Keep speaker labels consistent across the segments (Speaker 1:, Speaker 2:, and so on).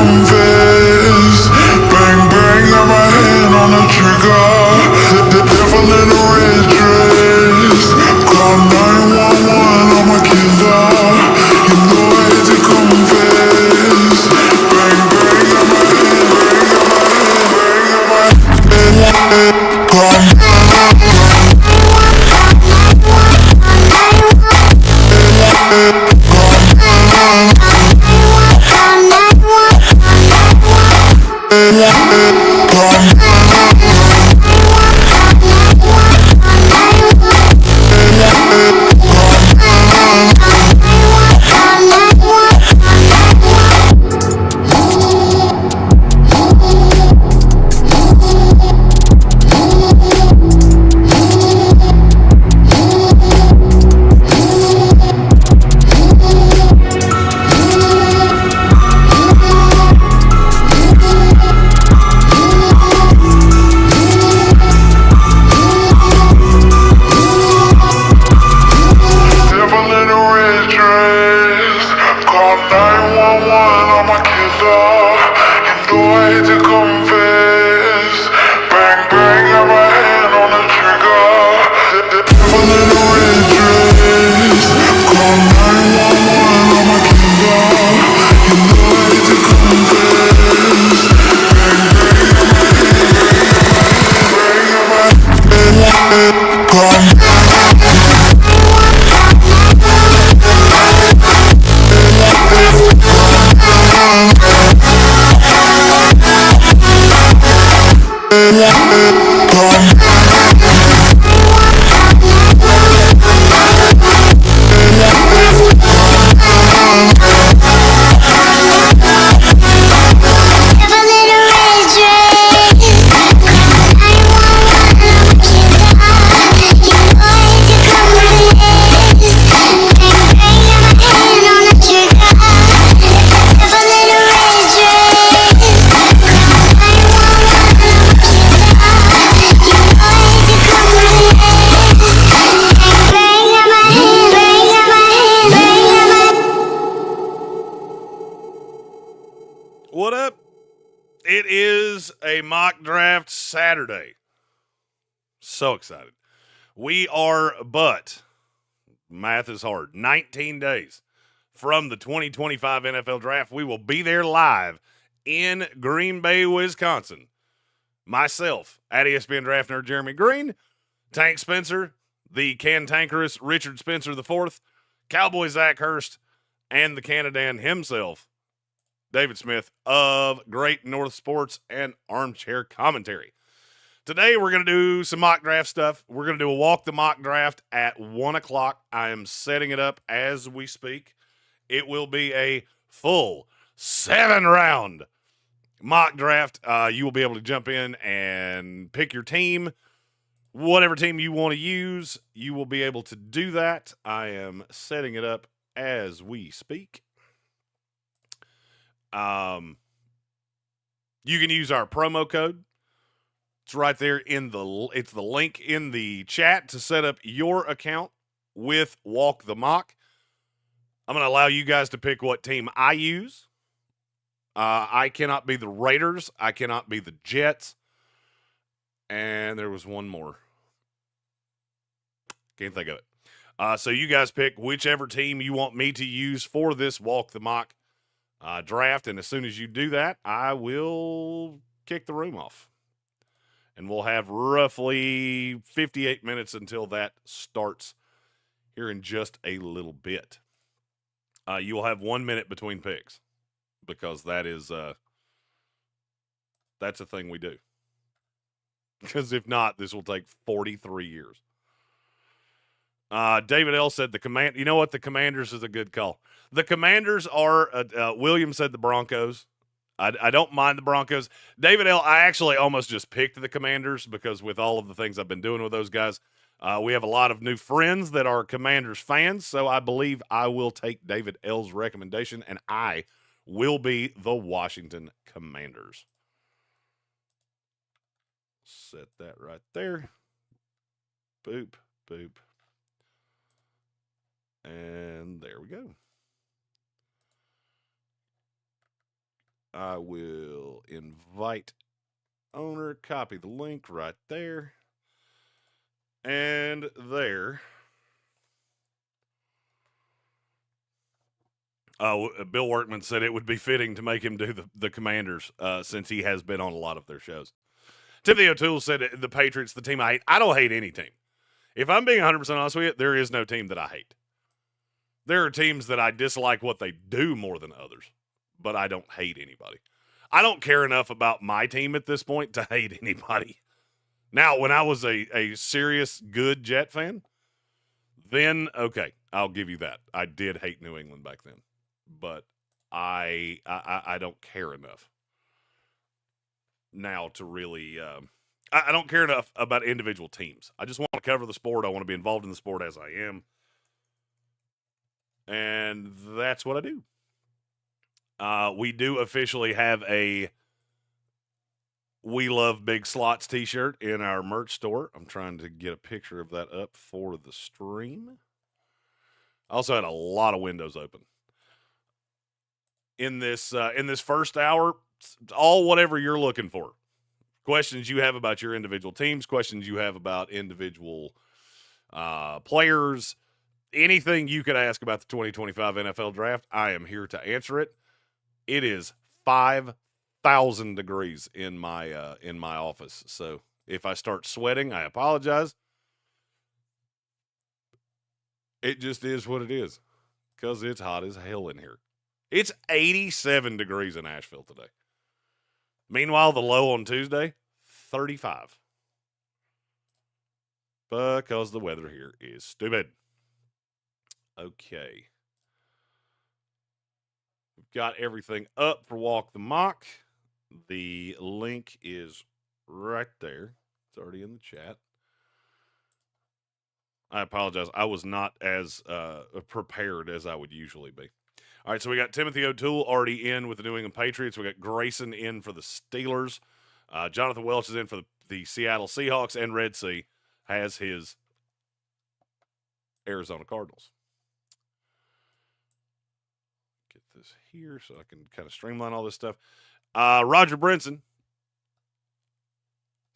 Speaker 1: confess. Bang, bang, got my hand on the trigger. The devil in a red dress. Call 911 on my killer. You know I hate to confess. Bang, bang, got my hand, bang, got my hand, bang, got my hand. Call 911 on my killer. You know I hate to confess. Bang, bang, got my hand on the trigger. The devil in a red dress. Call 911 on my killer. You know I hate to confess. Bang, bang, got my hand, bang, got my hand, call 911.
Speaker 2: What up? It is a mock draft Saturday. So excited. We are but, math is hard, 19 days from the 2025 NFL Draft. We will be there live in Green Bay, Wisconsin. Myself, at ESPN Draft Nerd Jeremy Greene, Tank Spencer, the cantankerous Richard Spencer IV, Cowboy Zach Hurst, and the Canadan himself, David Smith of Great North Sports and Armchair Commentary. Today, we're going to do some mock draft stuff. We're going to do a walk the mock draft at 1 o'clock. I am setting it up as we speak. It will be a full 7-round mock draft. You will be able to jump in and pick your team. Whatever team you want to use, you will be able to do that. I am setting it up as we speak. You can use our promo code. It's right there it's the link in the chat to set up your account with Walk the Mock. I'm going to allow you guys to pick what team I use. I cannot be the Raiders. I cannot be the Jets. And there was one more. Can't think of it. So you guys pick whichever team you want me to use for this Walk the Mock draft, and as soon as you do that, I will kick the room off. And we'll have roughly 58 minutes until that starts here in just a little bit. You will have 1 minute between picks because that's a thing we do. Because if not, this will take 43 years. David L. said you know what? The Commanders is a good call. The Commanders are, William said the Broncos. I don't mind the Broncos. David L., I actually almost just picked the Commanders because with all of the things I've been doing with those guys, we have a lot of new friends that are Commanders fans, so I believe I will take David L.'s recommendation, and I will be the Washington Commanders. Set that right there. Boop, boop. And there we go. I will invite owner, copy the link right there. And there. Bill Workman said it would be fitting to make him do the Commanders since he has been on a lot of their shows. Timothy O'Toole said the Patriots, the team I hate. I don't hate any team. If I'm being 100% honest with you, there is no team that I hate. There are teams that I dislike what they do more than others, but I don't hate anybody. I don't care enough about my team at this point to hate anybody. Now, when I was a serious, good Jet fan, then, okay, I'll give you that. I did hate New England back then, but I don't care enough now to really I don't care enough about individual teams. I just want to cover the sport. I want to be involved in the sport as I am. And that's what I do. We do officially have a We Love Big Slots t-shirt in our merch store. I'm trying to get a picture of that up for the stream. I also had a lot of windows open. In this first hour, all whatever you're looking for. Questions you have about your individual teams, questions you have about individual players, anything you could ask about the 2025 NFL Draft, I am here to answer it. It is 5,000 degrees in my office, so if I start sweating, I apologize. It just is what it is, because it's hot as hell in here. It's 87 degrees in Asheville today. Meanwhile, the low on Tuesday, 35. Because the weather here is stupid. Okay. We've got everything up for Walk the Mock. The link is right there. It's already in the chat. I apologize. I was not as prepared as I would usually be. All right, so we got Timothy O'Toole already in with the New England Patriots. We got Grayson in for the Steelers. Jonathan Welch is in for the Seattle Seahawks, and Red Sea has his Arizona Cardinals. Get this here so I can kind of streamline all this stuff. Roger Brinson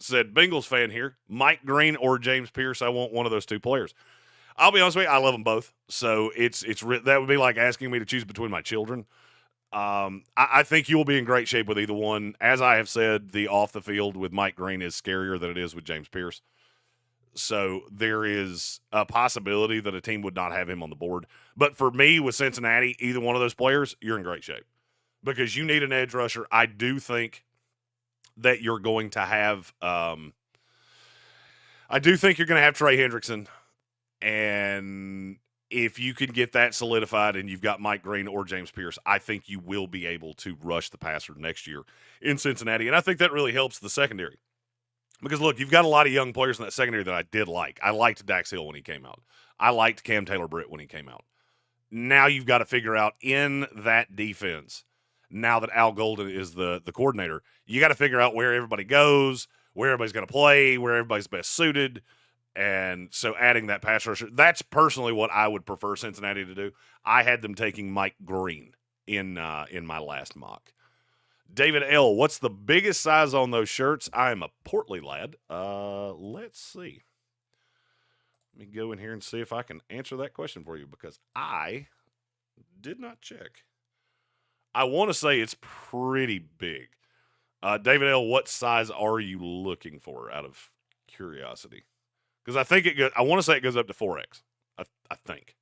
Speaker 2: said, Bengals fan here, Mike Greene or James Pierce. I want one of those two players. I'll be honest with you, I love them both. So that would be like asking me to choose between my children. I think you will be in great shape with either one. As I have said, the off the field with Mike Greene is scarier than it is with James Pierce. So there is a possibility that a team would not have him on the board. But for me, with Cincinnati, either one of those players, you're in great shape. Because you need an edge rusher. I do think that you're going to have Trey Hendrickson. And if you can get that solidified and you've got Mike Greene or James Pierce, I think you will be able to rush the passer next year in Cincinnati. And I think that really helps the secondary. Because, look, you've got a lot of young players in that secondary that I did like. I liked Dax Hill when he came out. I liked Cam Taylor-Britt when he came out. Now you've got to figure out in that defense, now that Al Golden is the coordinator, you got to figure out where everybody goes, where everybody's going to play, where everybody's best suited. And so adding that pass rusher, that's personally what I would prefer Cincinnati to do. I had them taking Mike Greene in my last mock. David L., what's the biggest size on those shirts? I am a portly lad. Let's see. Let me go in here and see if I can answer that question for you because I did not check. I want to say it's pretty big. David L., what size are you looking for out of curiosity? Because I think I want to say it goes up to 4X. I think.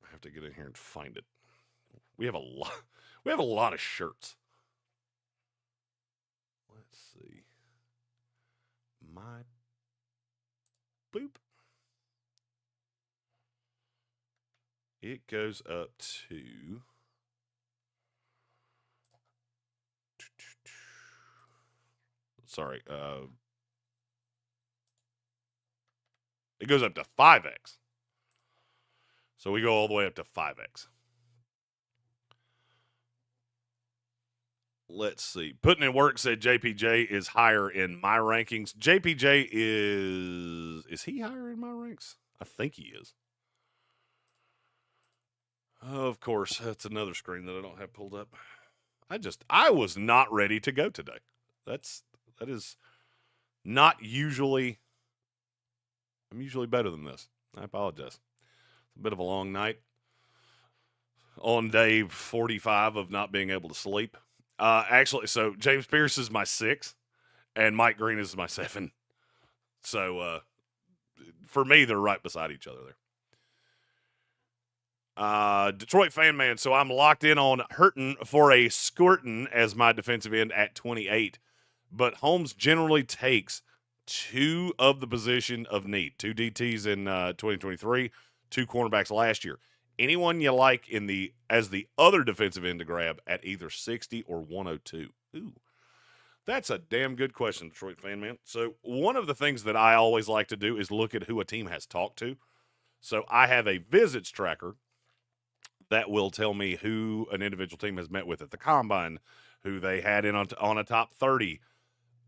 Speaker 2: I have to get in here and find it. We have a lot. We have a lot of shirts. Let's see. My boop. It goes up to it goes up to 5X. So we go all the way up to 5X. Let's see. Putting in Work said JPJ is higher in my rankings. JPJ is he higher in my ranks? I think he is. Of course, that's another screen that I don't have pulled up. I was not ready to go today. That is not usually. I'm usually better than this. I apologize. It's a bit of a long night on day 45 of not being able to sleep. Actually, so James Pierce is my 6, and Mike Greene is my 7. So for me, they're right beside each other there. Detroit fan man. So I'm locked in on Hurton for a Scorton as my defensive end at 28. But Holmes generally takes 2 of the position of need. 2 DTs in 2023, 2 cornerbacks last year. Anyone you like as the other defensive end to grab at either 60 or 102? Ooh, that's a damn good question, Detroit fan man. So one of the things that I always like to do is look at who a team has talked to. So I have a visits tracker that will tell me who an individual team has met with at the combine, who they had in on a top 30.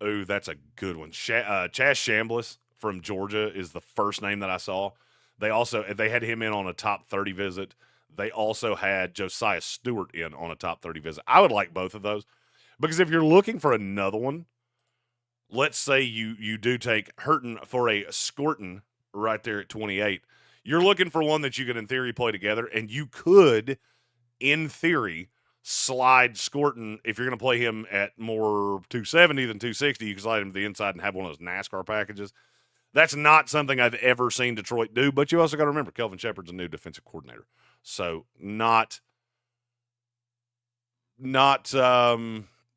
Speaker 2: Ooh, that's a good one. Chaz Chambliss from Georgia is the first name that I saw. They had him in on a top 30 visit. They also had Josiah Stewart in on a top 30 visit. I would like both of those because if you're looking for another one, let's say you do take Hurton for a Scorton right there at 28. You're looking for one that you could, in theory, play together, and you could, in theory, slide Scorton. If you're going to play him at more 270 than 260, you can slide him to the inside and have one of those NASCAR packages. That's not something I've ever seen Detroit do, but you also got to remember Kelvin Shepard's a new defensive coordinator. So not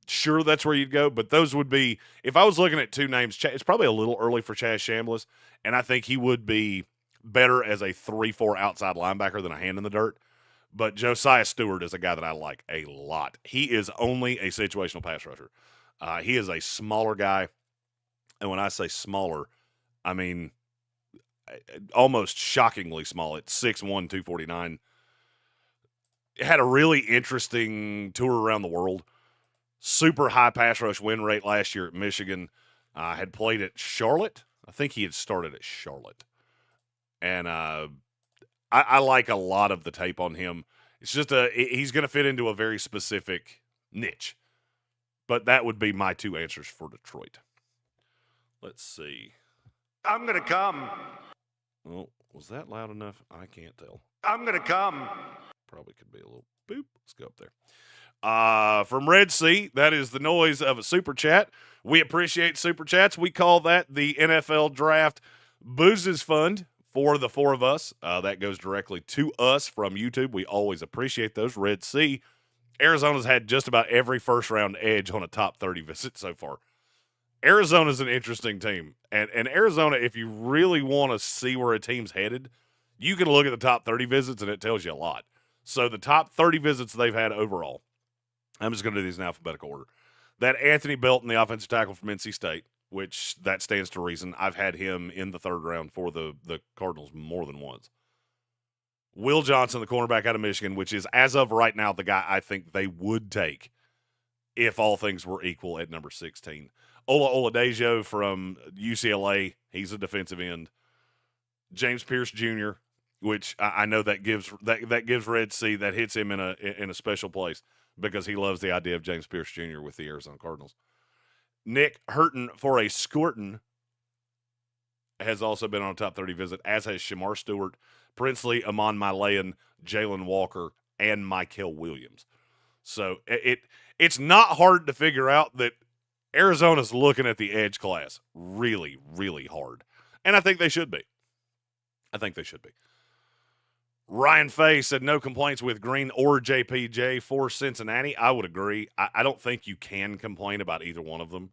Speaker 2: sure that's where you'd go, but those would be, if I was looking at 2 names, it's probably a little early for Chaz Chambliss, and I think he would be better as a 3-4 outside linebacker than a hand in the dirt. But Josiah Stewart is a guy that I like a lot. He is only a situational pass rusher. He is a smaller guy, and when I say smaller, I mean almost shockingly small. It's 6'1", 249. Had a really interesting tour around the world. Super high pass rush win rate last year at Michigan. Had played at Charlotte. I think he had started at Charlotte. And I like a lot of the tape on him. It's just he's going to fit into a very specific niche. But that would be my 2 answers for Detroit. Let's see.
Speaker 3: I'm going to come.
Speaker 2: Well, was that loud enough? I can't tell.
Speaker 3: I'm going to come.
Speaker 2: Probably could be a little boop. Let's go up there. From Red Sea, that is the noise of a super chat. We appreciate super chats. We call that the NFL Draft Boozes Fund for the 4 of us. That goes directly to us from YouTube. We always appreciate those. Red Sea. Arizona's had just about every first-round edge on a top 30 visit so far. Arizona's an interesting team. And Arizona, if you really want to see where a team's headed, you can look at the top 30 visits, and it tells you a lot. So the top 30 visits they've had overall, I'm just going to do these in alphabetical order. That Anthony Belton, the offensive tackle from NC State, which that stands to reason. I've had him in the 3rd round for the Cardinals more than once. Will Johnson, the cornerback out of Michigan, which is, as of right now, the guy I think they would take if all things were equal at number 16. Ola Oladejo from UCLA, he's a defensive end. James Pierce Jr., which I know that gives Red Sea, that hits him in a special place because he loves the idea of James Pierce Jr. with the Arizona Cardinals. Nick Hurton for a Scorton has also been on a top 30 visit, as has Shamar Stewart, Princely, Amon Malayan, Jalen Walker, and Mykel Williams. So it's not hard to figure out that Arizona's looking at the edge class really, really hard. And I think they should be. Ryan Fay said no complaints with Greene or JPJ for Cincinnati. I would agree. I don't think you can complain about either one of them.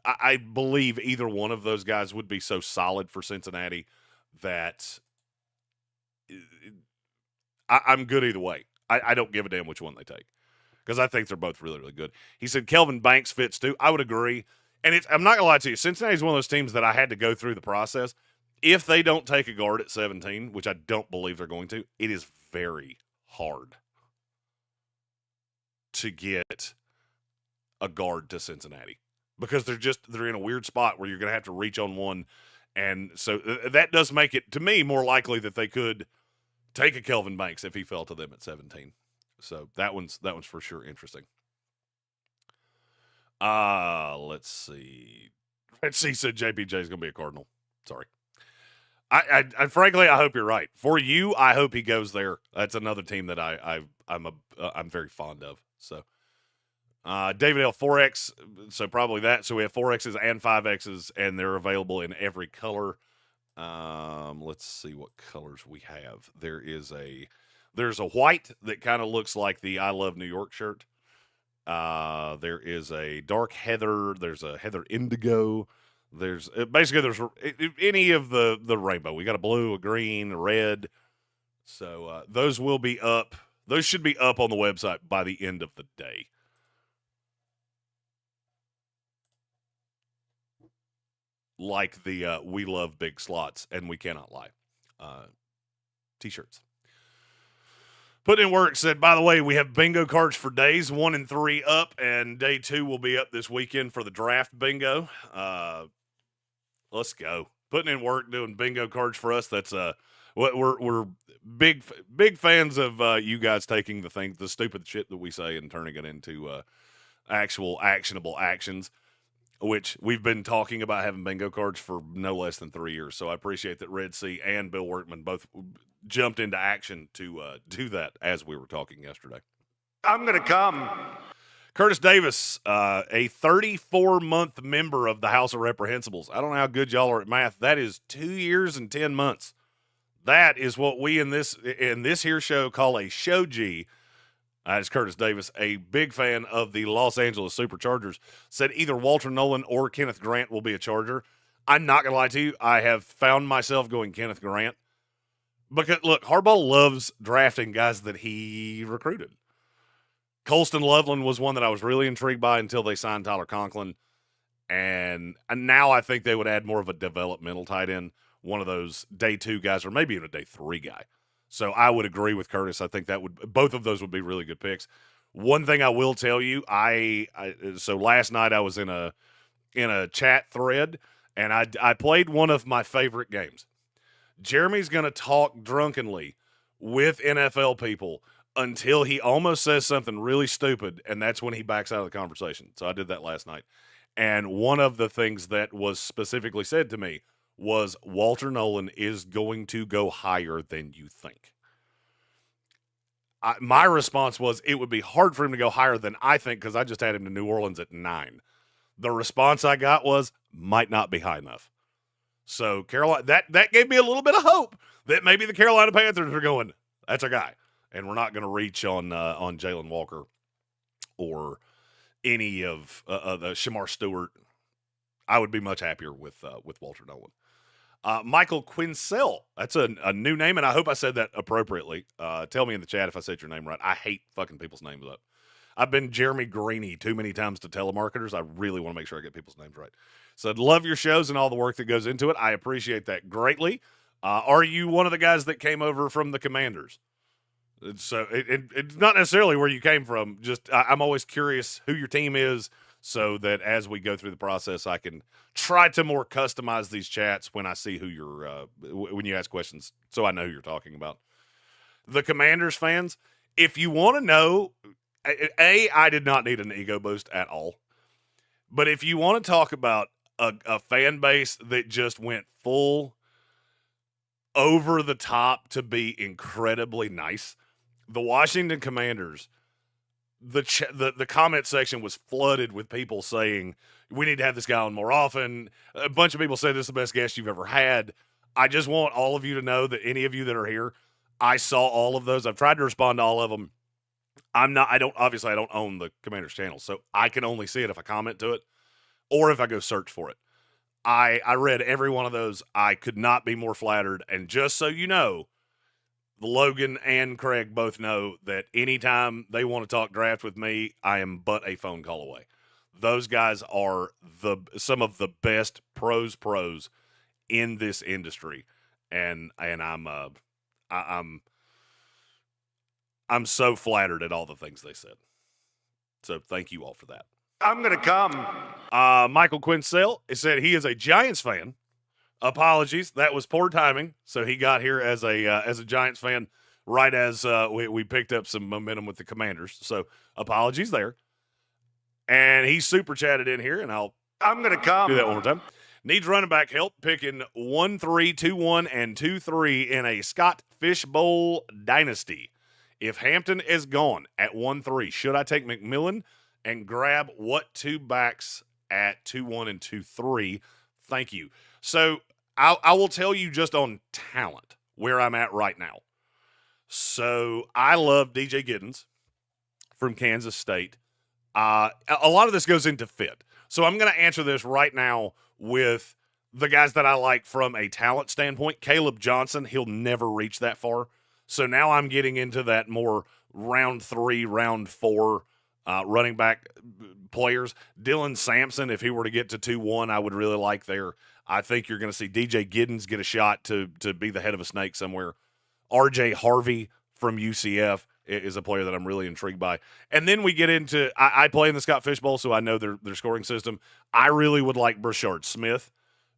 Speaker 2: I believe either one of those guys would be so solid for Cincinnati that I'm good either way. I don't give a damn which one they take because I think they're both really, really good. He said Kelvin Banks fits too. I would agree. And I'm not going to lie to you. Cincinnati's one of those teams that I had to go through the process. If they don't take a guard at 17, which I don't believe they're going to, it is very hard to get a guard to Cincinnati because they're in a weird spot where you're going to have to reach on one. And so that does make it, to me, more likely that they could take a Kelvin Banks if he fell to them at 17. So that one's for sure interesting. Let's see. Red C said JPJ is going to be a Cardinal. Sorry. I frankly, I hope you're right. For you, I hope he goes there. That's another team that I'm very fond of. So, David L 4X. So probably that. So we have 4Xs and 5Xs, and they're available in every color. Let's see what colors we have. There's a white that kind of looks like the I Love New York shirt. There is a dark heather. There's a heather indigo. There's any of the rainbow. We got a blue, a green, a red. So those will be up. Those should be up on the website by the end of the day. Like the We Love Big Slots and We Cannot Lie t-shirts. Put in work said, by the way, we have bingo cards for days 1 and 3 up, and day 2 will be up this weekend for the draft bingo. Let's go. Putting in work doing bingo cards for us. That's we're big fans of you guys taking the stupid shit that we say and turning it into actual actionable actions, which we've been talking about having bingo cards for no less than 3 years. So I appreciate that Red Sea and Bill Workman both jumped into action to do that as we were talking yesterday.
Speaker 3: I'm going to come.
Speaker 2: Curtis Davis, a 34-month member of the House of Reprehensibles. I don't know how good y'all are at math. That is 2 years and 10 months. That is what we in this here show call a show G. It's Curtis Davis, a big fan of the Los Angeles Superchargers, said either Walter Nolan or Kenneth Grant will be a Charger. I'm not going to lie to you. I have found myself going Kenneth Grant. Because, look, Harbaugh loves drafting guys that he recruited. Colston Loveland was one that I was really intrigued by until they signed Tyler Conklin. And now I think they would add more of a developmental tight end, one of those day 2 guys, or maybe even a day 3 guy. So I would agree with Curtis. I think both of those would be really good picks. One thing I will tell you, so last night I was in a chat thread, and I played one of my favorite games. Jeremy's going to talk drunkenly with NFL people until he almost says something really stupid, and that's when he backs out of the conversation. So I did that last night. And one of the things that was specifically said to me was Walter Nolan is going to go higher than you think. My response was it would be hard for him to go higher than I think because I just had him to New Orleans at 9. The response I got was might not be high enough. So Carolina, that gave me a little bit of hope that maybe the Carolina Panthers are going, that's our guy. And we're not going to reach on Jalen Walker or any of the Shamar Stewart. I would be much happier with Walter Nolan. Michael Quinsell, that's a new name, and I hope I said that appropriately. Tell me in the chat if I said your name right. I hate fucking people's names up. I've been Jeremy Greene too many times to telemarketers. I really want to make sure I get people's names right. So I'd love your shows and all the work that goes into it. I appreciate that greatly. Are you one of the guys that came over from the Commanders? So it's not necessarily where you came from. Just I'm always curious who your team is so that as we go through the process, I can try to more customize these chats when I see who you're when you ask questions so I know who you're talking about. The Commanders fans, if you want to know, I did not need an ego boost at all. But if you want to talk about a fan base that just went full over the top to be incredibly nice, the Washington Commanders, the comment section was flooded with people saying, we need to have this guy on more often. A bunch of people said this is the best guest you've ever had. I just want all of you to know that any of you that are here, I saw all of those. I've tried to respond to all of them. I don't own the Commanders channel, so I can only see it if I comment to it or if I go search for it. I read every one of those. I could not be more flattered. And just so you know, Logan and Craig both know that anytime they want to talk draft with me, I am but a phone call away. Those guys are some of the best pros in this industry. And I'm so flattered at all the things they said. So thank you all for that.
Speaker 3: I'm going to come.
Speaker 2: Michael Quinsell said he is a Giants fan. Apologies, that was poor timing. So he got here as a Giants fan right as we picked up some momentum with the Commanders. So apologies there. And he super chatted in here, and
Speaker 3: I'm going to come.
Speaker 2: do that one more time. Needs running back help, picking 1-3, 2-1, and 2-3 in a Scott Fishbowl dynasty. If Hampton is gone at 1-3, should I take McMillan and grab what two backs at 2-1 and 2-3? Thank you. So I will tell you just on talent where I'm at right now. So I love DJ Giddens from Kansas State. A lot of this goes into fit. So I'm going to answer this right now with the guys that I like from a talent standpoint. Caleb Johnson, he'll never reach that far. So now I'm getting into that more round 3, round 4 running back players. Dylan Sampson, if he were to get to 2-1, I would really like there. I think you're going to see DJ Giddens get a shot to be the head of a snake somewhere. RJ Harvey from UCF is a player that I'm really intrigued by. And then we get into, I play in the Scott Fishbowl, so I know their scoring system. I really would like Brashard Smith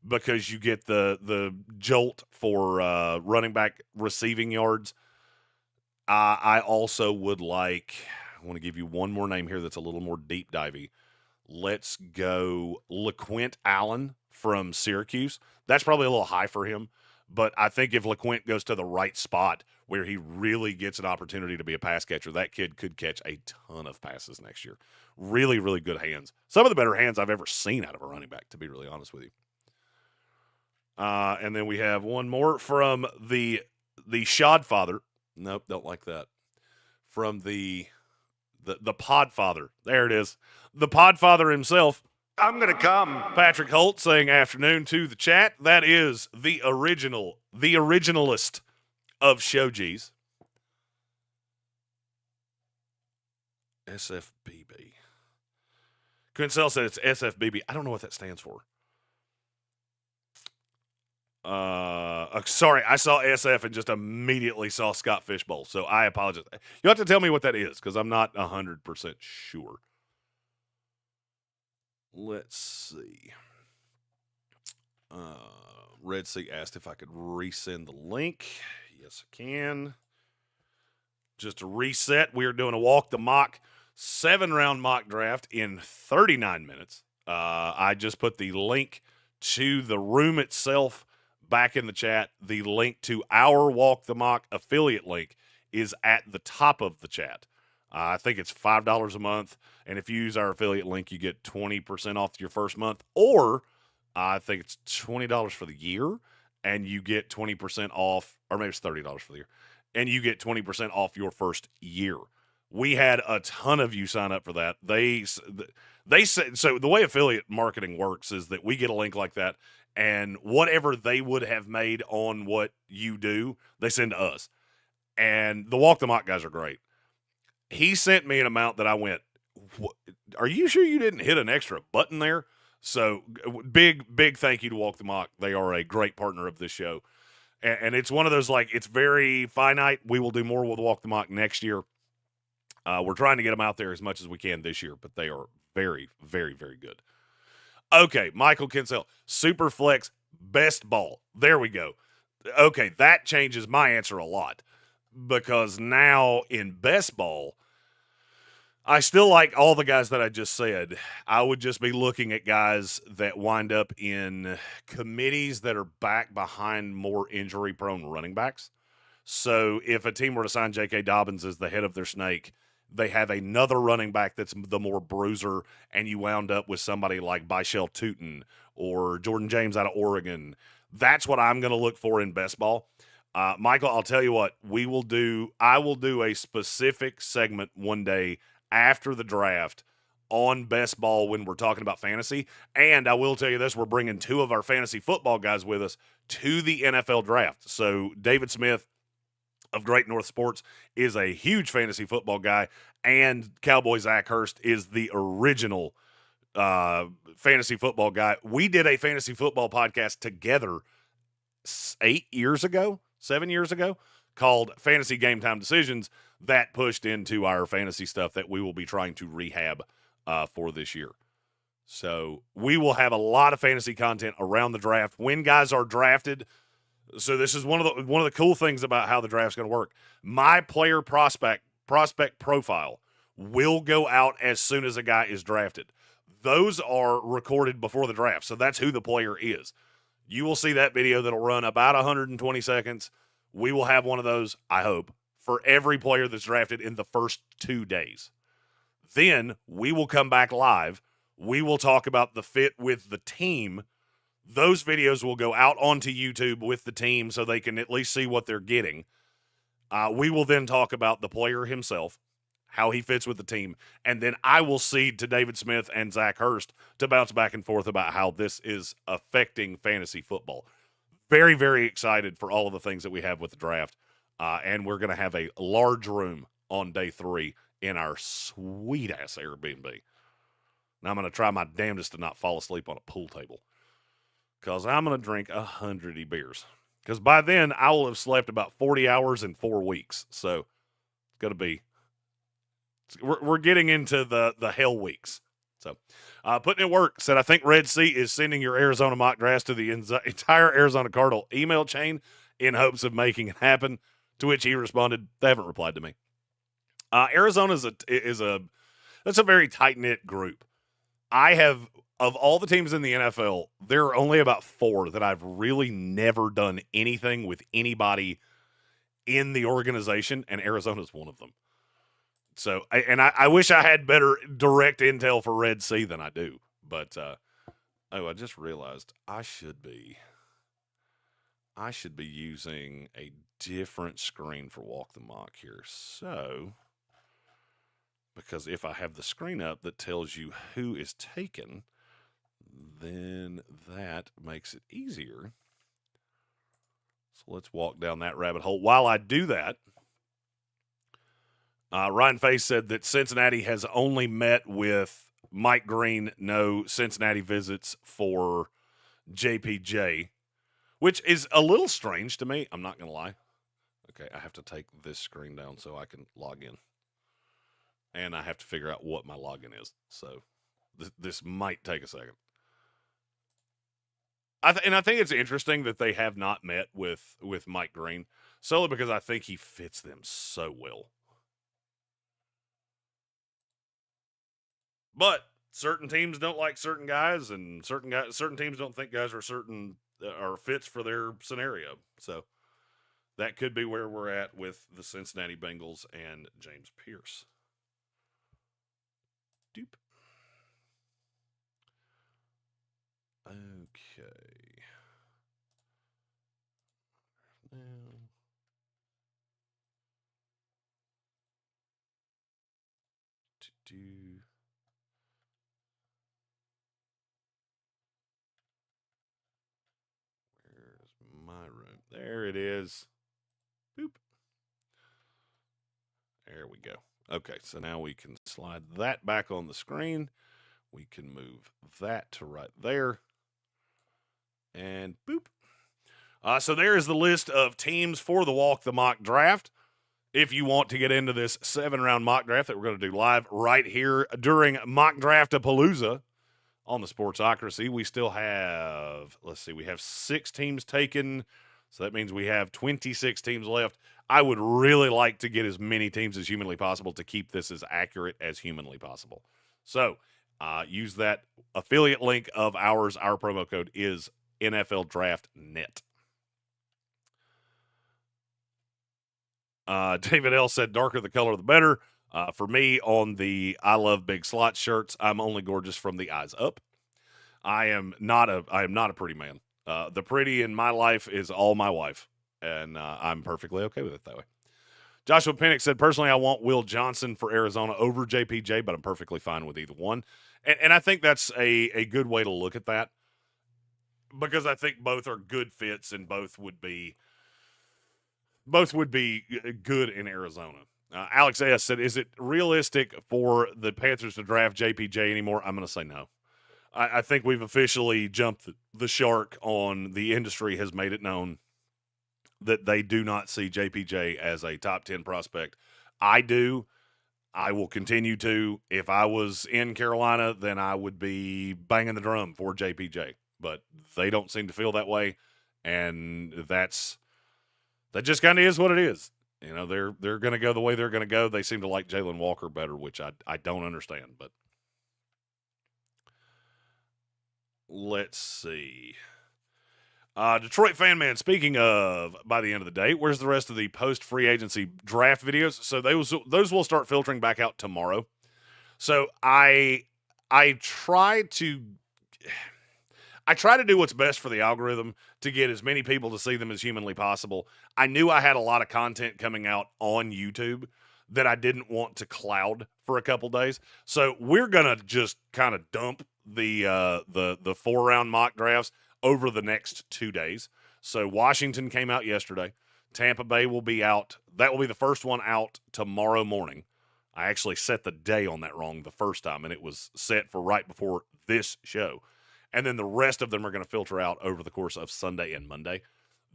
Speaker 2: because you get the jolt for running back receiving yards. I also would like, I want to give you one more name here that's a little more deep divey. Let's go LeQuint Allen from Syracuse. That's probably a little high for him, but I think if LeQuint goes to the right spot where he really gets an opportunity to be a pass catcher, that kid could catch a ton of passes next year. Really, really good hands. Some of the better hands I've ever seen out of a running back, to be really honest with you. And then we have one more from the Shodfather. Nope, don't like that. From the Podfather. There it is. The Podfather himself.
Speaker 3: I'm going to come.
Speaker 2: Patrick Holt saying afternoon to the chat. That is the originalist of Shoji's. SFBB. Quincel said it's SFBB. I don't know what that stands for. Sorry, I saw SF and just immediately saw Scott Fishbowl, so I apologize. You have to tell me what that is because I'm not 100% sure. Let's see. Red Sea asked if I could resend the link. Yes, I can. Just to reset, we are doing a walk the mock 7-round mock draft in 39 minutes. I just put the link to the room itself back in the chat. The link to our walk the mock affiliate link is at the top of the chat. I think it's $5 a month, and if you use our affiliate link, you get 20% off your first month, or I think it's $20 for the year, and you get 20% off, or maybe it's $30 for the year, and you get 20% off your first year. We had a ton of you sign up for that. They said, so the way affiliate marketing works is that we get a link like that, and whatever they would have made on what you do, they send to us. And the Walk the Mock guys are great. He sent me an amount that I went, are you sure you didn't hit an extra button there? So big thank you to Walk the Mock. They are a great partner of this show. And it's one of those, like, it's very finite. We will do more with Walk the Mock next year. We're trying to get them out there as much as we can this year, but they are very, very, very good. Okay, Michael Kinsell, Superflex best ball. There we go. Okay, that changes my answer a lot because now in best ball, I still like all the guys that I just said. I would just be looking at guys that wind up in committees that are back behind more injury-prone running backs. So if a team were to sign J.K. Dobbins as the head of their snake, they have another running back that's the more bruiser, and you wound up with somebody like Byshell Tootin or Jordan James out of Oregon. That's what I'm going to look for in best ball. Michael, I'll tell you what, I will do a specific segment one day after the draft on best ball when we're talking about fantasy. And I will tell you this, we're bringing 2 of our fantasy football guys with us to the NFL draft. So David Smith of Great North Sports is a huge fantasy football guy, and Cowboy Zach Hurst is the original fantasy football guy. We did a fantasy football podcast together 7 years ago, called Fantasy Game Time Decisions. That pushed into our fantasy stuff that we will be trying to rehab for this year. So we will have a lot of fantasy content around the draft. When guys are drafted, So this is one of the cool things about how the draft's going to work. My player prospect profile will go out as soon as a guy is drafted. Those are recorded before the draft, so that's who the player is. You will see that video that'll run about 120 seconds. We will have one of those, I hope, for every player that's drafted in the first 2 days. Then we will come back live. We will talk about the fit with the team. Those videos will go out onto YouTube with the team so they can at least see what they're getting. We will then talk about the player himself, how he fits with the team, and then I will cede to David Smith and Zach Hurst to bounce back and forth about how this is affecting fantasy football. Very, very excited for all of the things that we have with the draft, and we're going to have a large room on day 3 in our sweet-ass Airbnb. Now I'm going to try my damnedest to not fall asleep on a pool table, because I'm going to drink 100 beers. Because by then, I will have slept about 40 hours in 4 weeks. So it's going to be, we're getting into the hell weeks. So putting in work, said, I think Red Sea is sending your Arizona mock drafts to the entire Arizona Cardinal email chain in hopes of making it happen, to which he responded, they haven't replied to me. Arizona that's a very tight-knit group. Of all the teams in the NFL, there are only about 4 that I've really never done anything with anybody in the organization, and Arizona's one of them. So, I wish I had better direct intel for Red Sea than I do. But, I just realized I should be using a different screen for Walk the Mock here. So, because if I have the screen up that tells you who is taken, then that makes it easier. So let's walk down that rabbit hole. While I do that, Ryan Face said that Cincinnati has only met with Mike Greene, no Cincinnati visits for JPJ, which is a little strange to me. I'm not going to lie. Okay, I have to take this screen down so I can log in. And I have to figure out what my login is. So this might take a second. I think it's interesting that they have not met with Mike Greene, solely because I think he fits them so well. But certain teams don't like certain guys, and certain teams don't think guys are fits for their scenario. So that could be where we're at with the Cincinnati Bengals and James Pierce. Doop. Okay. Now. To do. Where's my room? There it is. Boop. There we go. Okay, so now we can slide that back on the screen. We can move that to right there. And boop. So there is the list of teams for the Walk the Mock Draft. If you want to get into this 7-round mock draft that we're going to do live right here during Mock Draftapalooza on the Sportsocracy, we still have, we have 6 teams taken. So that means we have 26 teams left. I would really like to get as many teams as humanly possible to keep this as accurate as humanly possible. So use that affiliate link of ours. Our promo code is NFL Draft Net. David L. said, darker the color, the better. For me, on the I Love Big Slot shirts, I'm only gorgeous from the eyes up. I am not a pretty man. The pretty in my life is all my wife, and I'm perfectly okay with it that way. Joshua Pennick said, personally, I want Will Johnson for Arizona over JPJ, but I'm perfectly fine with either one. And I think that's a good way to look at that, because I think both are good fits and both would be good in Arizona. Alex S. said, is it realistic for the Panthers to draft JPJ anymore? I'm going to say no. I think we've officially jumped the shark on, the industry has made it known that they do not see JPJ as a top 10 prospect. I do. I will continue to. If I was in Carolina, then I would be banging the drum for JPJ. But they don't seem to feel that way. And that just kind of is what it is. You know, they're going to go the way they're going to go. They seem to like Jalen Walker better, which I don't understand. But let's see. Detroit Fan Man, speaking of by the end of the day, where's the rest of the post-free agency draft videos? So those will start filtering back out tomorrow. So I try to do what's best for the algorithm to get as many people to see them as humanly possible. I knew I had a lot of content coming out on YouTube that I didn't want to cloud for a couple days. So we're going to just kind of dump the 4-round mock drafts over the next 2 days. So Washington came out yesterday. Tampa Bay will be out. That will be the first one out tomorrow morning. I actually set the day on that wrong the first time, and it was set for right before this show. And then the rest of them are going to filter out over the course of Sunday and Monday.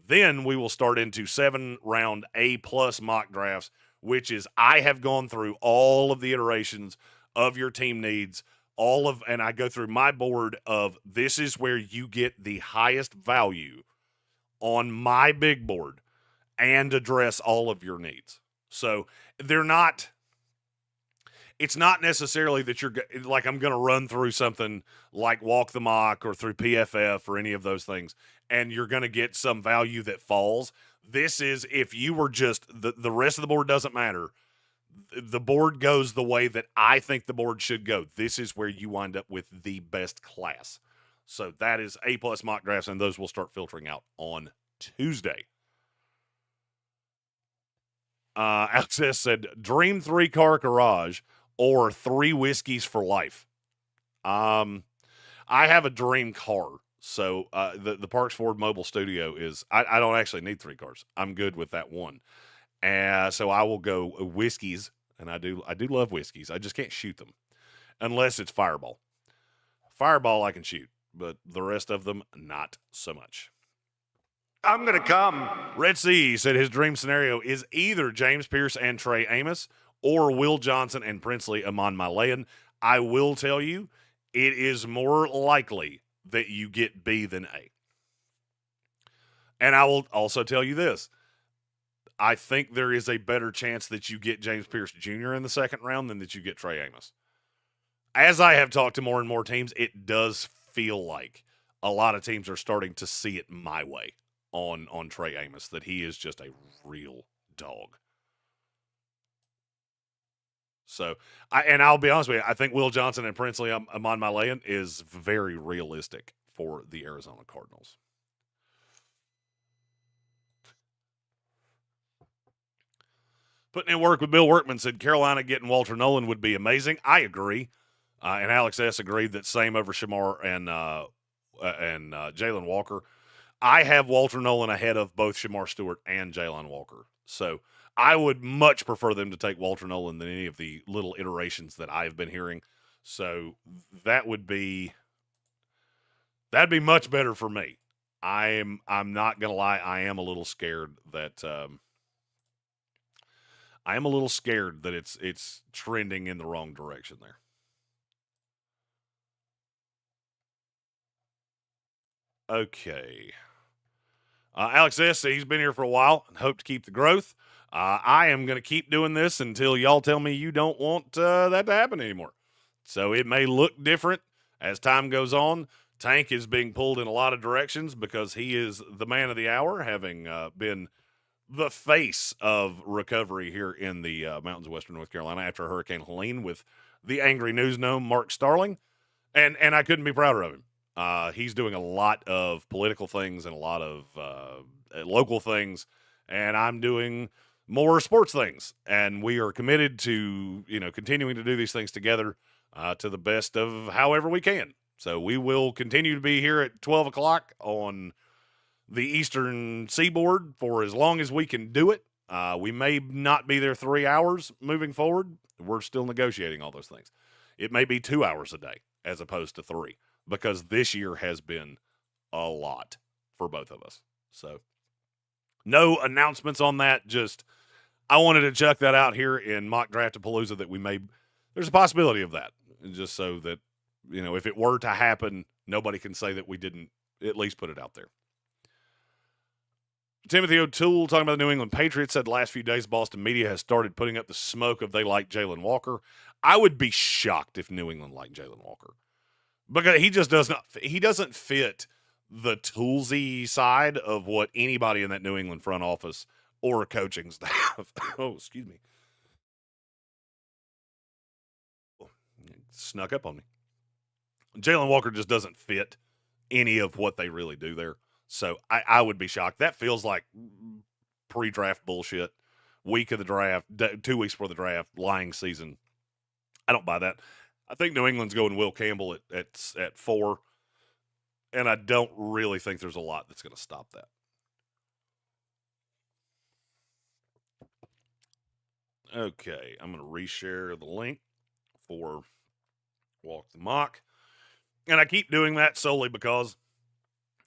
Speaker 2: Then we will start into 7-round A-plus mock drafts, which is I have gone through all of the iterations of your team needs, and I go through my board of this is where you get the highest value on my big board and address all of your needs. So it's not necessarily that you're like, I'm going to run through something like Walk the Mock or through PFF or any of those things, and you're going to get some value that falls. This is if you were just, the rest of the board doesn't matter. The board goes the way that I think the board should go. This is where you wind up with the best class. So that is A-plus mock drafts, and those will start filtering out on Tuesday. Alex S. said, dream 3-car garage or 3 whiskeys for life. I have a dream car. So the Parks Ford Mobile Studio is, I don't actually need 3 cars. I'm good with that one. So I will go whiskeys, and I do love whiskeys. I just can't shoot them unless it's Fireball. Fireball I can shoot, but the rest of them, not so much.
Speaker 3: I'm going to come.
Speaker 2: Red Sea said his dream scenario is either James Pierce and Trey Amos or Will Johnson and Princely Amon Malayan. I will tell you, it is more likely that you get B than A. And I will also tell you this. I think there is a better chance that you get James Pierce Jr. in the second round than that you get Trey Amos. As I have talked to more and more teams, it does feel like a lot of teams are starting to see it my way on Trey Amos, that he is just a real dog. So, I'll be honest with you, I think Will Johnson and Princely Amon Malayan is very realistic for the Arizona Cardinals. Putting in work with Bill Workman said Carolina getting Walter Nolan would be amazing. I agree. And Alex S. agreed that same over Shamar and Jalen Walker. I have Walter Nolan ahead of both Shamar Stewart and Jalen Walker. So I would much prefer them to take Walter Nolan than any of the little iterations that I've been hearing. So that'd be much better for me. I'm not gonna lie, I am a little scared that it's trending in the wrong direction there. Okay. Alex S. said he's been here for a while and hope to keep the growth. I am going to keep doing this until y'all tell me you don't want that to happen anymore. So it may look different as time goes on. Tank is being pulled in a lot of directions because he is the man of the hour, having been the face of recovery here in the mountains of western North Carolina after Hurricane Helene with the angry news gnome Mark Starling. And I couldn't be prouder of him. He's doing a lot of political things and a lot of local things, and I'm doing more sports things. And we are committed to, continuing to do these things together to the best of however we can. So we will continue to be here at 12 o'clock on the Eastern Seaboard for as long as we can do it. We may not be there 3 hours moving forward. We're still negotiating all those things. It may be 2 hours a day as opposed to 3. Because this year has been a lot for both of us. So, no announcements on that. Just, I wanted to chuck that out here in Mock Draftapalooza that there's a possibility of that. Just so that, if it were to happen, nobody can say that we didn't at least put it out there. Timothy O'Toole talking about the New England Patriots said the last few days Boston media has started putting up the smoke of they like Jalen Walker. I would be shocked if New England liked Jalen Walker because he just doesn't fit the toolsy side of what anybody in that New England front office or coaching staff. Oh, excuse me. Snuck up on me. Jalen Walker just doesn't fit any of what they really do there. So I would be shocked. That feels like pre-draft bullshit. Week of the draft, 2 weeks before the draft, lying season. I don't buy that. I think New England's going Will Campbell at 4, and I don't really think there's a lot that's going to stop that. Okay, I'm going to reshare the link for Walk the Mock. And I keep doing that solely because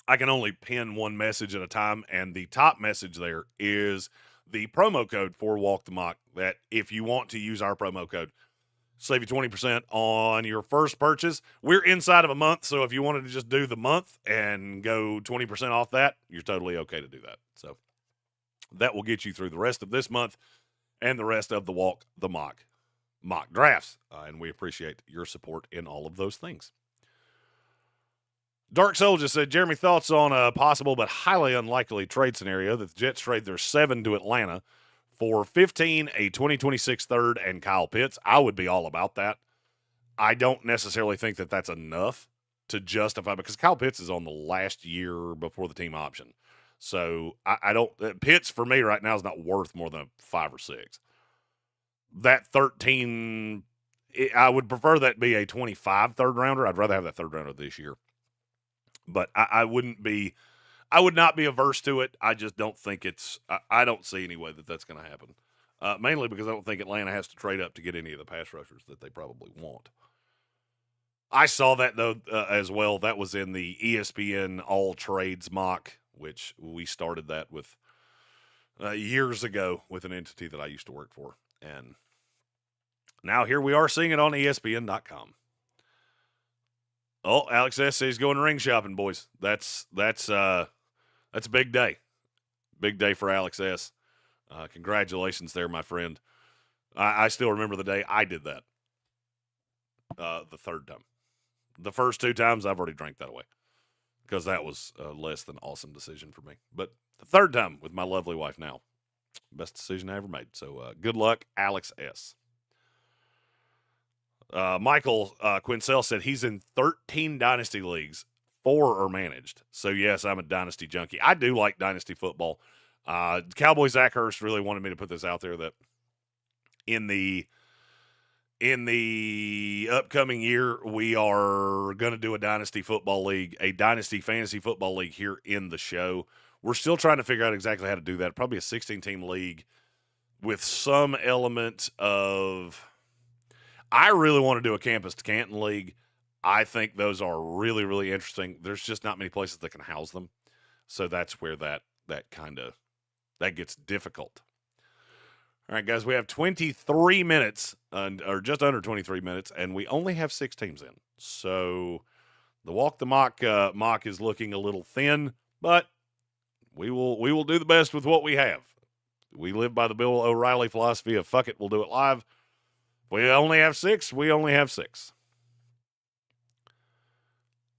Speaker 2: I can only pin one message at a time, and the top message there is the promo code for Walk the Mock, that if you want to use our promo code, save you 20% on your first purchase. We're inside of a month, so if you wanted to just do the month and go 20% off that, you're totally okay to do that. So that will get you through the rest of this month and the rest of the Walk the Mock drafts, and we appreciate your support in all of those things. Dark Soldier said, Jeremy, thoughts on a possible but highly unlikely trade scenario that the Jets trade their 7 to Atlanta for 15, a 2026 third, and Kyle Pitts. I would be all about that. I don't necessarily think that that's enough to justify, because Kyle Pitts is on the last year before the team option. So I don't, Pitts for me right now is not worth more than 5 or 6. That 13, I would prefer that be a 25 third rounder. I'd rather have that third rounder this year. But I would not be averse to it. I just don't think I don't see any way that that's going to happen. Mainly because I don't think Atlanta has to trade up to get any of the pass rushers that they probably want. I saw that, though, as well. That was in the ESPN All Trades mock, which we started that with years ago with an entity that I used to work for. And now here we are seeing it on ESPN.com. Oh, Alex S. says he's going ring shopping, boys. That's a big day. Big day for Alex S. Congratulations there, my friend. I still remember the day I did that. The third time. The first 2 times, I've already drank that away because that was a less than awesome decision for me. But the third time with my lovely wife now, best decision I ever made. So good luck, Alex S. Michael Quincell said he's in 13 dynasty leagues. 4 are managed. So, yes, I'm a dynasty junkie. I do like dynasty football. Cowboy Zach Hurst really wanted me to put this out there that in the upcoming year, we are going to do a dynasty football league, a dynasty fantasy football league here in the show. We're still trying to figure out exactly how to do that. Probably a 16-team league with some element of... I really want to do a Campus to Canton League. I think those are really, really interesting. There's just not many places that can house them. So that's where that gets difficult. All right, guys, we have 23 minutes, or just under 23 minutes, and we only have 6 teams in. So the Walk the Mock is looking a little thin, but we will do the best with what we have. We live by the Bill O'Reilly philosophy of fuck it, we'll do it live. We only have 6. We only have 6.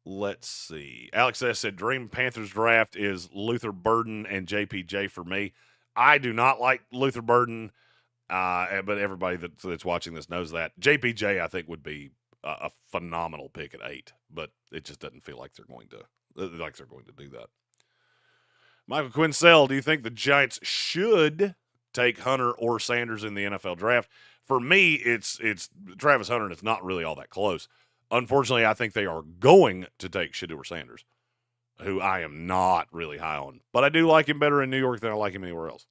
Speaker 2: Let's see. Alex S. said, Dream Panthers draft is Luther Burden and JPJ for me. I do not like Luther Burden, but everybody that's watching this knows that. JPJ, I think, would be a phenomenal pick at 8, but it just doesn't feel like they're going to do that. Michael Quincell, do you think the Giants should take Hunter or Sanders in the NFL draft? For me, it's Travis Hunter, and it's not really all that close. Unfortunately, I think they are going to take Shedeur Sanders, who I am not really high on. But I do like him better in New York than I like him anywhere else.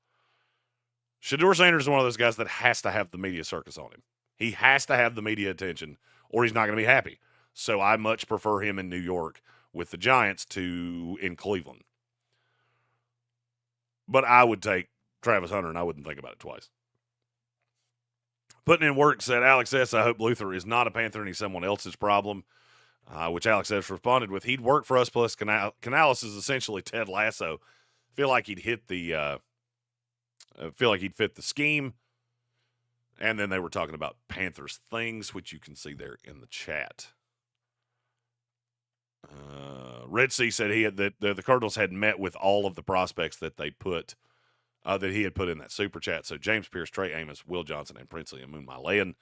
Speaker 2: Shedeur Sanders is one of those guys that has to have the media circus on him. He has to have the media attention, or he's not going to be happy. So I much prefer him in New York with the Giants to in Cleveland. But I would take Travis Hunter, and I wouldn't think about it twice. Putting in work said, Alex S., I hope Luther is not a Panther and he's someone else's problem, which Alex S. responded with, he'd work for us plus Canales is essentially Ted Lasso. Feel like he'd hit the feel like he'd fit the scheme. And then they were talking about Panthers things, which you can see there in the chat. Red Sea said that the Cardinals had met with all of the prospects that they put that he had put in that super chat. So James Pierce, Trey Amos, Will Johnson, and Princely and Moon Malayan.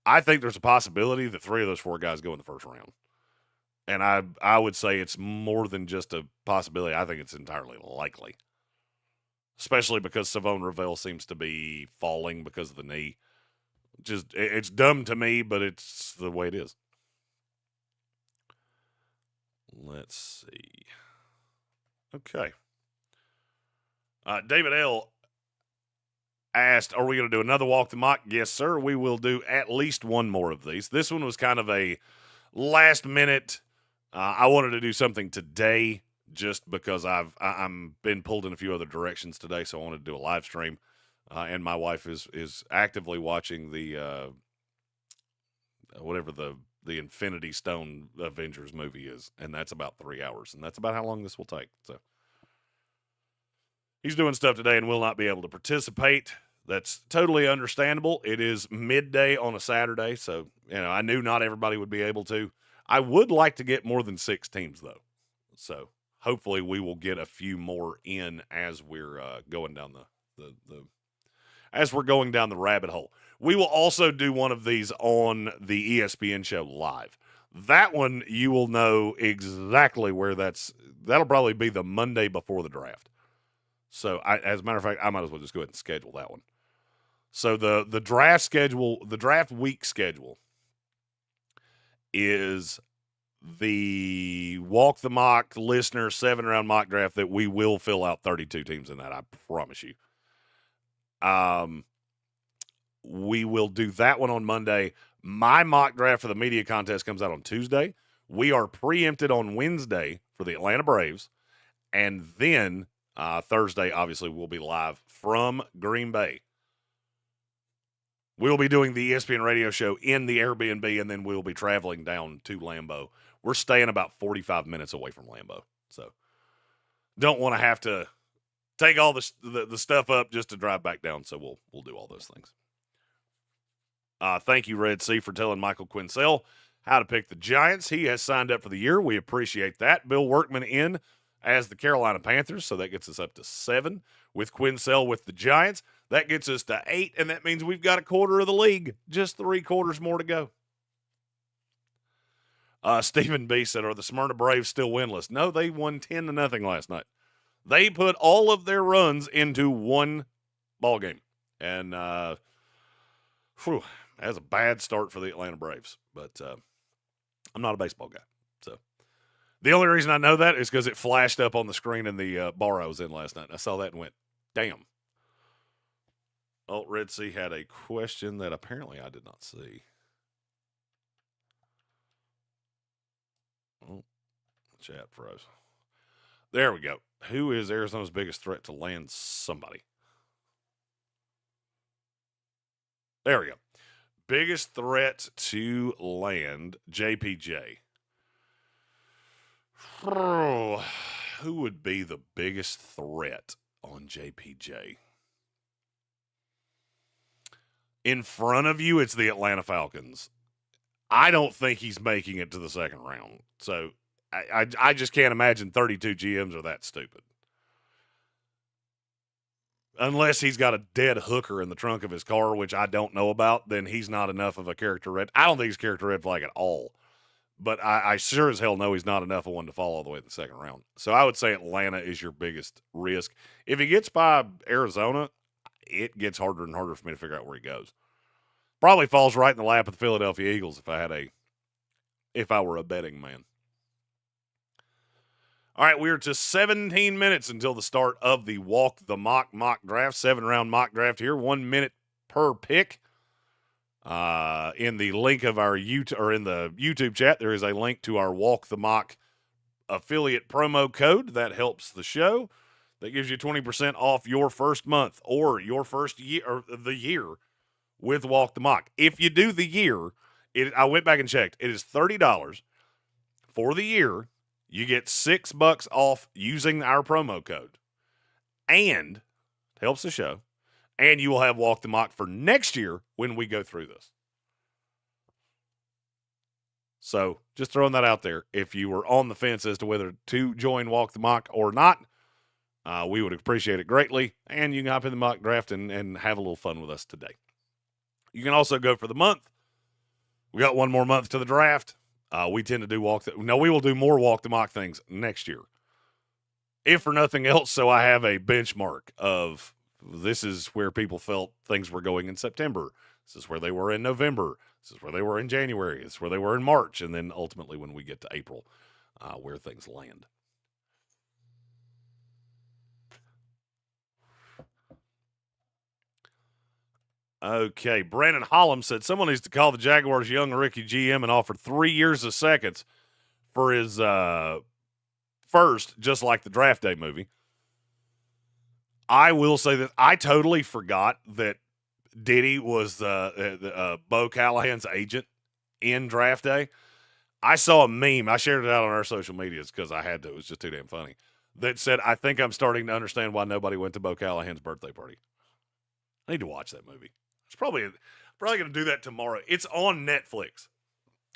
Speaker 2: I think there's a possibility that 3 of those 4 guys go in the first round. And I would say it's more than just a possibility. I think it's entirely likely. Especially because Savon Ravel seems to be falling because of the knee. It's dumb to me, but it's the way it is. Let's see. Okay. David L. asked, are we going to do another Walk the Mock? Yes, sir. We will do at least one more of these. This one was kind of a last minute. I wanted to do something today just because I'm been pulled in a few other directions today, so I wanted to do a live stream. And my wife is actively watching the whatever the Infinity Stone Avengers movie is, and that's about 3 hours, and that's about how long this will take. So he's doing stuff today and will not be able to participate. That's totally understandable. It is midday on a Saturday, so I knew not everybody would be able to. I would like to get more than 6 teams though, so hopefully we will get a few more in as we're going down the rabbit hole. We will also do one of these on the ESPN show live. That one you will know exactly where that'll probably be the Monday before the draft. So as a matter of fact, I might as well just go ahead and schedule that one. So the draft schedule, the draft week schedule is the Walk the Mock listener 7-round mock draft that we will fill out 32 teams in that. I promise you. We will do that one on Monday. My mock draft for the media contest comes out on Tuesday. We are preempted on Wednesday for the Atlanta Braves. And then Thursday, obviously, we'll be live from Green Bay. We'll be doing the ESPN radio show in the Airbnb, and then we'll be traveling down to Lambeau. We're staying about 45 minutes away from Lambeau. So don't want to have to take all the stuff up just to drive back down. So we'll do all those things. Thank you, Red Sea, for telling Michael Quinsell how to pick the Giants. He has signed up for the year. We appreciate that. Bill Workman in as the Carolina Panthers, so that gets us up to 7. With Quinsell with the Giants, that gets us to 8, and that means we've got a quarter of the league. Just 3 quarters more to go. Stephen B. said, are the Smyrna Braves still winless? No, they won 10-0 last night. They put all of their runs into one ball game. And that's a bad start for the Atlanta Braves. But I'm not a baseball guy. So the only reason I know that is because it flashed up on the screen in the bar I was in last night. And I saw that and went, damn. Oh, Red Sea had a question that apparently I did not see. Oh, chat froze. There we go. Who is Arizona's biggest threat to land somebody? There we go. Biggest threat to land JPJ. Oh, who would be the biggest threat on JPJ? In front of you, it's the Atlanta Falcons. I don't think he's making it to the second round. So I just can't imagine 32 GMs are that stupid. Unless he's got a dead hooker in the trunk of his car, which I don't know about, then he's not enough of a character red. I don't think he's character red flag at all. But I sure as hell know he's not enough of one to fall all the way to the second round. So I would say Atlanta is your biggest risk. If he gets by Arizona, it gets harder and harder for me to figure out where he goes. Probably falls right in the lap of the Philadelphia Eagles if I were a betting man. All right, we are to 17 minutes until the start of the Walk the Mock draft, 7-round mock draft here, 1 minute per pick. In the link of our in the YouTube chat, there is a link to our Walk the Mock affiliate promo code that helps the show. That gives you 20% off your first month or your first year or the year with Walk the Mock. If you do the year, I went back and checked. It is $30 for the year. You get $6 off using our promo code. and helps the show, and you will have Walk the Mock for next year when we go through this. So just throwing that out there. If you were on the fence as to whether to join Walk the Mock or not, we would appreciate it greatly. And you can hop in the mock draft and have a little fun with us today. You can also go for the month. We got one more month to the draft. We tend to do we will do more Walk the Mock things next year. If for nothing else, so I have a benchmark of this is where people felt things were going in September. This is where they were in November. This is where they were in January. This is where they were in March. And then ultimately when we get to April, where things land. Okay, Brandon Hollum said someone needs to call the Jaguars' young rookie GM and offer 3 years of seconds for his first, just like the Draft Day movie. I will say that I totally forgot that Diddy was Bo Callahan's agent in Draft Day. I saw a meme. I shared it out on our social medias because I had to. It was just too damn funny. That said, I think I'm starting to understand why nobody went to Bo Callahan's birthday party. I need to watch that movie. It's probably going to do that tomorrow. It's on Netflix.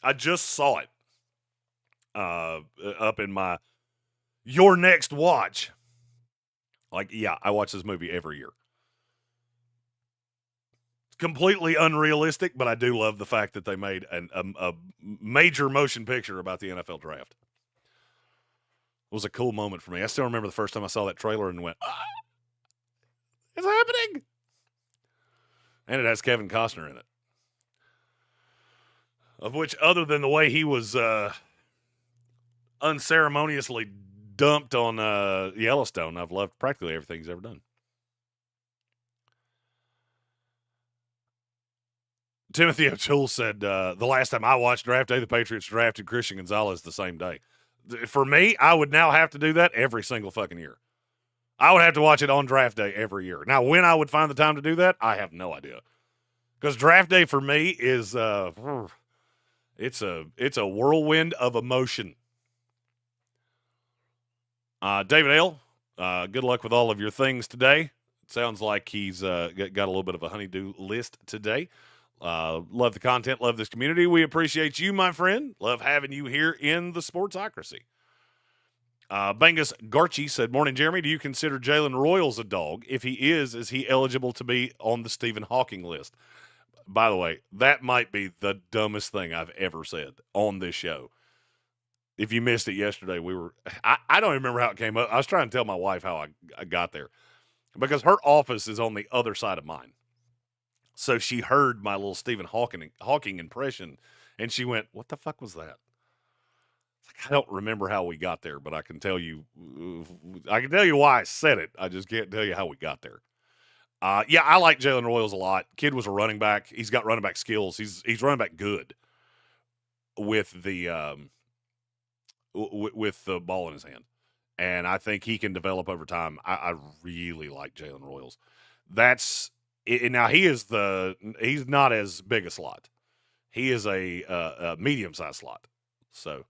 Speaker 2: I just saw it up in my Your Next Watch. I watch this movie every year. It's completely unrealistic, but I do love the fact that they made a major motion picture about the NFL draft. It was a cool moment for me. I still remember the first time I saw that trailer and went, it's happening. And it has Kevin Costner in it. Of which, other than the way he was unceremoniously dumped on Yellowstone, I've loved practically everything he's ever done. Timothy O'Toole said, the last time I watched Draft Day, the Patriots drafted Christian Gonzalez the same day. For me, I would now have to do that every single fucking year. I would have to watch it on Draft Day every year. Now, when I would find the time to do that, I have no idea. Because Draft Day for me is it's a whirlwind of emotion. David L., good luck with all of your things today. It sounds like he's got a little bit of a honey-do list today. Love the content, love this community. We appreciate you, my friend. Love having you here in the Sportsocracy. Bangus Garchi said, morning, Jeremy. Do you consider Jalen Royals a dog? If he is he eligible to be on the Stephen Hawking list? By the way, that might be the dumbest thing I've ever said on this show. If you missed it yesterday, I don't even remember how it came up. I was trying to tell my wife how I got there because her office is on the other side of mine. So she heard my little Stephen Hawking impression and she went, what the fuck was that? I don't remember how we got there, but I can tell you why I said it. I just can't tell you how we got there. Yeah, I like Jalen Royals a lot. Kid was a running back. He's got running back skills. He's running back good with the with the ball in his hand, and I think he can develop over time. I really like Jalen Royals. That's it. Now he's not as big a slot. He is a medium-sized slot. So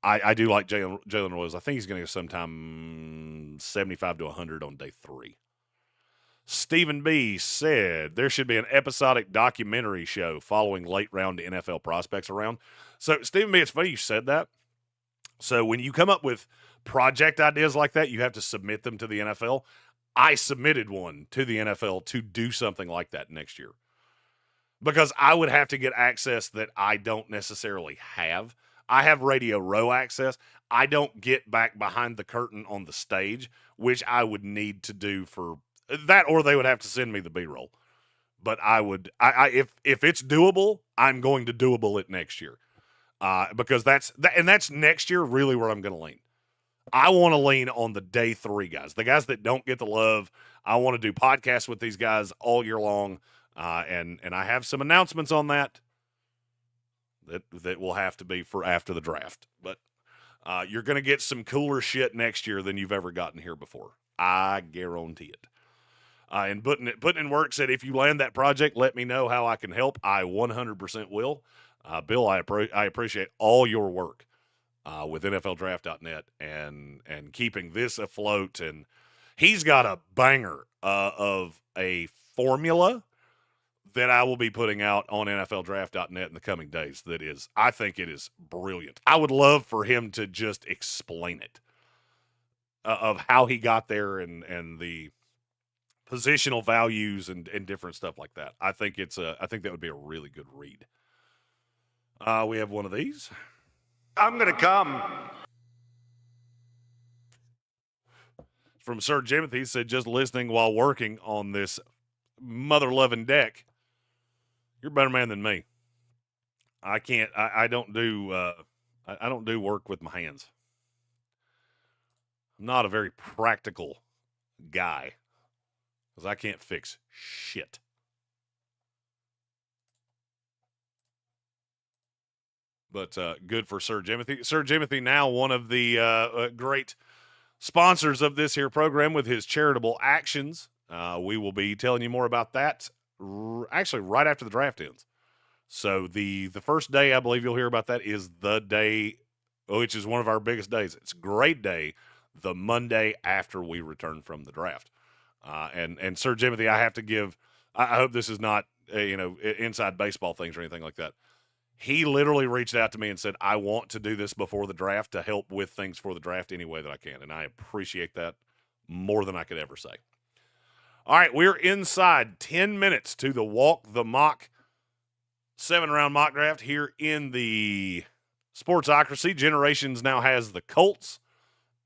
Speaker 2: I do like Jalen Royals. I think he's going to go sometime 75 to 100 on day 3. Stephen B. said there should be an episodic documentary show following late-round NFL prospects around. So, Stephen B., it's funny you said that. So, when you come up with project ideas like that, you have to submit them to the NFL. I submitted one to the NFL to do something like that next year. Because I would have to get access that I don't necessarily have. I have Radio Row access. I don't get back behind the curtain on the stage, which I would need to do for that, or they would have to send me the B-roll. But if it's doable, I'm going to doable it next year. Because that's next year really where I'm going to lean. I want to lean on the day 3 guys, the guys that don't get the love. I want to do podcasts with these guys all year long. And I have some announcements on that will have to be for after the draft. But you're going to get some cooler shit next year than you've ever gotten here before. I guarantee it. And Putting in Work said, if you land that project, let me know how I can help. I 100% will. Bill, I appreciate all your work with NFLDraft.net and keeping this afloat. And He's got a banger of a formula that I will be putting out on NFLDraft.net in the coming days. I think it is brilliant. I would love for him to just explain it, of how he got there and the positional values and different stuff like that. I think that would be a really good read. We have one of these.
Speaker 3: I'm going to come.
Speaker 2: From Sir Jimothy, said, just listening while working on this mother-loving deck. You're a better man than me. I don't do work with my hands. I'm not a very practical guy because I can't fix shit. But good for Sir Jimothy. Sir Jimothy, now one of the great sponsors of this here program with his charitable actions. We will be telling you more about that actually right after the draft ends. So the first day I believe you'll hear about that is the day, which is one of our biggest days. It's a great day, the Monday after we return from the draft. And Sir Jimothy, I have to give, I hope this is not, inside baseball things or anything like that. He literally reached out to me and said, I want to do this before the draft to help with things for the draft any way that I can. And I appreciate that more than I could ever say. All right, we're inside 10 minutes to the Walk the Mock 7-round mock draft here in the Sportsocracy. Generations now has the Colts.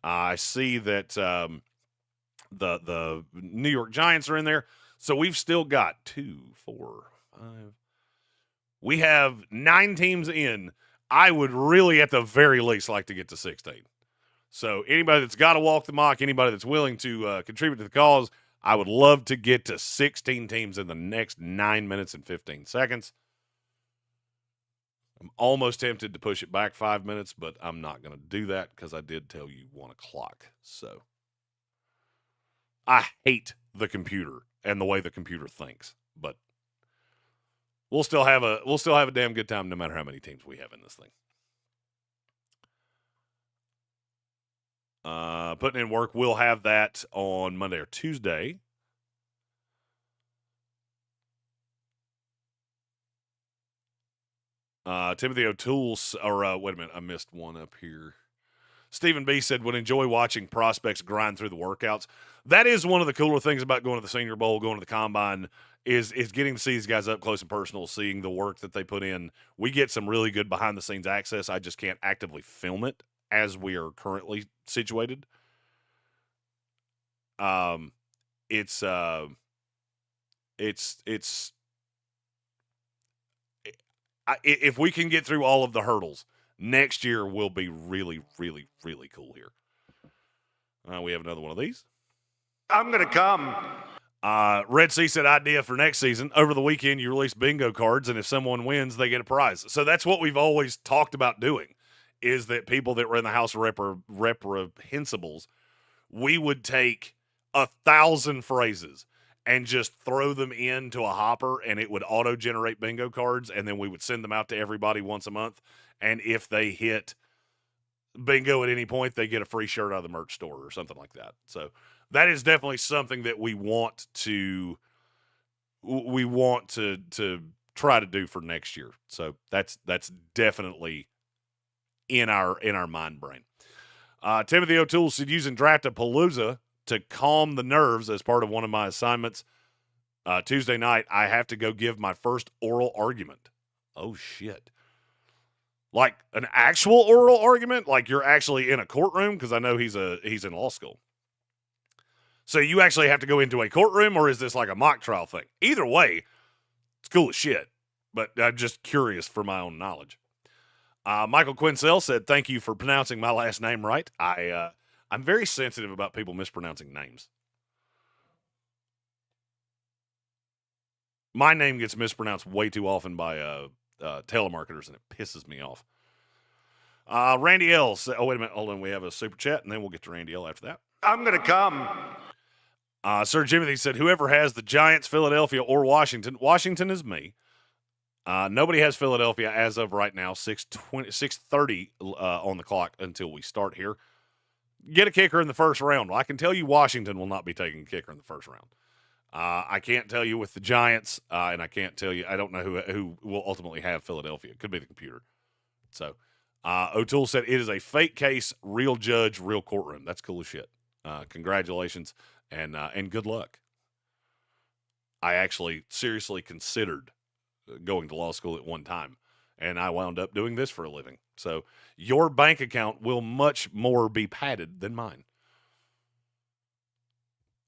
Speaker 2: I see that the New York Giants are in there. So we've still got 2, 4, 5. We have 9 teams in. I would really, at the very least, like to get to 16. So anybody that's got to walk the mock, anybody that's willing to contribute to the cause, I would love to get to 16 teams in the next 9 minutes and 15 seconds. I'm almost tempted to push it back 5 minutes, but I'm not going to do that because I did tell you 1 o'clock. So I hate the computer and the way the computer thinks, but we'll still have a damn good time no matter how many teams we have in this thing. Putting in work, we'll have that on Monday or Tuesday. Timothy O'Toole, wait a minute, I missed one up here. Stephen B. said, would enjoy watching prospects grind through the workouts. That is one of the cooler things about going to the Senior Bowl, going to the Combine, is getting to see these guys up close and personal, seeing the work that they put in. We get some really good behind-the-scenes access. I just can't actively film it as we are currently situated. If we can get through all of the hurdles, next year will be really, really, really cool here. We have another one of these.
Speaker 3: I'm going to come.
Speaker 2: Red Sea said idea for next season. Over the weekend, you release bingo cards, and if someone wins, they get a prize. So that's what we've always talked about doing, is that people that were in the House of Reprehensibles, we would take 1,000 phrases and just throw them into a hopper, and it would auto-generate bingo cards, and then we would send them out to everybody once a month. And if they hit bingo at any point, they get a free shirt out of the merch store or something like that. So that is definitely something that we want to try to do for next year. So that's definitely in our mind brain. Timothy O'Toole said using Draftapalooza to calm the nerves as part of one of my assignments. Tuesday night, I have to go give my first oral argument. Oh, shit. Like an actual oral argument? Like you're actually in a courtroom? Because I know he's in law school. So you actually have to go into a courtroom, or is this like a mock trial thing? Either way, it's cool as shit. But I'm just curious for my own knowledge. Michael Quinsell said, thank you for pronouncing my last name right. I'm very sensitive about people mispronouncing names. My name gets mispronounced way too often by telemarketers, and it pisses me off. Randy L. said, oh, wait a minute. Hold on. We have a super chat, and then we'll get to Randy L. after that.
Speaker 3: I'm going to come.
Speaker 2: Sir Jimothy said, whoever has the Giants, Philadelphia, or Washington. Washington is me. Nobody has Philadelphia as of right now, 6:30 on the clock until we start here. get a kicker in the first round. Well, I can tell you Washington will not be taking a kicker in the first round. I can't tell you with the Giants, and I can't tell you, I don't know who will ultimately have Philadelphia. It could be the computer. So O'Toole said it is a fake case, real judge, real courtroom. That's cool as shit. Congratulations, and good luck. I actually seriously considered going to law school at one time, and I wound up doing this for a living. So your bank account will much more be padded than mine.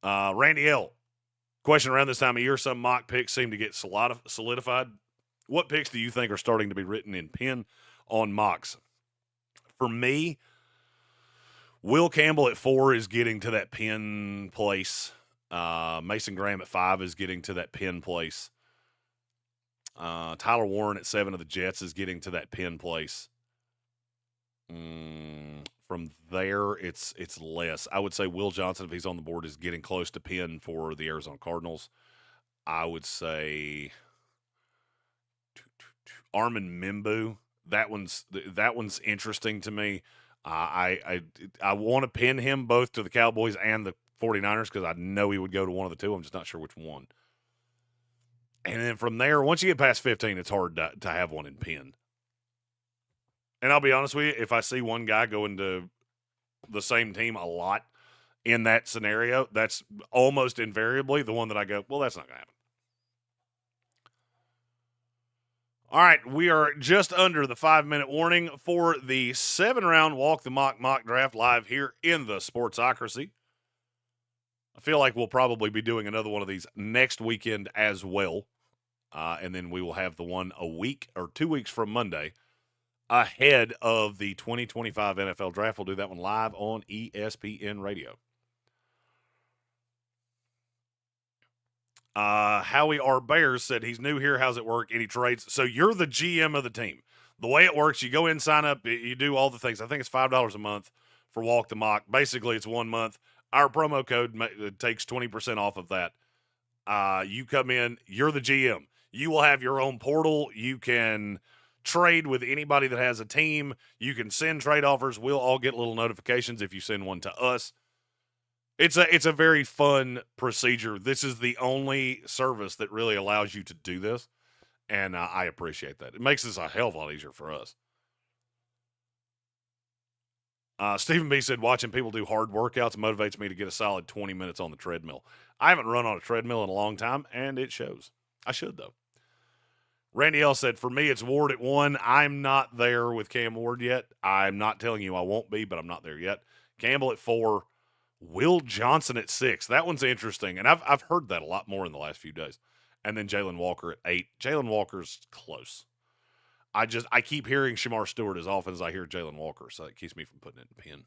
Speaker 2: Randy L. Question: around this time of year, some mock picks seem to get solidified. What picks do you think are starting to be written in pen on mocks? For me, Will Campbell at 4 is getting to that pen place. Mason Graham at 5 is getting to that pen place. Tyler Warren at 7 of the Jets is getting to that pen place. From there, it's less. I would say Will Johnson, if he's on the board, is getting close to pen for the Arizona Cardinals. I would say Armin Mimbu. That one's interesting to me. I want to pin him both to the Cowboys and the 49ers because I know he would go to one of the two. I'm just not sure which one. And then from there, once you get past 15, it's hard to have one in pen. And I'll be honest with you, if I see one guy go into the same team a lot in that scenario, that's almost invariably the one that I go, well, that's not going to happen. All right, we are just under the 5-minute warning for the 7-round Walk the Mock Draft live here in the Sportsocracy. I feel like we'll probably be doing another one of these next weekend as well. And then we will have the one a week or 2 weeks from Monday ahead of the 2025 NFL Draft. We'll do that one live on ESPN Radio. Howie R. Bears said he's new here. How's it work? Any trades? So you're the GM of the team. The way it works, you go in, sign up, you do all the things. I think it's $5 a month for Walk the Mock. Basically, it's 1 month. Our promo code takes 20% off of that. You come in, you're the GM. You will have your own portal. You can trade with anybody that has a team. You can send trade offers. We'll all get little notifications if you send one to us. It's a very fun procedure. This is the only service that really allows you to do this, and I appreciate that. It makes this a hell of a lot easier for us. Stephen B. said, watching people do hard workouts motivates me to get a solid 20 minutes on the treadmill. I haven't run on a treadmill in a long time, and it shows. I should, though. Randy L. said, for me, it's Ward at 1. I'm not there with Cam Ward yet. I'm not telling you I won't be, but I'm not there yet. Campbell at 4. Will Johnson at 6. That one's interesting, and I've heard that a lot more in the last few days. And then Jalen Walker at 8. Jalen Walker's close. I keep hearing Shamar Stewart as often as I hear Jalen Walker, so that keeps me from putting it in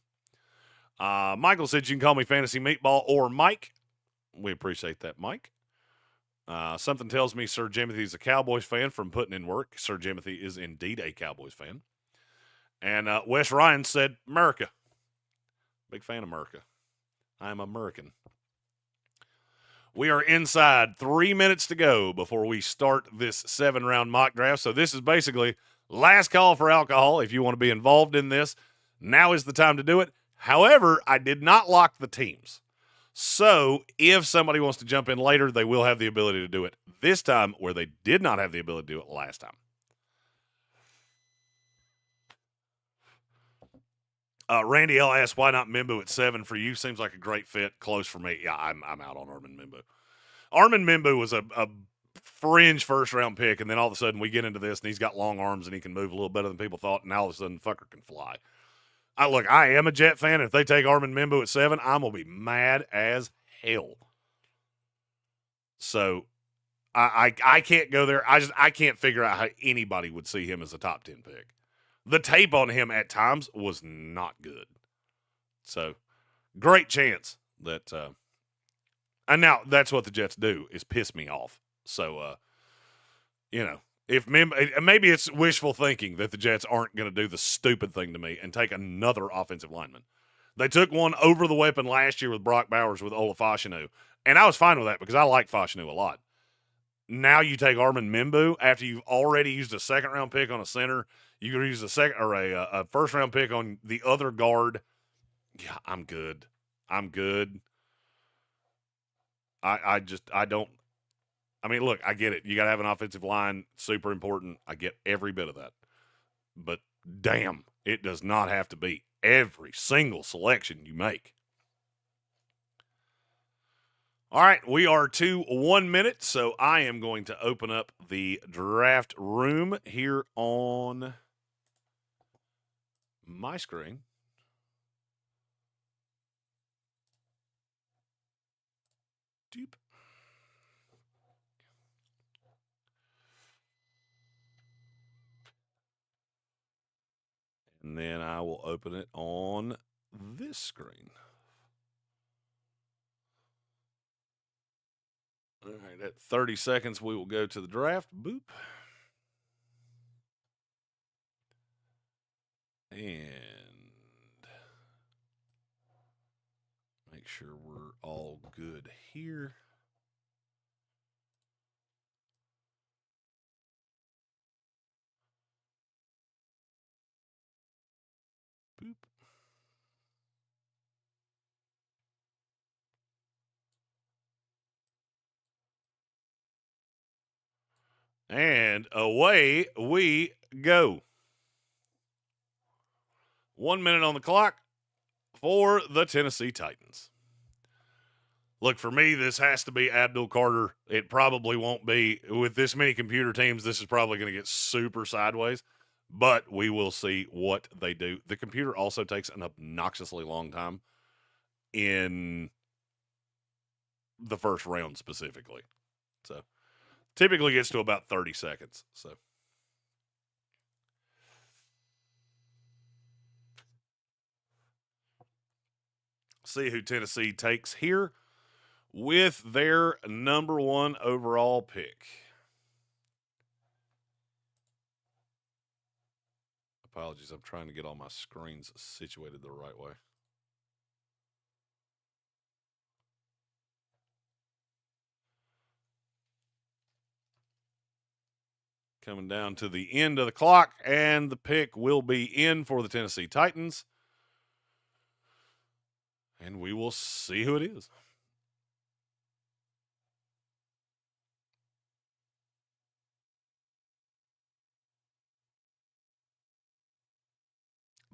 Speaker 2: pen. Michael said you can call me Fantasy Meatball or Mike. We appreciate that, Mike. Something tells me Sir Jimothy's a Cowboys fan from putting in work. Sir Jimothy is indeed a Cowboys fan. And Wes Ryan said, America. Big fan of America. I'm American. We are inside 3 minutes to go before we start this 7-round mock draft. So this is basically last call for alcohol. If you want to be involved in this, now is the time to do it. However, I did not lock the teams. So if somebody wants to jump in later, they will have the ability to do it this time where they did not have the ability to do it last time. Randy L. asked, why not Mimbu at 7 for you? Seems like a great fit. Close for me. Yeah, I'm out on Armin Mimbu. Armin Mimbu was a fringe first-round pick, and then all of a sudden we get into this, and he's got long arms, and he can move a little better than people thought, and now all of a sudden fucker can fly. I am a Jet fan, and if they take Armin Mimbu at 7, I'm going to be mad as hell. So I can't go there. I can't figure out how anybody would see him as a top 10 pick. The tape on him at times was not good. So, great chance that and now that's what the Jets do, is piss me off. So, if maybe it's wishful thinking that the Jets aren't going to do the stupid thing to me and take another offensive lineman. They took one over the weapon last year with Brock Bowers with Ola Fashanu, and I was fine with that because I like Fashanu a lot. Now you take Armin Mimbu after you've already used a second-round pick on a center. You could use a first-round pick on the other guard. Yeah, I'm good. I'm good. I don't. I mean, look, I get it. You got to have an offensive line, super important. I get every bit of that. But damn, it does not have to be every single selection you make. All right, we are to 1 minute, so I am going to open up the draft room here on my screen. Doop. And then I will open it on this screen. All right, at 30 seconds, we will go to the draft. Boop. And make sure we're all good here. Boop. And away we go. 1 minute on the clock for the Tennessee Titans. Look, for me, this has to be Abdul Carter. It probably won't be. With this many computer teams, this is probably going to get super sideways, but we will see what they do. The computer also takes an obnoxiously long time in the first round specifically. So typically gets to about 30 seconds. So see who Tennessee takes here with their number 1 overall pick. Apologies, I'm trying to get all my screens situated the right way. Coming down to the end of the clock, and the pick will be in for the Tennessee Titans. And we will see who it is.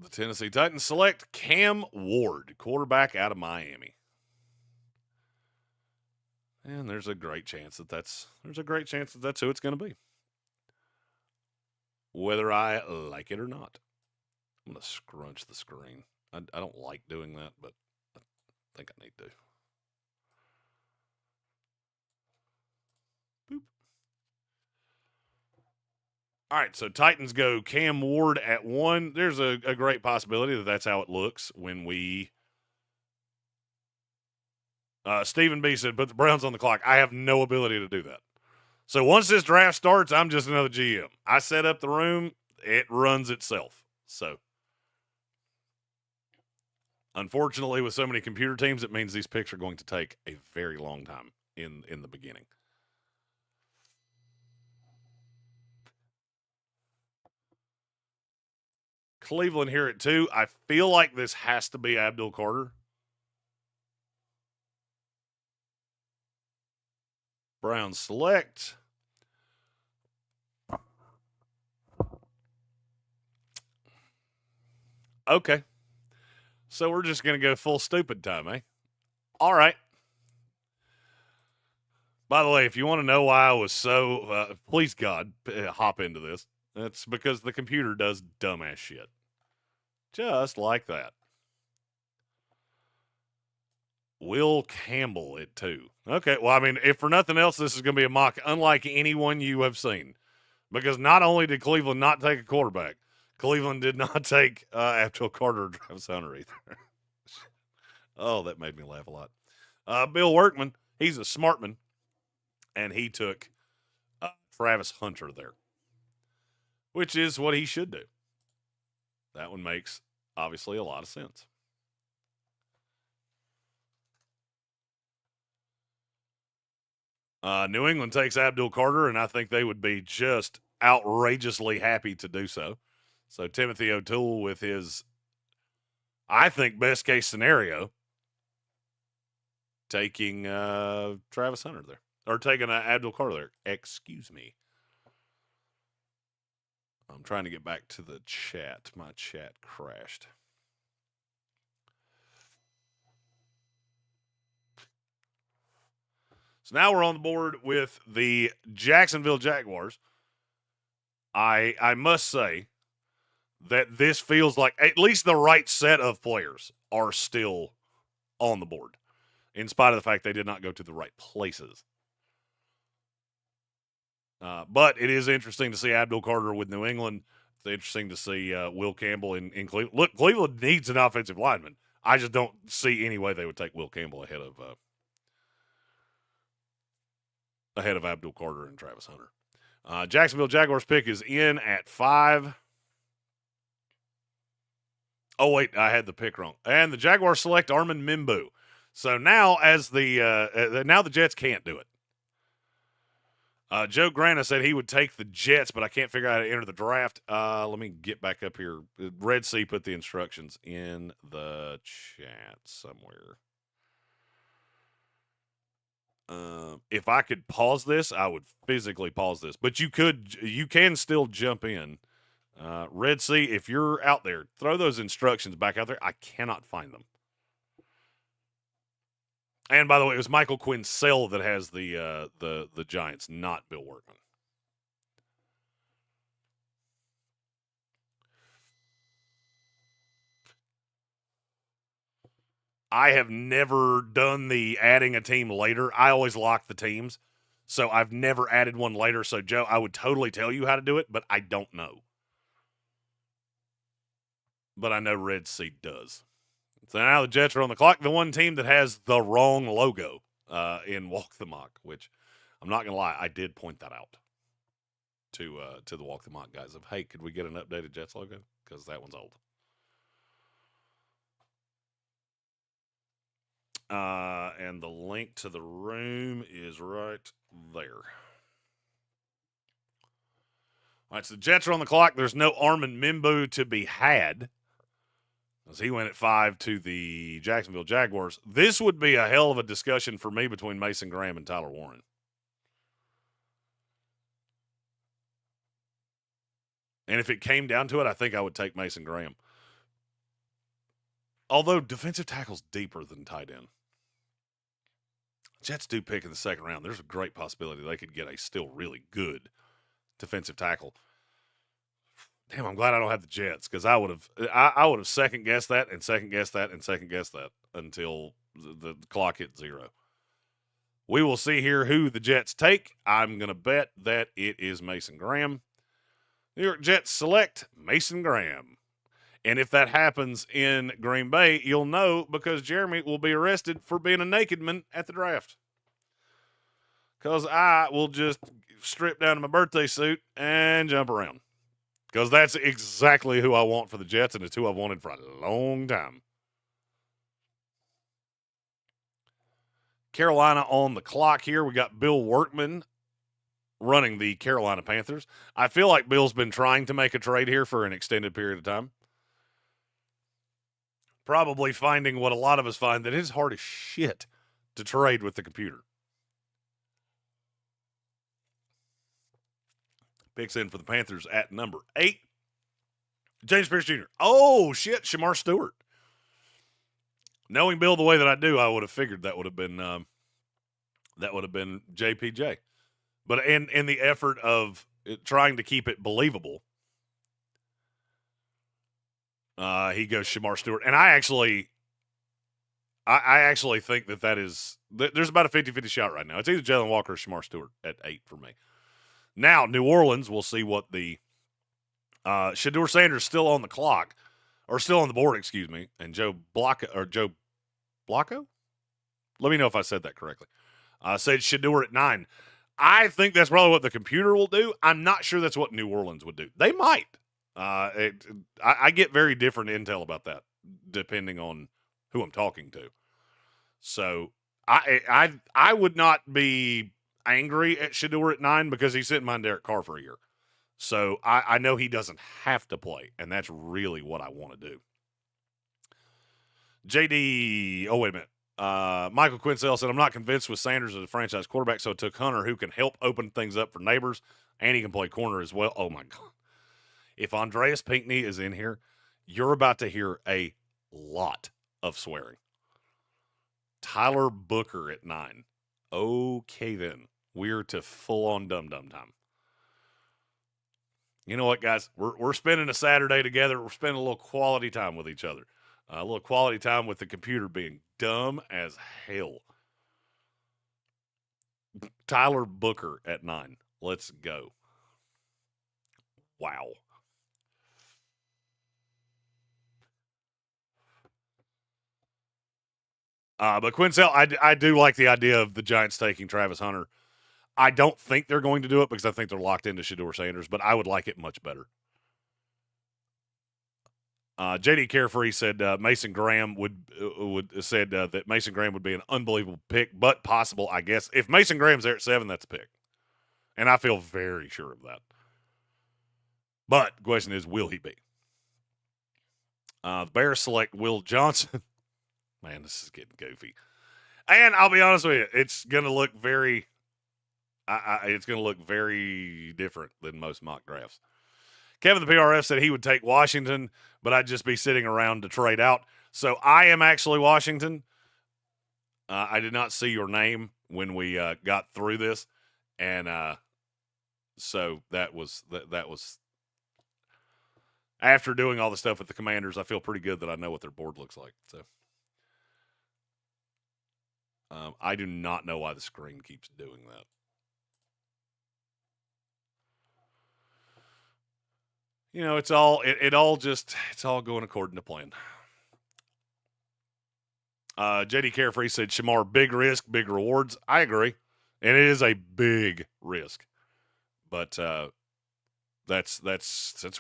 Speaker 2: The Tennessee Titans select Cam Ward, quarterback out of Miami. And there's a great chance that that's who it's going to be. Whether I like it or not. I'm going to scrunch the screen. I don't like doing that, but I think I need to. Boop. All right, so Titans go Cam Ward at 1. There's a great possibility that that's how it looks when we... Stephen B. said, put the Browns on the clock. I have no ability to do that. So once this draft starts, I'm just another GM. I set up the room. It runs itself. So unfortunately, with so many computer teams, it means these picks are going to take a very long time in the beginning. Cleveland here at 2. I feel like this has to be Abdul Carter. Browns select. Okay. So we're just going to go full stupid time, eh? All right. By the way, if you want to know why I was so, please God, hop into this. That's because the computer does dumbass shit. Just like that. Will Campbell at 2. Okay, well, I mean, if for nothing else, this is going to be a mock unlike anyone you have seen. Because not only did Cleveland not take a quarterback, Cleveland did not take Abdul Carter or Travis Hunter either. Oh, that made me laugh a lot. Bill Workman, he's a smartman, and he took Travis Hunter there, which is what he should do. That one makes, obviously, a lot of sense. New England takes Abdul Carter, and I think they would be just outrageously happy to do so. So Timothy O'Toole with his I think best case scenario, taking Travis Hunter there. Or taking Abdul Carter there. Excuse me. I'm trying to get back to the chat. My chat crashed. So now we're on the board with the Jacksonville Jaguars. I must say that this feels like at least the right set of players are still on the board, in spite of the fact they did not go to the right places. But it is interesting to see Abdul Carter with New England. It's interesting to see Will Campbell in Cleveland. Look, Cleveland needs an offensive lineman. I just don't see any way they would take Will Campbell ahead of Abdul Carter and Travis Hunter. Jacksonville Jaguars pick is in at 5. Oh, wait, I had the pick wrong. And the Jaguars select Armin Mimbu. So now now the Jets can't do it. Joe Grana said he would take the Jets, but I can't figure out how to enter the draft. Let me get back up here. Red Sea put the instructions in the chat somewhere. If I could pause this, I would physically pause this. But you can still jump in. Red Sea, if you're out there, throw those instructions back out there. I cannot find them. And by the way, it was Michael Quinsell that has the Giants, not Bill Workman. I have never done the adding a team later. I always lock the teams. So I've never added one later. So, Joe, I would totally tell you how to do it, but I don't know. But I know Red Sea does. So now the Jets are on the clock. The one team that has the wrong logo in Walk the Mock, which I'm not going to lie, I did point that out to the Walk the Mock guys of, hey, could we get an updated Jets logo? Because that one's old. And the link to the room is right there. All right, so the Jets are on the clock. There's no Armin Mimbu to be had, as he went at 5 to the Jacksonville Jaguars. This would be a hell of a discussion for me between Mason Graham and Tyler Warren. And if it came down to it, I think I would take Mason Graham. Although defensive tackle's deeper than tight end. Jets do pick in the second round. There's a great possibility they could get a still really good defensive tackle. Damn, I'm glad I don't have the Jets, because I would have second guessed that and second guessed that and second guessed that until the clock hit 0. We will see here who the Jets take. I'm going to bet that it is Mason Graham. New York Jets select Mason Graham. And if that happens in Green Bay, you'll know, because Jeremy will be arrested for being a naked man at the draft. Because I will just strip down to my birthday suit and jump around. Because that's exactly who I want for the Jets, and it's who I've wanted for a long time. Carolina on the clock here. We got Bill Workman running the Carolina Panthers. I feel like Bill's been trying to make a trade here for an extended period of time. Probably finding what a lot of us find, that it's hard as shit to trade with the computer. Picks in for the Panthers at number 8. James Pierce Jr. Oh, shit, Shamar Stewart. Knowing Bill the way that I do, I would have figured that would have been JPJ. But in the effort of trying to keep it believable, he goes Shamar Stewart. And I actually think that is, there's about a 50-50 shot right now. It's either Jalen Walker or Shamar Stewart at 8 for me. Now, New Orleans, we'll see what the Shedeur Sanders still on the clock, or still on the board, excuse me, and Joe Blocko? Let me know if I said that correctly. Said Shedeur at 9. I think that's probably what the computer will do. I'm not sure that's what New Orleans would do. They might. I get very different intel about that depending on who I'm talking to. So I would not be angry at Shedeur at 9 because he's sitting behind Derek Carr for a year. So I know he doesn't have to play, and that's really what I want to do. JD, oh, wait a minute. Michael Quinsell said, I'm not convinced with Sanders as a franchise quarterback, so it took Hunter, who can help open things up for Neighbors, and he can play corner as well. Oh, my God. If Andreas Pinckney is in here, you're about to hear a lot of swearing. Tyler Booker at 9. Okay, then. We're to full-on dum-dum time. You know what, guys? We're spending a Saturday together. We're spending a little quality time with each other. A little quality time with the computer being dumb as hell. Tyler Booker at 9. Let's go. Wow. But Quinsell, I do like the idea of the Giants taking Travis Hunter. I don't think they're going to do it because I think they're locked into Shedeur Sanders, but I would like it much better. JD Carefree said Mason Graham would said that Mason Graham would be an unbelievable pick, but possible, I guess. If Mason Graham's there at 7, that's a pick. And I feel very sure of that. But the question is, will he be? The Bears select Will Johnson. Man, this is getting goofy. And I'll be honest with you, it's going to look very it's going to look very different than most mock drafts. Kevin the PRF said he would take Washington, but I'd just be sitting around to trade out. So I am actually Washington. I did not see your name when we got through this, and so that was after doing all the stuff with the Commanders. I feel pretty good that I know what their board looks like. So I do not know why the screen keeps doing that. You know, it's all going according to plan. JD Carefree said, Shamar, big risk, big rewards. I agree. And it is a big risk. But that's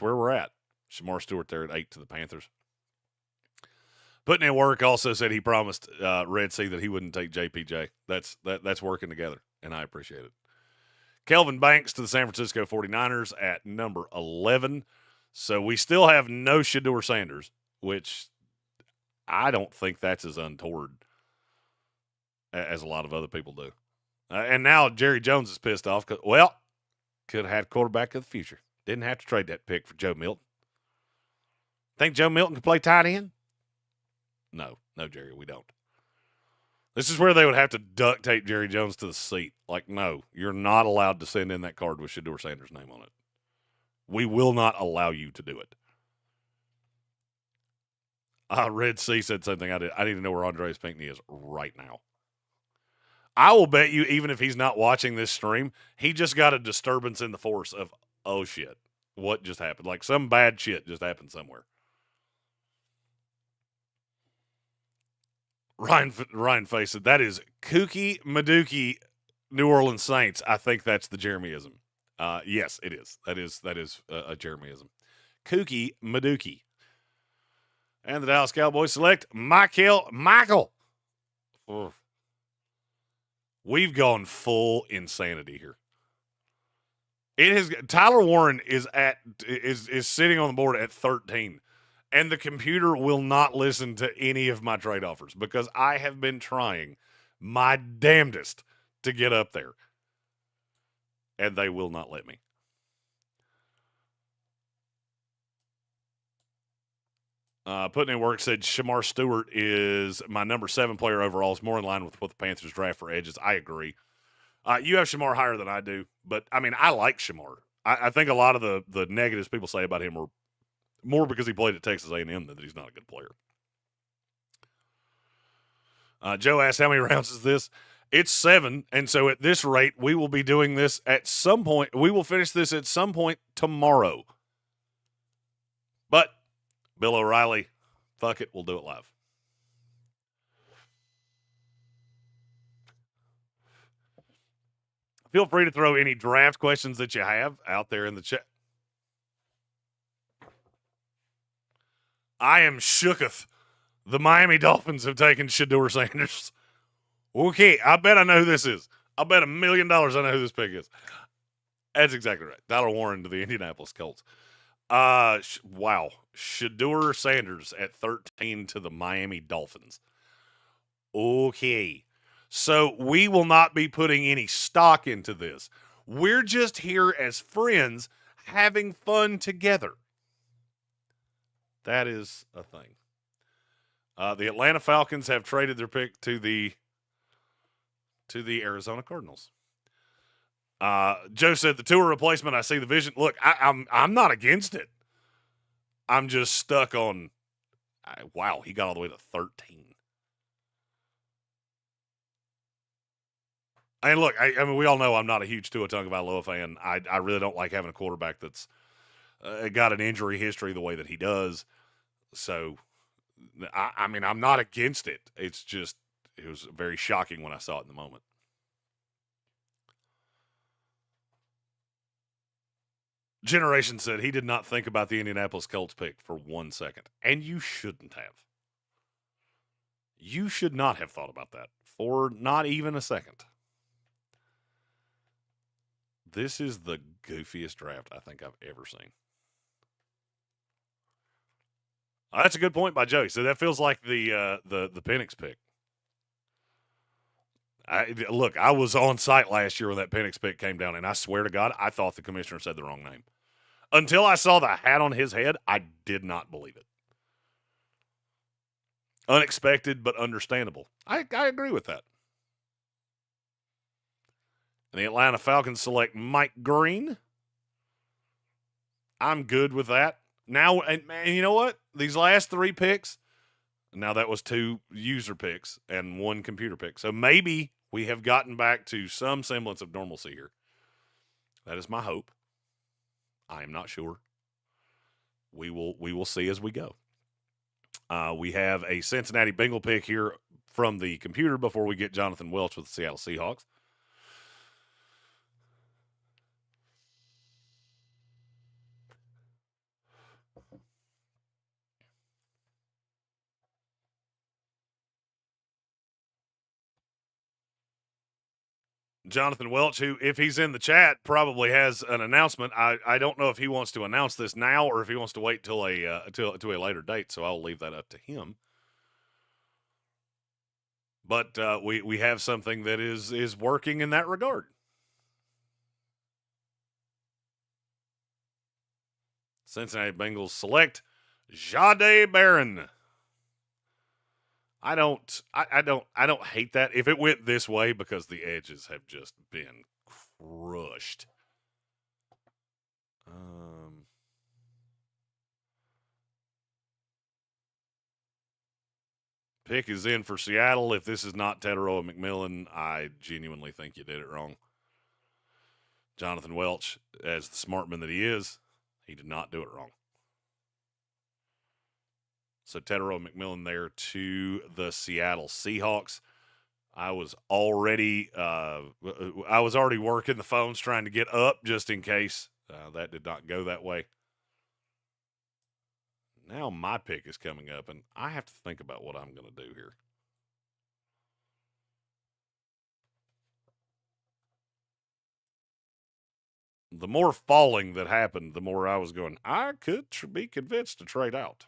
Speaker 2: where we're at. Shamar Stewart there at 8 to the Panthers. Putting in work also said he promised Red Sea that he wouldn't take JPJ. That's working together, and I appreciate it. Kelvin Banks to the San Francisco 49ers at number 11. So we still have no Shedeur Sanders, which I don't think that's as untoward as a lot of other people do. And now Jerry Jones is pissed off because, well, could have had quarterback of the future. Didn't have to trade that pick for Joe Milton. Think Joe Milton could play tight end? No, Jerry, we don't. This is where they would have to duct tape Jerry Jones to the seat. Like, no, you're not allowed to send in that card with Shedeur Sanders' name on it. We will not allow you to do it. Red C said something I need to know where Andreas Pinckney is right now. I will bet you, even if he's not watching this stream, he just got a disturbance in the force of, oh, shit, what just happened? Like some bad shit just happened somewhere. Ryan Face said, that is Kooky Madookie New Orleans Saints. I think that's the Jeremyism. Yes, it is. That is a Jeremyism. Kooky Madookie. And the Dallas Cowboys select Michael. Oh. We've gone full insanity here. Tyler Warren is sitting on the board at 13. And the computer will not listen to any of my trade offers because I have been trying my damnedest to get up there. And they will not let me. Putting in work said Shamar Stewart is my number 7 player overall. It's more in line with what the Panthers draft for edges. I agree. You have Shamar higher than I do. But, I mean, I like Shamar. I think a lot of the negatives people say about him are more because he played at Texas A&M than that he's not a good player. Joe asked, how many rounds is this? It's 7, and so at this rate, we will be doing this at some point. We will finish this at some point tomorrow. But, Bill O'Reilly, fuck it, we'll do it live. Feel free to throw any draft questions that you have out there in the chat. I am shooketh. The Miami Dolphins have taken Shedeur Sanders. Okay, I bet I know who this is. I bet $1 million I know who this pick is. That's exactly right. Tyler Warren to the Indianapolis Colts. Wow. Shedeur Sanders at 13 to the Miami Dolphins. Okay. So we will not be putting any stock into this. We're just here as friends having fun together. That is a thing. The Atlanta Falcons have traded their pick to the Arizona Cardinals. Joe said the Tua replacement. I see the vision. Look, I'm not against it. I'm just stuck on. Wow, he got all the way to 13. And look, I mean, we all know I'm not a huge Tua Tagovailoa fan. I really don't like having a quarterback that's got an injury history the way that he does. So, I mean, I'm not against it. It's just, it was very shocking when I saw it in the moment. Generation said he did not think about the Indianapolis Colts pick for 1 second. And you shouldn't have. You should not have thought about that for not even a second. This is the goofiest draft I think I've ever seen. That's a good point by Joey. So that feels like the Penix pick. Look, I was on site last year when that Penix pick came down, and I swear to God, I thought the commissioner said the wrong name. Until I saw the hat on his head, I did not believe it. Unexpected, but understandable. I agree with that. And the Atlanta Falcons select Mike Greene. I'm good with that. Now, and you know what? These last 3 picks, now that was 2 user picks and 1 computer pick. So maybe we have gotten back to some semblance of normalcy here. That is my hope. I am not sure. We will see as we go. We have a Cincinnati Bengal pick here from the computer before we get Jonathan Welch with the Seattle Seahawks. Jonathan Welch, who, if he's in the chat, probably has an announcement. I don't know if he wants to announce this now or if he wants to wait till a later date, so I'll leave that up to him. But we have something that is working in that regard. Cincinnati Bengals select Jahdae Barron. I don't hate that. If it went this way, because the edges have just been crushed. Pick is in for Seattle. If this is not Tetaroa McMillan, I genuinely think you did it wrong. Jonathan Welch, as the smartman that he is, he did not do it wrong. So Tetaroa McMillan there to the Seattle Seahawks. I was already working the phones trying to get up just in case that did not go that way. Now my pick is coming up, and I have to think about what I'm going to do here. The more falling that happened, the more I was going, I could be convinced to trade out.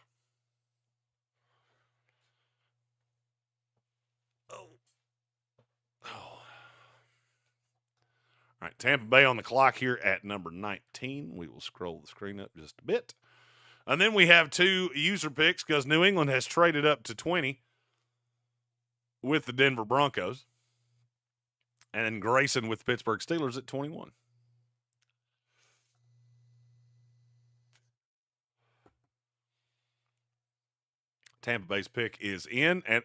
Speaker 2: All right, Tampa Bay on the clock here at number 19. We will scroll the screen up just a bit. And then we have 2 user picks because New England has traded up to 20 with the Denver Broncos. And then Grayson with the Pittsburgh Steelers at 21. Tampa Bay's pick is in, and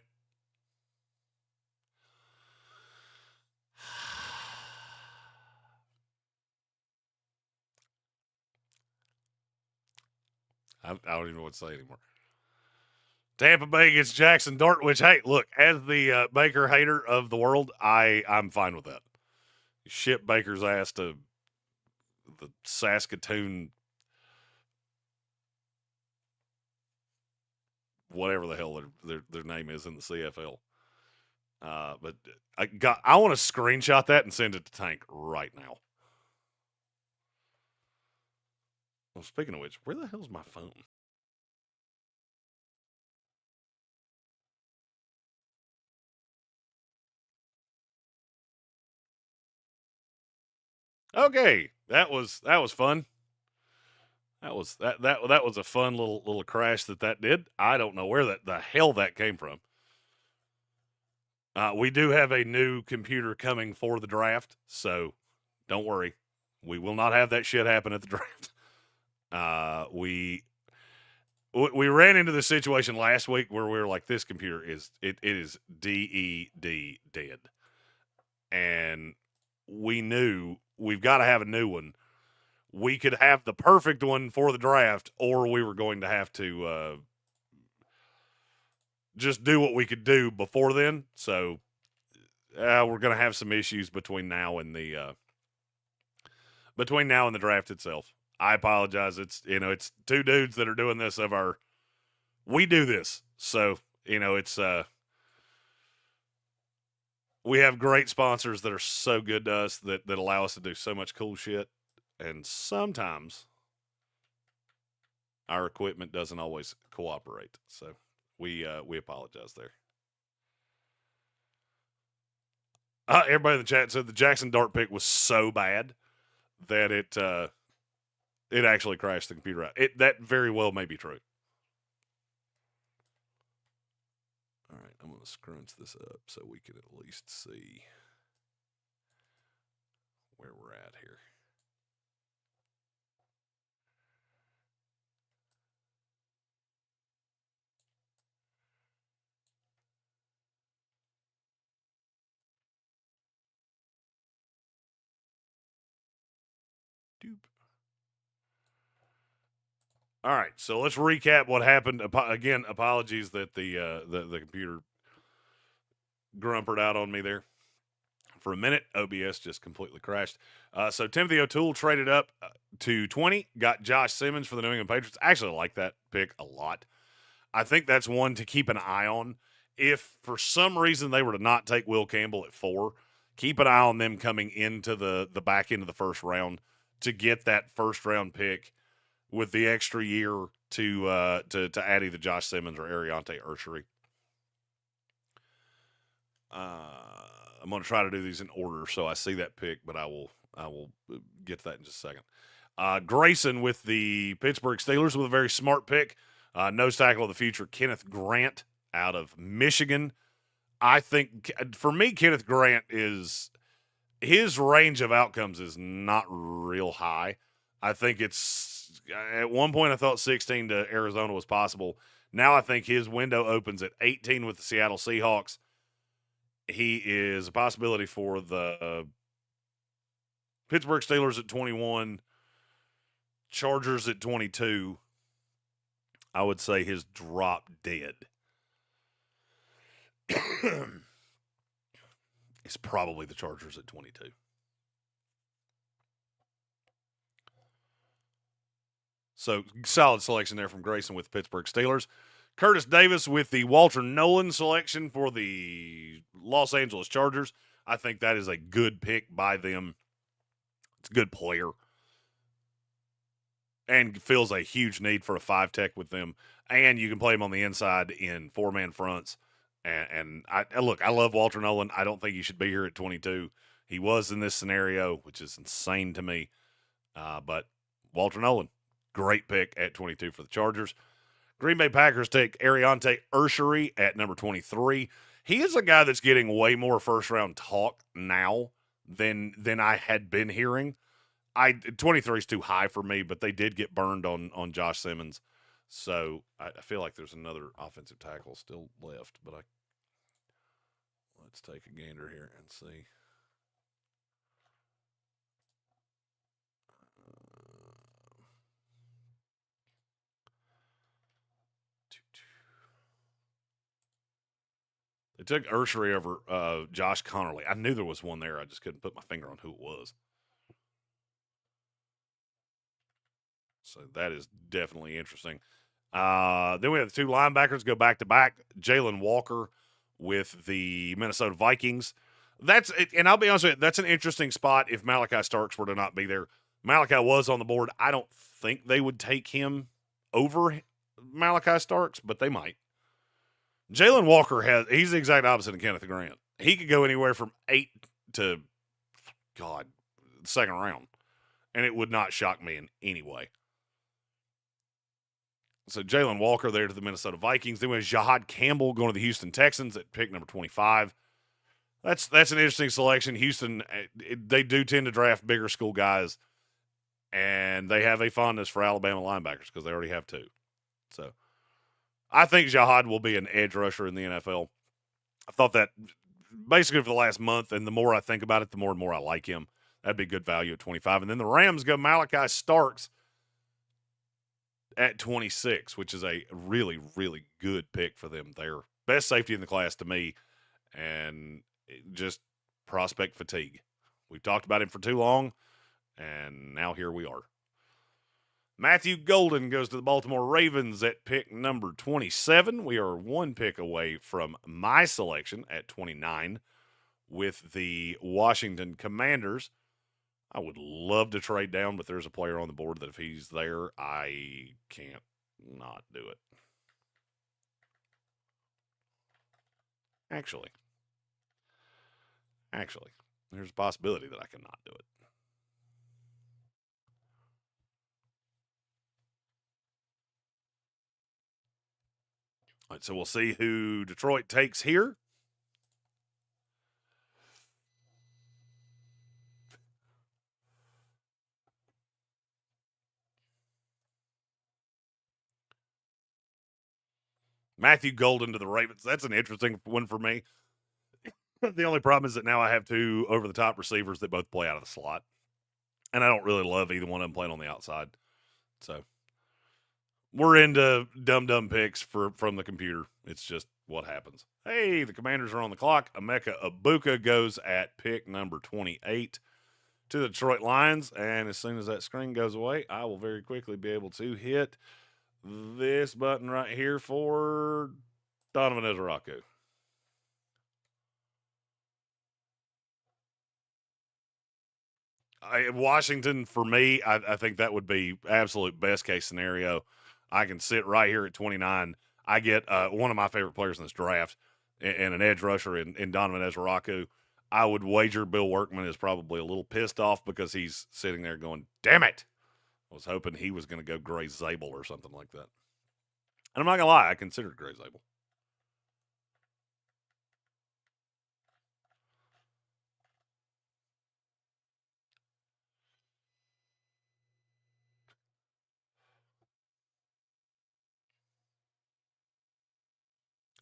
Speaker 2: I don't even know what to say anymore. Tampa Bay gets Jackson Dart, which, hey, look, as the Baker hater of the world, I'm fine with that. Ship Baker's ass to the Saskatoon, whatever the hell their name is in the CFL. But I want to screenshot that and send it to Tank right now. Well, speaking of which, where the hell's my phone? Okay, that was fun. That was that was a fun little crash that did. I don't know where the hell that came from. We do have a new computer coming for the draft, so don't worry. We will not have that shit happen at the draft. We ran into this situation last week where we were like, this computer is dead, and we knew we've got to have a new one. We could have the perfect one for the draft, or we were going to have to just do what we could do before then. So we're going to have some issues between now and the draft itself. I apologize. It's two dudes that are doing this we do this. So, it's we have great sponsors that are so good to us that allow us to do so much cool shit. And sometimes our equipment doesn't always cooperate. So we apologize there. Everybody in the chat said the Jackson Dart pick was so bad that it actually crashed the computer out. That very well may be true. All right, I'm going to scrunch this up so we can at least see where we're at here. All right, so let's recap what happened. Again, apologies that the computer grumpered out on me there for a minute. OBS just completely crashed. So Timothy O'Toole traded up to 20, got Josh Simmons for the New England Patriots. I actually like that pick a lot. I think that's one to keep an eye on. If for some reason they were to not take Will Campbell at 4, keep an eye on them coming into the back end of the first round to get that first round pick with the extra year to add either Josh Simmons or Ariante Ursery. I'm going to try to do these in order, so I see that pick, but I will get to that in just a second. Grayson with the Pittsburgh Steelers with a very smart pick. Nose tackle of the future, Kenneth Grant out of Michigan. I think, for me, Kenneth Grant his range of outcomes is not real high. I think it's, at one point I thought 16 to Arizona was possible. Now I think his window opens at 18 with the Seattle Seahawks. He is a possibility for the Pittsburgh Steelers at 21, Chargers at 22. I would say his drop dead is probably the Chargers at 22. So solid selection there from Grayson with the Pittsburgh Steelers. Curtis Davis with the Walter Nolan selection for the Los Angeles Chargers. I think that is a good pick by them. It's a good player. And fills a huge need for a 5-tech with them. And you can play him on the inside in 4-man fronts. And I love Walter Nolan. I don't think he should be here at 22. He was in this scenario, which is insane to me. But Walter Nolan, great pick at 22 for the Chargers. Green Bay Packers take Ariante Ursery at number 23. He is a guy that's getting way more first-round talk now than I had been hearing. 23 is too high for me, but they did get burned on Josh Simmons. So I feel like there's another offensive tackle still left, but let's take a gander here and see. They took Ursery over Josh Connerly. I knew there was one there. I just couldn't put my finger on who it was. So that is definitely interesting. Then we have the two linebackers go back-to-back. Jalen Walker with the Minnesota Vikings. And I'll be honest with you, that's an interesting spot if Malachi Starks were to not be there. Malachi was on the board. I don't think they would take him over Malachi Starks, but they might. Jalen Walker he's the exact opposite of Kenneth Grant. He could go anywhere from 8 to, second round, and it would not shock me in any way. So Jalen Walker there to the Minnesota Vikings. Then we have Jahad Campbell going to the Houston Texans at pick number 25. That's an interesting selection. Houston, they do tend to draft bigger school guys, and they have a fondness for Alabama linebackers because they already have 2. So I think Jahad will be an edge rusher in the NFL. I thought that basically for the last month, and the more I think about it, the more and more I like him. That'd be good value at 25. And then the Rams go Malachi Starks at 26, which is a really, really good pick for them. They're best safety in the class to me, and just prospect fatigue. We've talked about him for too long, and now here we are. Matthew Golden goes to the Baltimore Ravens at pick number 27. We are 1 pick away from my selection at 29 with the Washington Commanders. I would love to trade down, but there's a player on the board that if he's there, I can't not do it. Actually, there's a possibility that I cannot do it. All right, so we'll see who Detroit takes here. Matthew Golden to the Ravens. That's an interesting one for me. The only problem is that now I have 2 over-the-top receivers that both play out of the slot. And I don't really love either one of them playing on the outside. So we're into dumb picks from the computer. It's just what happens. Hey, the Commanders are on the clock. Emeka Egbuka goes at pick number 28 to the Detroit Lions. And as soon as that screen goes away, I will very quickly be able to hit this button right here for Donovan Ezeraku. Washington, for me, I think that would be absolute best case scenario. I can sit right here at 29. I get one of my favorite players in this draft and an edge rusher in Donovan Ezeraku. I would wager Bill Workman is probably a little pissed off because he's sitting there going, damn it. I was hoping he was going to go Gray Zabel or something like that. And I'm not going to lie, I considered Gray Zabel.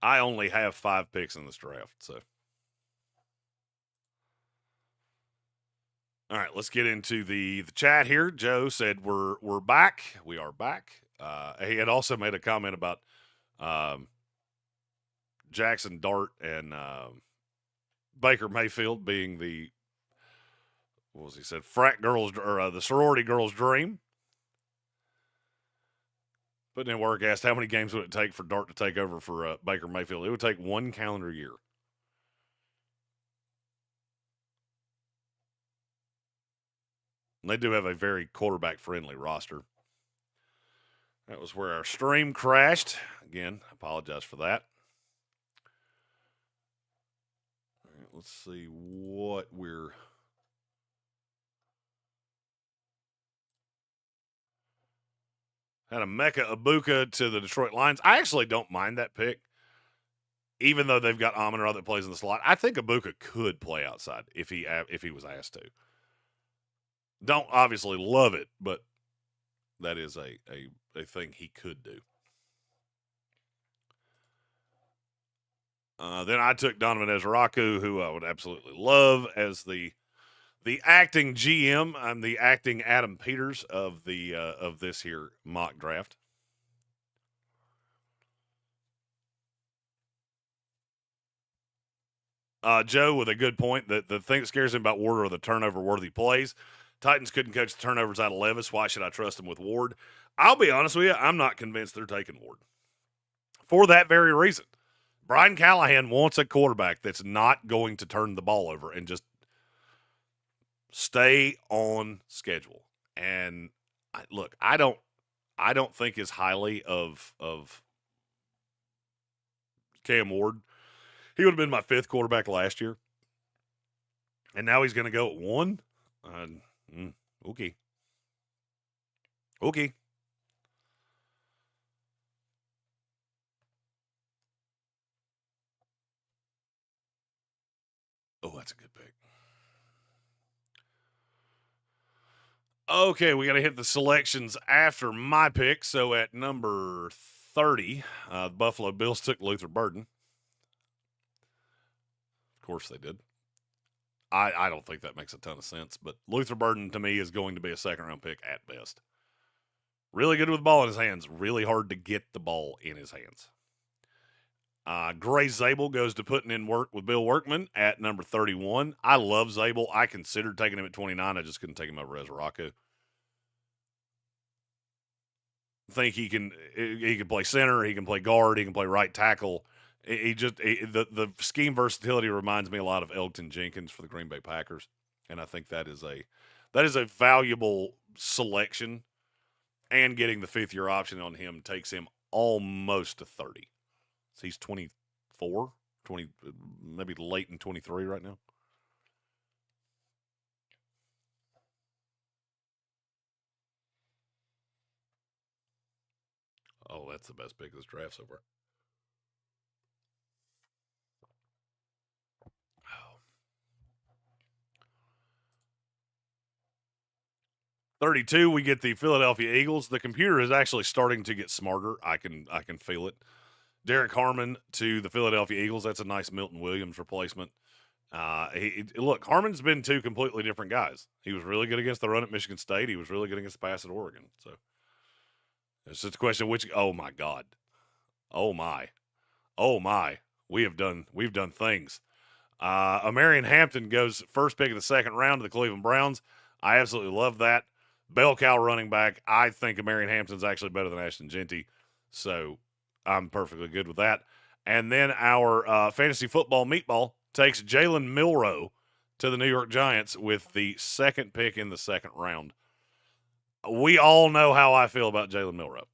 Speaker 2: I only have 5 picks in this draft, so. All right, let's get into the chat here. Joe said we're back. We are back. He had also made a comment about Jackson Dart and Baker Mayfield being the, what was he said, frat girls, or the sorority girls' dream. Putting in work, asked how many games would it take for Dart to take over for Baker Mayfield. It would take 1 calendar year. And they do have a very quarterback-friendly roster. That was where our stream crashed. Again, I apologize for that. All right, let's see what we're... Had Emeka Egbuka to the Detroit Lions. I actually don't mind that pick, even though they've got Amon-Ra that plays in the slot. I think Egbuka could play outside if he was asked to. Don't obviously love it, but that is a thing he could do. Then I took Donovan Ezeraku, who I would absolutely love as the acting GM. I'm the acting Adam Peters of this here mock draft. Joe with a good point. The thing that scares him about Ward are the turnover-worthy plays. Titans couldn't coach the turnovers out of Levis. Why should I trust him with Ward? I'll be honest with you, I'm not convinced they're taking Ward. For that very reason. Brian Callahan wants a quarterback that's not going to turn the ball over and just stay on schedule. And look, I don't think as highly of Cam Ward. He would have been my 5th quarterback last year, and now he's going to go at 1. Okay. Okay. Oh, that's a good pick. Okay, we got to hit the selections after my pick. So at number 30, the Buffalo Bills took Luther Burden. Of course they did. I don't think that makes a ton of sense, but Luther Burden to me is going to be a 2nd-round pick at best. Really good with the ball in his hands. Really hard to get the ball in his hands. Gray Zabel goes to putting in work with Bill Workman at number 31. I love Zabel. I considered taking him at 29. I just couldn't take him over Resurrecto. Think he can play center, he can play guard, he can play right tackle. The scheme versatility reminds me a lot of Elgton Jenkins for the Green Bay Packers, and I think that is a valuable selection. And getting the 5th-year option on him takes him almost to 30. So he's 24, 20, maybe late in 23 right now. Oh, that's the best pick of this draft so far. 32, we get the Philadelphia Eagles. The computer is actually starting to get smarter. I can feel it. Derek Harmon to the Philadelphia Eagles. That's a nice Milton Williams replacement. Look, Harmon's been 2 completely different guys. He was really good against the run at Michigan State. He was really good against the pass at Oregon. So it's just a question of which. Oh my God, oh my, we've done things. Marion Hampton goes first pick of the 2nd round to the Cleveland Browns. I absolutely love that. Bell cow running back. I think Marion Hampton's actually better than Ashton Genty, so I'm perfectly good with that. And then our fantasy football meatball takes Jalen Milroe to the New York Giants with the 2nd pick in the 2nd round. We all know how I feel about Jalen Milroe.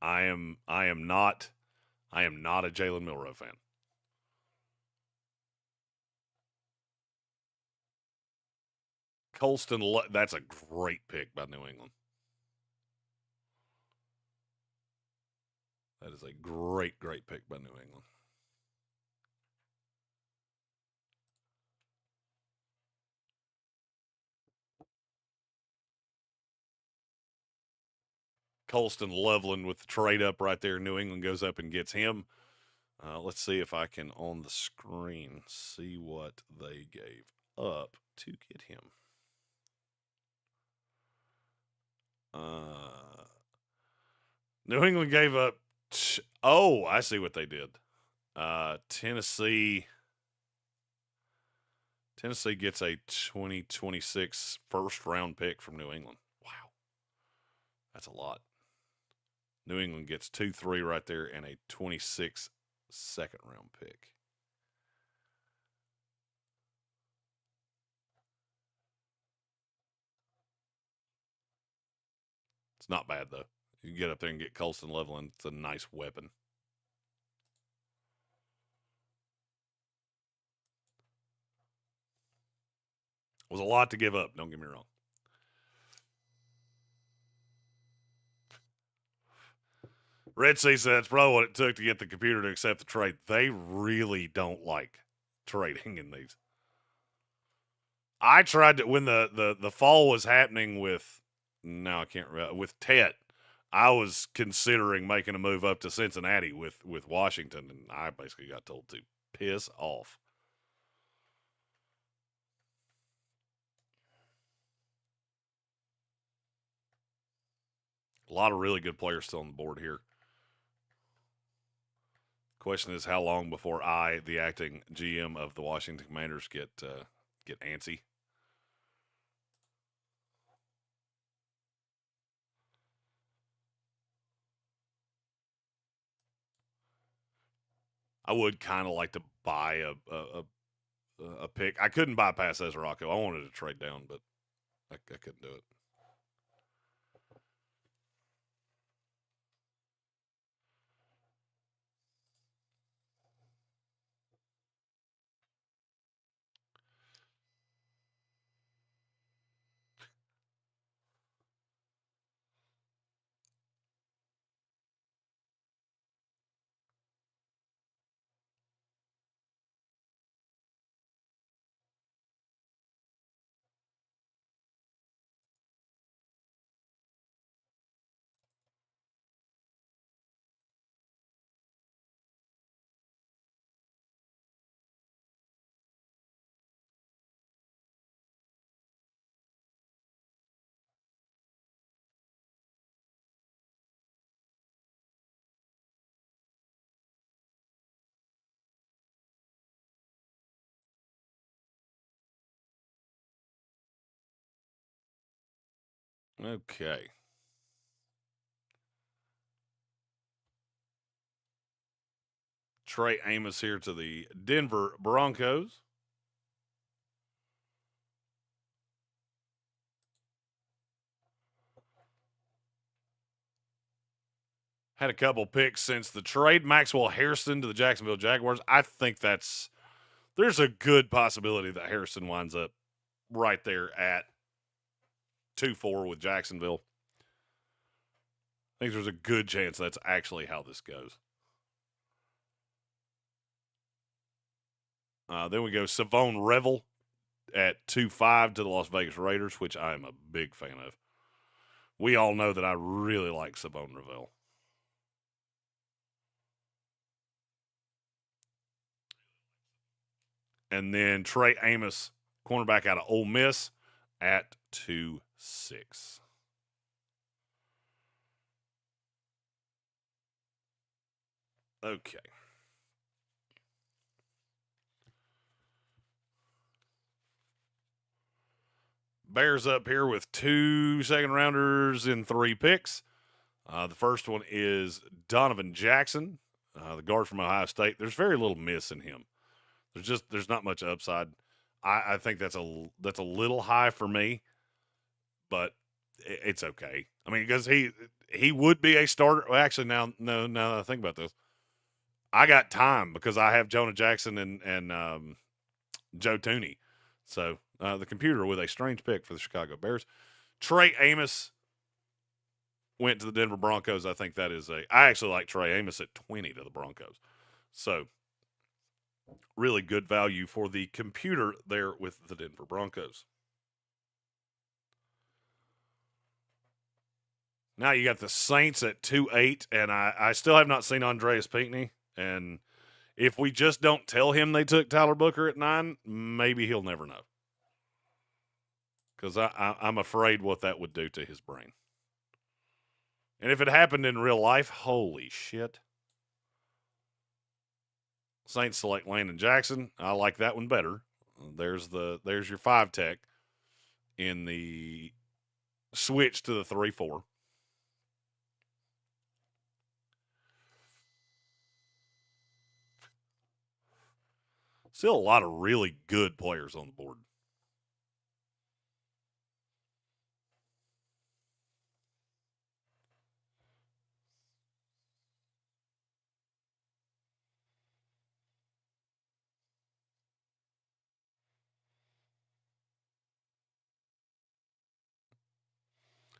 Speaker 2: I am not a Jalen Milroe fan. Colston, that's a great pick by New England. That is a great pick by New England. Colston Loveland with the trade up right there. New England goes up and gets him. Let's see if I can, on the screen, see what they gave up to get him. New England gave up. I see what they did. Tennessee gets a 2026 1st-round pick from New England. Wow. That's a lot. New England gets 2-3 right there and a 26 2nd-round pick. It's not bad, though. You can get up there and get Colston Loveland. It's a nice weapon. It was a lot to give up, don't get me wrong. Red Sea said that's probably what it took to get the computer to accept the trade. They really don't like trading in these. I tried to, when the fall was happening with, no, I can't remember, with Tet, I was considering making a move up to Cincinnati with Washington, and I basically got told to piss off. A lot of really good players still on the board here. Question is, how long before I, the acting GM of the Washington Commanders, get antsy? I would kind of like to buy a pick. I couldn't bypass Ezra Rocco. I wanted to trade down, but I couldn't do it. Okay. Trey Amos here to the Denver Broncos. Had a couple picks since the trade. Maxwell Harrison to the Jacksonville Jaguars. I think there's a good possibility that Harrison winds up right there at 2-4 with Jacksonville. I think there's a good chance that's actually how this goes. Then we go Savone Revel at 2-5 to the Las Vegas Raiders, which I am a big fan of. We all know that I really like Savone Revel. And then Trey Amos, cornerback out of Ole Miss, at 2-6. Okay. Bears up here with 2 second-rounders and 3 picks. The first one is Donovan Jackson, the guard from Ohio State. There's very little miss in him. There's not much upside. I think that's a little high for me, but it's okay. I mean, because he would be a starter. Well, actually, now that I think about this, I got time because I have Jonah Jackson and Joe Tooney. So the computer with a strange pick for the Chicago Bears. Trey Amos went to the Denver Broncos. I think that is I actually like Trey Amos at 20 to the Broncos. So really good value for the computer there with the Denver Broncos. Now you got the Saints at 2-8, and I still have not seen Andreas Pinckney. And if we just don't tell him they took Tyler Booker at 9, maybe he'll never know. Because I'm afraid what that would do to his brain. And if it happened in real life, holy shit. Saints select Landon Jackson. I like that one better. There's your 5 tech in the switch to the 3-4. Still a lot of really good players on the board.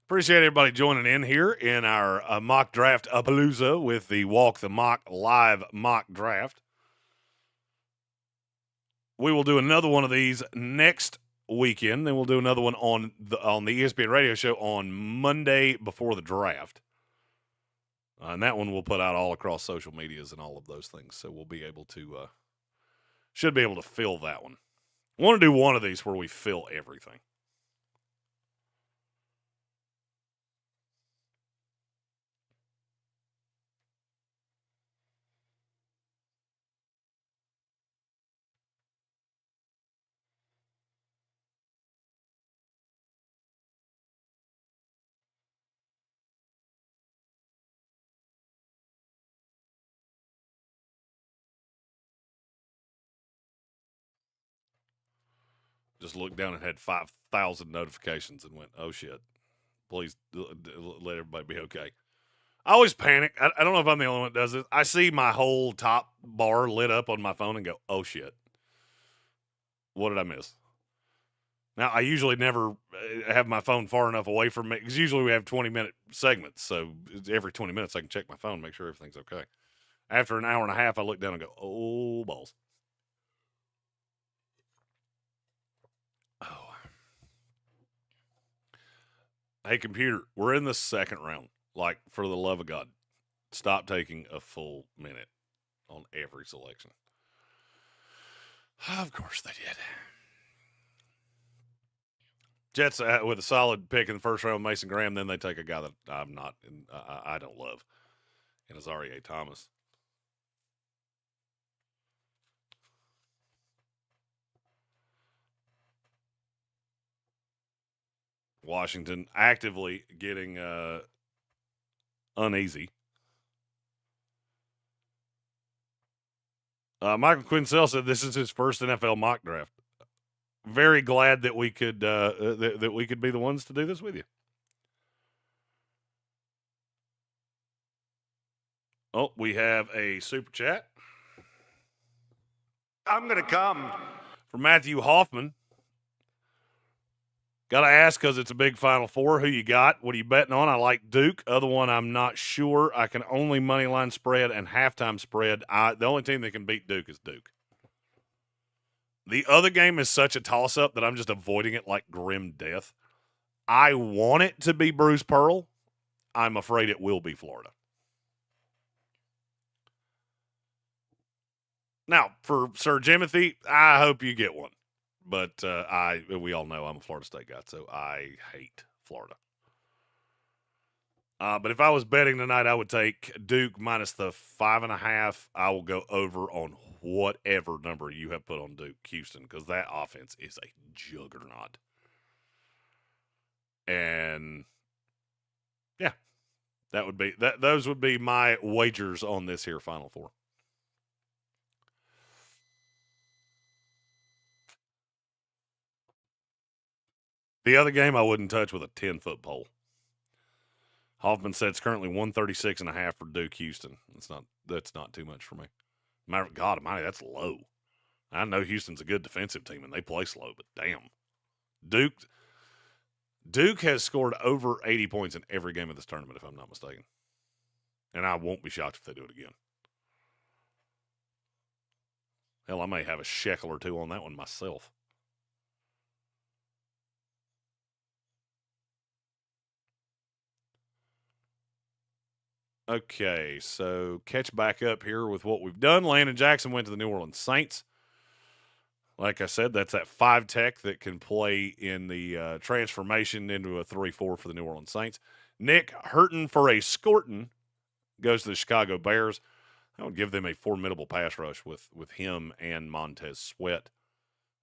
Speaker 2: Appreciate everybody joining in here in our mock draft palooza with the Walk the Mock live mock draft. We will do another one of these next weekend. Then we'll do another one on the ESPN Radio Show on Monday before the draft. And that one we'll put out all across social medias and all of those things. So we'll be able to, should be able to fill that one. I want to do one of these where we fill everything. Just looked down and had 5,000 notifications and went, oh shit, please let everybody be okay. I always panic. I don't know if I'm the only one that does this. I see my whole top bar lit up on my phone and go, oh shit, what did I miss? Now, I usually never have my phone far enough away from me, because usually we have 20-minute segments, so every 20 minutes I can check my phone, make sure everything's okay. After an hour and a half, I look down and go, oh, balls. Oh. Hey, computer, we're in the second round. Like, for the love of God, stop taking a full minute on every selection. Of course they did. Jets with a solid pick in the first round with Mason Graham. Then they take a guy that I don't love, and Azarie Thomas. Washington actively getting uneasy. Michael Quinsell said this is his first NFL mock draft. Very glad that we could that we could be the ones to do this with you. Oh, we have a super chat.
Speaker 3: I'm going to come.
Speaker 2: From Matthew Hoffman. Got to ask, because it's a big Final Four, who you got? What are you betting on? I like Duke. Other one, I'm not sure. I can only money line spread and halftime spread. The only team that can beat Duke is Duke. The other game is such a toss-up that I'm just avoiding it like grim death. I want it to be Bruce Pearl. I'm afraid it will be Florida. Now, for Sir Jimothy, I hope you get one. But we all know I'm a Florida State guy, so I hate Florida. But if I was betting tonight, I would take Duke minus the 5.5. I will go over on whatever number you have put on Duke Houston, because that offense is a juggernaut. And yeah, those would be my wagers on this here Final Four. The other game I wouldn't touch with a 10-foot pole. Hoffman said it's currently 136.5 for Duke Houston. That's not too much for me. God almighty, that's low. I know Houston's a good defensive team and they play slow, but damn. Duke has scored over 80 points in every game of this tournament, if I'm not mistaken. And I won't be shocked if they do it again. Hell, I may have a shekel or two on that one myself. Okay, so catch back up here with what we've done. Landon Jackson went to the New Orleans Saints. Like I said, that's that 5 tech that can play in the transformation into a 3-4 for the New Orleans Saints. Nick Hurton for a Scorton goes to the Chicago Bears. I would give them a formidable pass rush with him and Montez Sweat.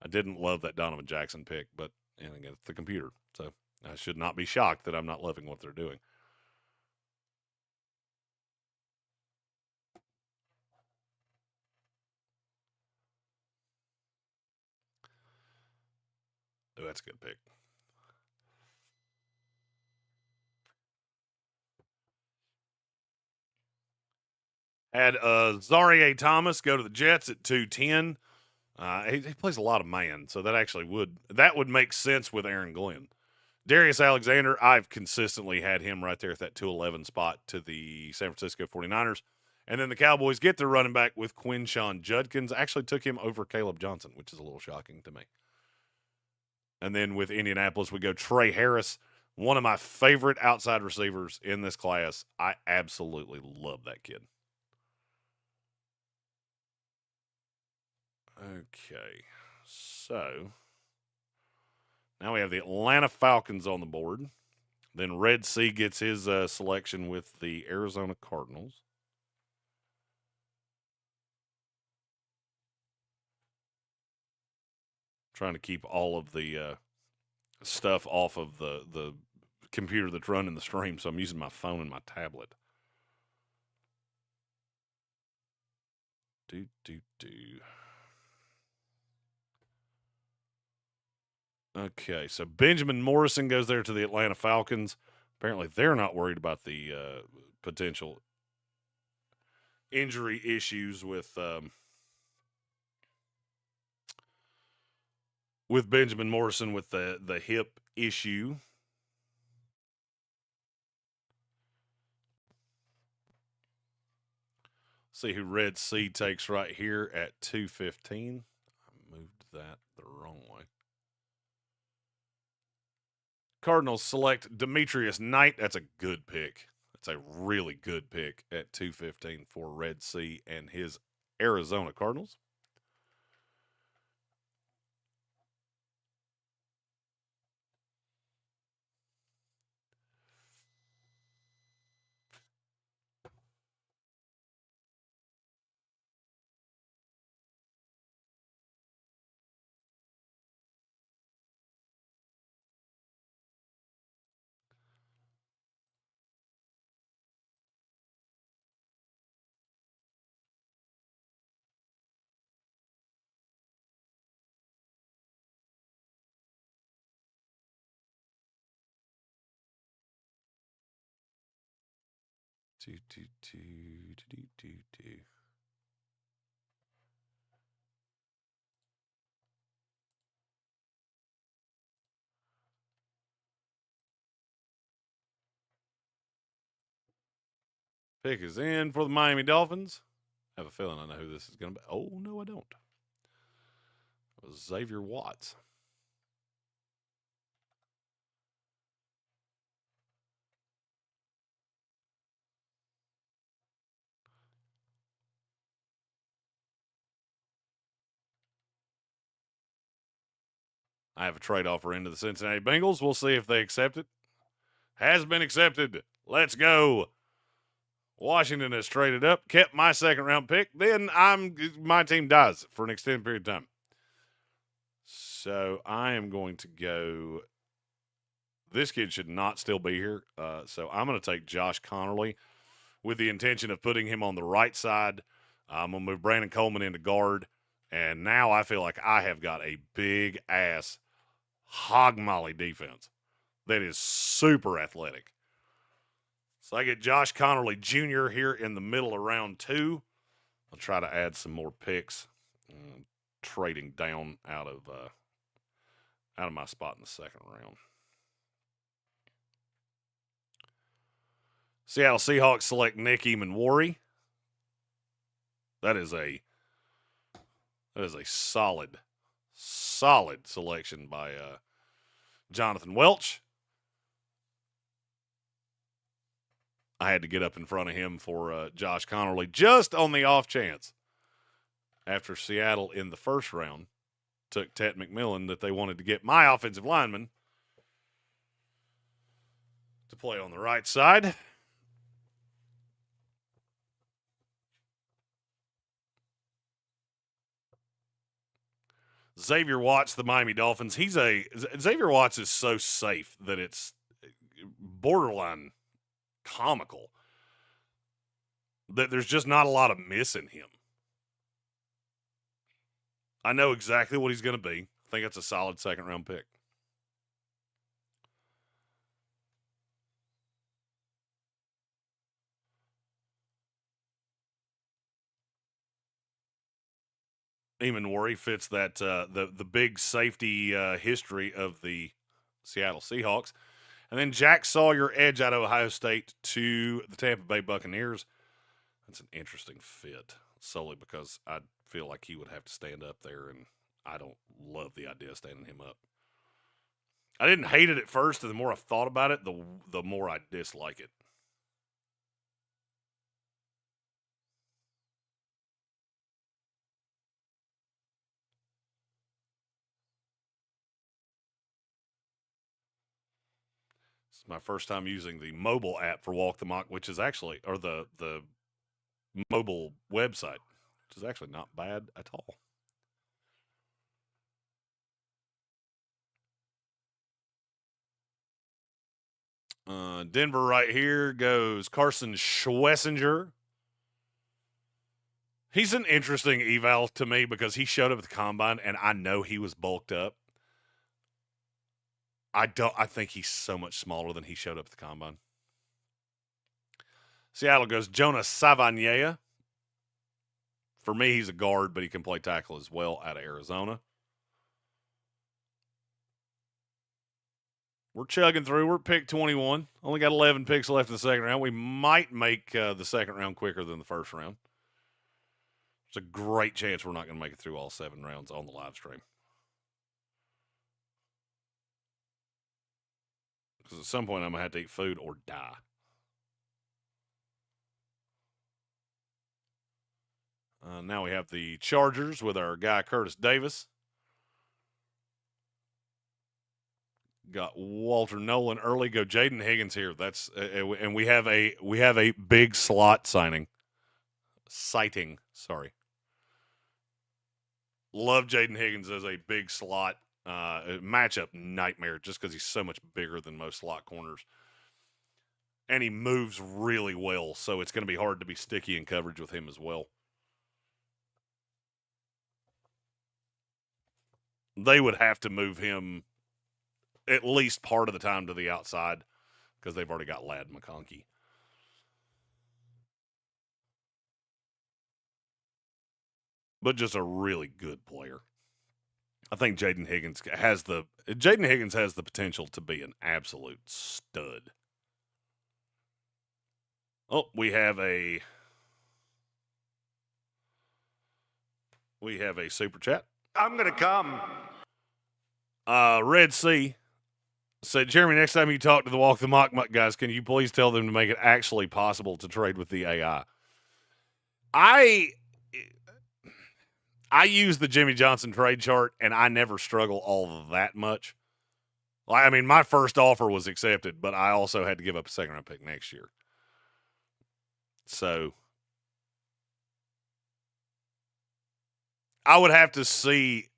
Speaker 2: I didn't love that Donovan Jackson pick, but and again, it's the computer, so I should not be shocked that I'm not loving what they're doing. Oh, that's a good pick. Had Zarie Thomas go to the Jets at 210. He plays a lot of man, so that would make sense with Aaron Glenn. Darius Alexander, I've consistently had him right there at that 211 spot to the San Francisco 49ers. And then the Cowboys get their running back with Quinshawn Judkins. Actually took him over Caleb Johnson, which is a little shocking to me. And then with Indianapolis, we go Trey Harris, one of my favorite outside receivers in this class. I absolutely love that kid. Okay, so now we have the Atlanta Falcons on the board. Then Red Sea gets his selection with the Arizona Cardinals. Trying to keep all of the stuff off of the computer that's running the stream, so I'm using my phone and my tablet. Okay, so Benjamin Morrison goes there to the Atlanta Falcons. Apparently, they're not worried about the potential injury issues with Benjamin Morrison with the hip issue. See who Red Sea takes right here at 215. I moved that the wrong way. Cardinals select Demetrius Knight. That's a good pick. That's a really good pick at 215 for Red Sea and his Arizona Cardinals. Two. Pick is in for the Miami Dolphins. I have a feeling I know who this is going to be. Oh, no, I don't. It was Xavier Watts. I have a trade offer into the Cincinnati Bengals. We'll see if they accept it. Has been accepted. Let's go. Washington has traded up, kept my second round pick. Then my team dies for an extended period of time. So I am going to go. This kid should not still be here. So I'm going to take Josh Connerly with the intention of putting him on the right side. I'm going to move Brandon Coleman into guard. And now I feel like I have got a big ass hog molly defense that is super athletic. So I get Josh Connerly Jr. here in the middle of round 2. I'll try to add some more picks, trading down out of my spot in the second round. Seattle Seahawks select Nick Eamon-Worry. That is a solid selection by Jonathan Welch. I had to get up in front of him for Josh Connerly just on the off chance. After Seattle in the first round took Tet McMillan that they wanted to get my offensive lineman to play on the right side. Xavier Watts, the Miami Dolphins. Xavier Watts is so safe that it's borderline comical that there's just not a lot of miss in him. I know exactly what he's going to be. I think it's a solid second round pick. Eamon-Worry fits that the big safety history of the Seattle Seahawks. And then Jack Sawyer, edge out of Ohio State to the Tampa Bay Buccaneers. That's an interesting fit, solely because I feel like he would have to stand up there, and I don't love the idea of standing him up. I didn't hate it at first, and the more I've thought about it, the more I dislike it. It's my first time using the mobile app for Walk the Mock, which is actually, or the mobile website, which is actually not bad at all. Denver right here goes Carson Schwessinger. He's an interesting eval to me because he showed up at the combine, and I know he was bulked up. I think he's so much smaller than he showed up at the combine. Seattle goes Jonas Savagnier. For me, he's a guard, but he can play tackle as well out of Arizona. We're chugging through. We're at pick 21. Only got 11 picks left in the second round. We might make the second round quicker than the first round. There's a great chance we're not going to make it through all 7 rounds on the live stream. Because at some point I'm going to have to eat food or die. Now we have the Chargers with our guy Curtis Davis. Got Walter Nolan early. Go Jaden Higgins here. That's and we have a big slot sighting. Sorry. Love Jaden Higgins as a big slot matchup nightmare just because he's so much bigger than most slot corners. And he moves really well, so it's going to be hard to be sticky in coverage with him as well. They would have to move him at least part of the time to the outside because they've already got Ladd McConkey. But just a really good player. I think Jaden Higgins has the potential to be an absolute stud. Oh, we have a super chat.
Speaker 3: I'm going to come.
Speaker 2: Red Sea said, Jeremy, next time you talk to the Walk the Mock guys, can you please tell them to make it actually possible to trade with the AI? I use the Jimmy Johnson trade chart, and I never struggle all that much. I mean, my first offer was accepted, but I also had to give up a second-round pick next year. So I would have to see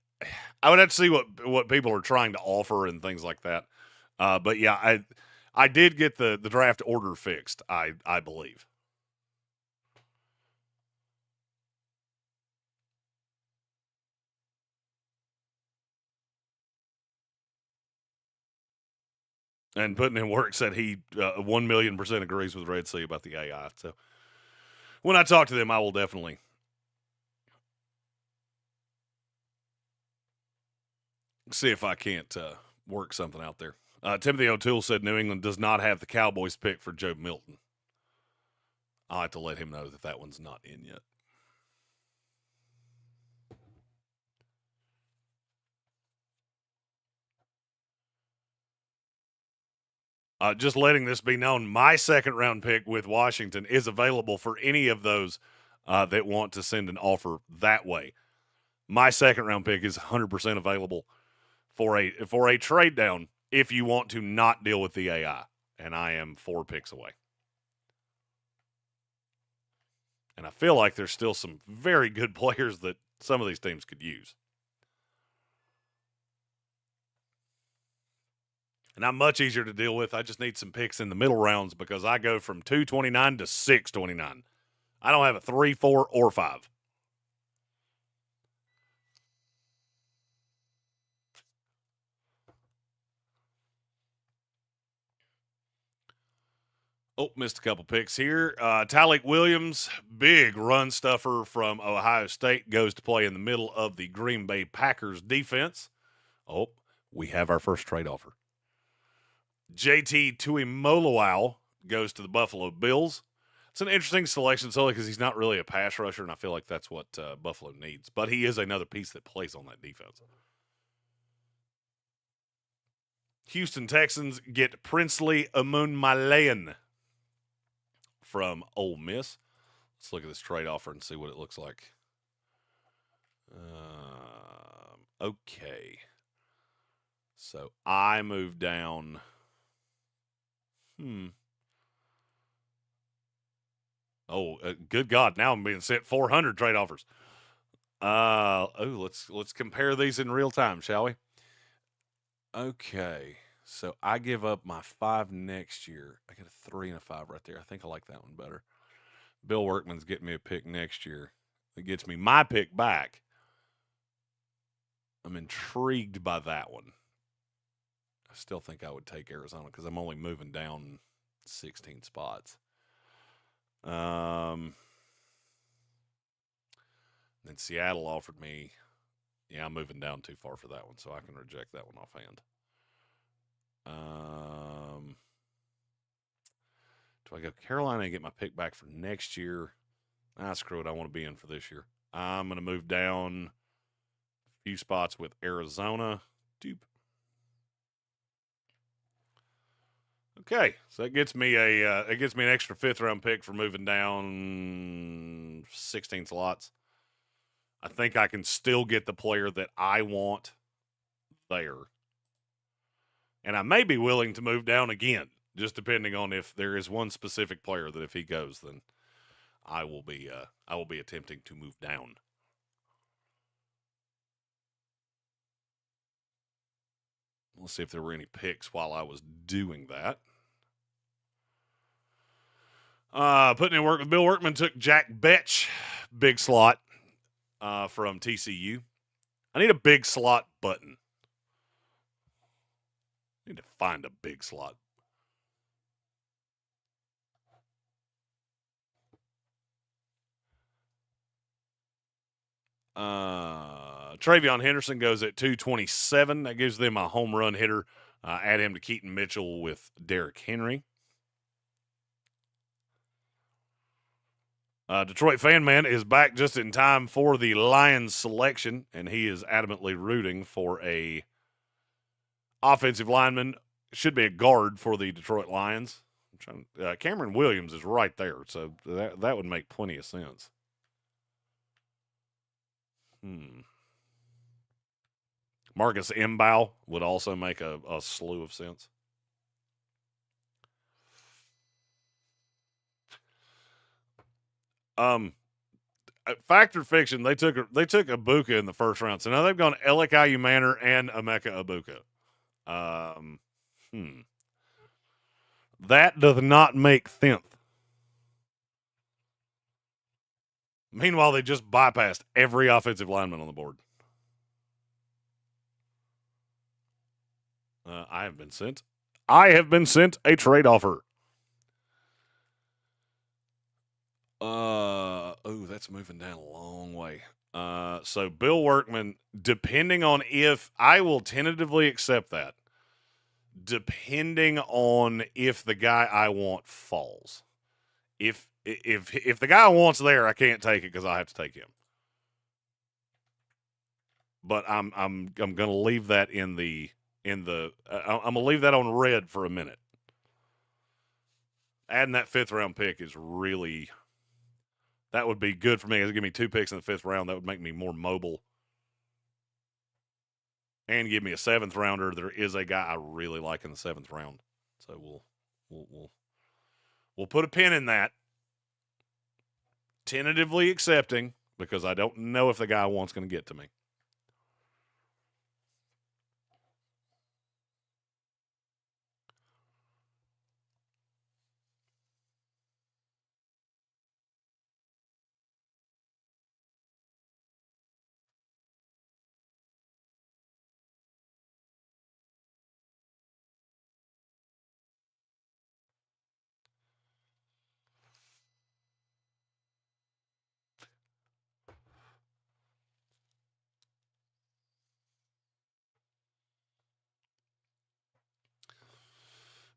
Speaker 2: what people are trying to offer and things like that. But yeah, I did get the draft order fixed, I believe. And putting in work said he 1,000,000% agrees with Red Sea about the AI. So when I talk to them, I will definitely see if I can't work something out there. Timothy O'Toole said New England does not have the Cowboys pick for Joe Milton. I'll have to let him know that one's not in yet. Just letting this be known, my second-round pick with Washington is available for any of those that want to send an offer that way. My second-round pick is 100% available for a trade down if you want to not deal with the AI, and I am 4 picks away. And I feel like there's still some very good players that some of these teams could use. And I'm much easier to deal with. I just need some picks in the middle rounds because I go from 229 to 629. I don't have a 3, 4, or 5. Oh, missed a couple picks here. Tyleik Williams, big run stuffer from Ohio State, goes to play in the middle of the Green Bay Packers defense. Oh, we have our first trade offer. JT Tuimoloau goes to the Buffalo Bills. It's an interesting selection solely because he's not really a pass rusher, and I feel like that's what Buffalo needs. But he is another piece that plays on that defense. Houston Texans get Princely Amunmalayan from Ole Miss. Let's look at this trade offer and see what it looks like. Okay. So I move down. Oh, good God! Now I'm being sent 400 trade offers. Let's compare these in real time, shall we? Okay, so I give up my 5 next year. I get a 3 and a 5 right there. I think I like that one better. Bill Workman's getting me a pick next year. It gets me my pick back. I'm intrigued by that one. I still think I would take Arizona because I'm only moving down 16 spots. Then Seattle offered me, yeah, I'm moving down too far for that one, so I can reject that one offhand. Do I go Carolina and get my pick back for next year? Screw it. I want to be in for this year. I'm going to move down a few spots with Arizona. Doop. Okay, so that gets me an extra 5th round pick for moving down 16 slots. I think I can still get the player that I want there. And I may be willing to move down again, just depending on if there is one specific player that if he goes, then I will be attempting to move down. Let's see if there were any picks while I was doing that. Putting in work with Bill Workman, took Jack Betch, big slot, from TCU. I need a big slot button. I need to find a big slot. Travion Henderson goes at 227. That gives them a home run hitter. Add him to Keaton Mitchell with Derrick Henry. Detroit Fan Man is back just in time for the Lions selection, and he is adamantly rooting for a offensive lineman. Should be a guard for the Detroit Lions. Cameron Williams is right there, so that would make plenty of sense. Marcus Mbow would also make a slew of sense. Fact or fiction, they took Ibuka in the first round. So now they've gone Alec Ayumanor and Emeka Ibuka. That does not make sense. Meanwhile, they just bypassed every offensive lineman on the board. I have been sent a trade offer. That's moving down a long way. So Bill Workman, depending on if I will tentatively accept that, depending on if the guy I want falls. If the guy I want's there, I can't take it because I have to take him. But I'm gonna leave that I'm gonna leave that on red for a minute. Adding that 5th round pick is really, that would be good for me. It would give me 2 picks in the 5th round. That would make me more mobile. And give me a 7th rounder. There is a guy I really like in the 7th round. So we'll put a pin in that. Tentatively accepting, because I don't know if the guy I want's going to get to me.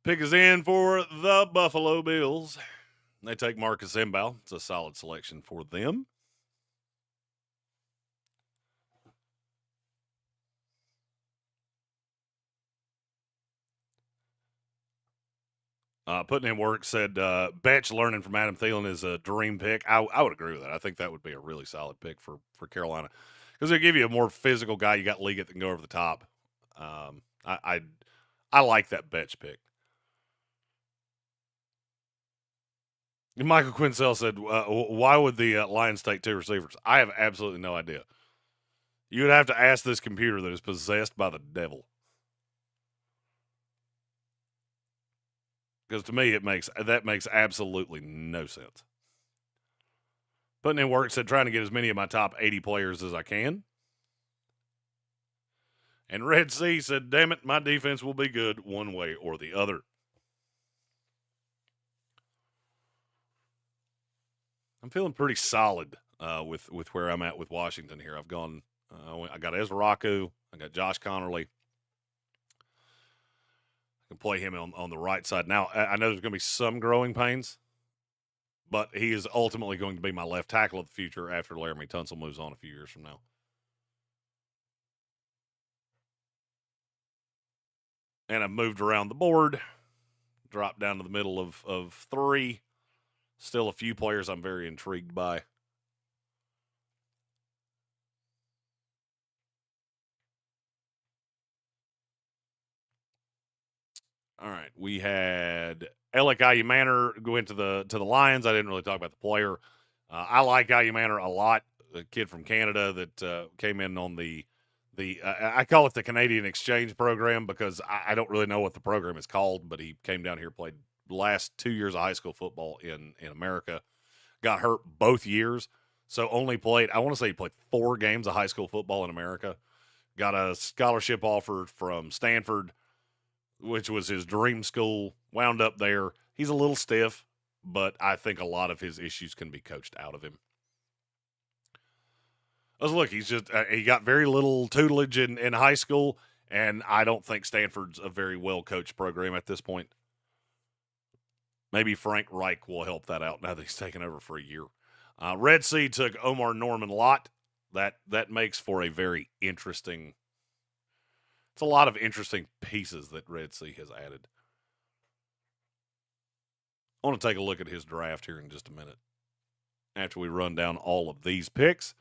Speaker 2: Pick is in for the Buffalo Bills. They take Marcus Mbow. It's a solid selection for them. Putting in work said Betch learning from Adam Thielen is a dream pick. I would agree with that. I think that would be a really solid pick for Carolina because they give you a more physical guy. You got Liggett that can go over the top. I like that Betch pick. Michael Quinsell said, why would the Lions take 2 receivers? I have absolutely no idea. You would have to ask this computer that is possessed by the devil. Because to me, that makes absolutely no sense. Putting in work said trying to get as many of my top 80 players as I can. And Red Sea said, damn it, my defense will be good one way or the other. I'm feeling pretty solid with where I'm at with Washington here. I've gone, I got Ezra Rocco, I got Josh Connerly. I can play him on the right side. Now, I know there's going to be some growing pains, but he is ultimately going to be my left tackle of the future after Laramie Tunsil moves on a few years from now. And I've moved around the board, dropped down to the middle of 3. Still a few players I'm very intrigued by. All right, we had Alec Ayumanor go into the Lions. I didn't really talk about the player. I like Ayumanor a lot. A kid from Canada that came in on the I call it the Canadian Exchange Program because I don't really know what the program is called, but he came down here, played the last 2 years of high school football in America, got hurt both years, so only played, I want to say he played 4 games of high school football in America, got a scholarship offer from Stanford, which was his dream school, wound up there. He's a little stiff, but I think a lot of his issues can be coached out of him. Look, he's just he got very little tutelage in high school, and I don't think Stanford's a very well-coached program at this point. Maybe Frank Reich will help that out now that he's taken over for a year. Red Sea took Omar Norman Lott. That makes for a very interesting. It's a lot of interesting pieces that Red Sea has added. I want to take a look at his draft here in just a minute after we run down all of these picks.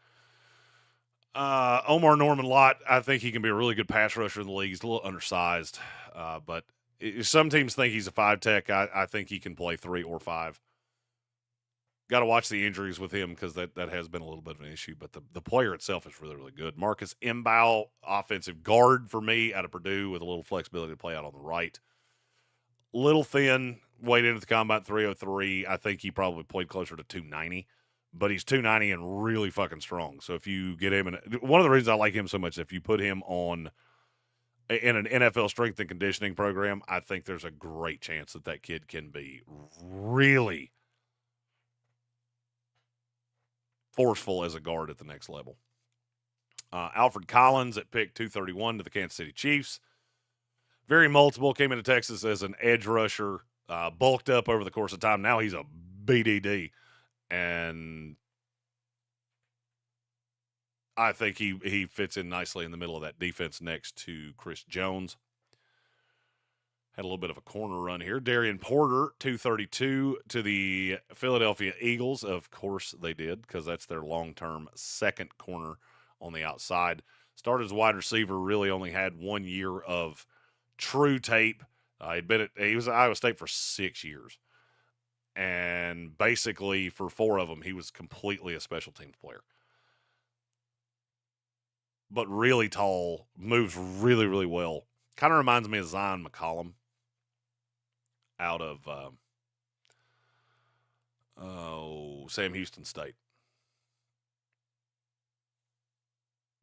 Speaker 2: Omar Norman Lott, I think he can be a really good pass rusher in the league. He's a little undersized, but some teams think he's a 5-tech. I think he can play 3 or 5. Got to watch the injuries with him because that has been a little bit of an issue, but the player itself is really, really good. Marcus M'Bow, offensive guard for me out of Purdue with a little flexibility to play out on the right. Little thin, weighed into the combine 303. I think he probably played closer to 290. But he's 290 and really fucking strong. So if you get him one of the reasons I like him so much is if you put him in an NFL strength and conditioning program, I think there's a great chance that kid can be really forceful as a guard at the next level. Alfred Collins at pick 231 to the Kansas City Chiefs. Very multiple, came into Texas as an edge rusher, bulked up over the course of time. Now he's a BDD. And I think he fits in nicely in the middle of that defense next to Chris Jones. Had a little bit of a corner run here. Darian Porter, 232 to the Philadelphia Eagles. Of course they did, because that's their long-term second corner on the outside. Started as wide receiver, really only had 1 year of true tape. He was at Iowa State for 6 years. And basically, for 4 of them, he was completely a special teams player. But really tall, moves really, really well. Kind of reminds me of Zion McCollum out of Sam Houston State.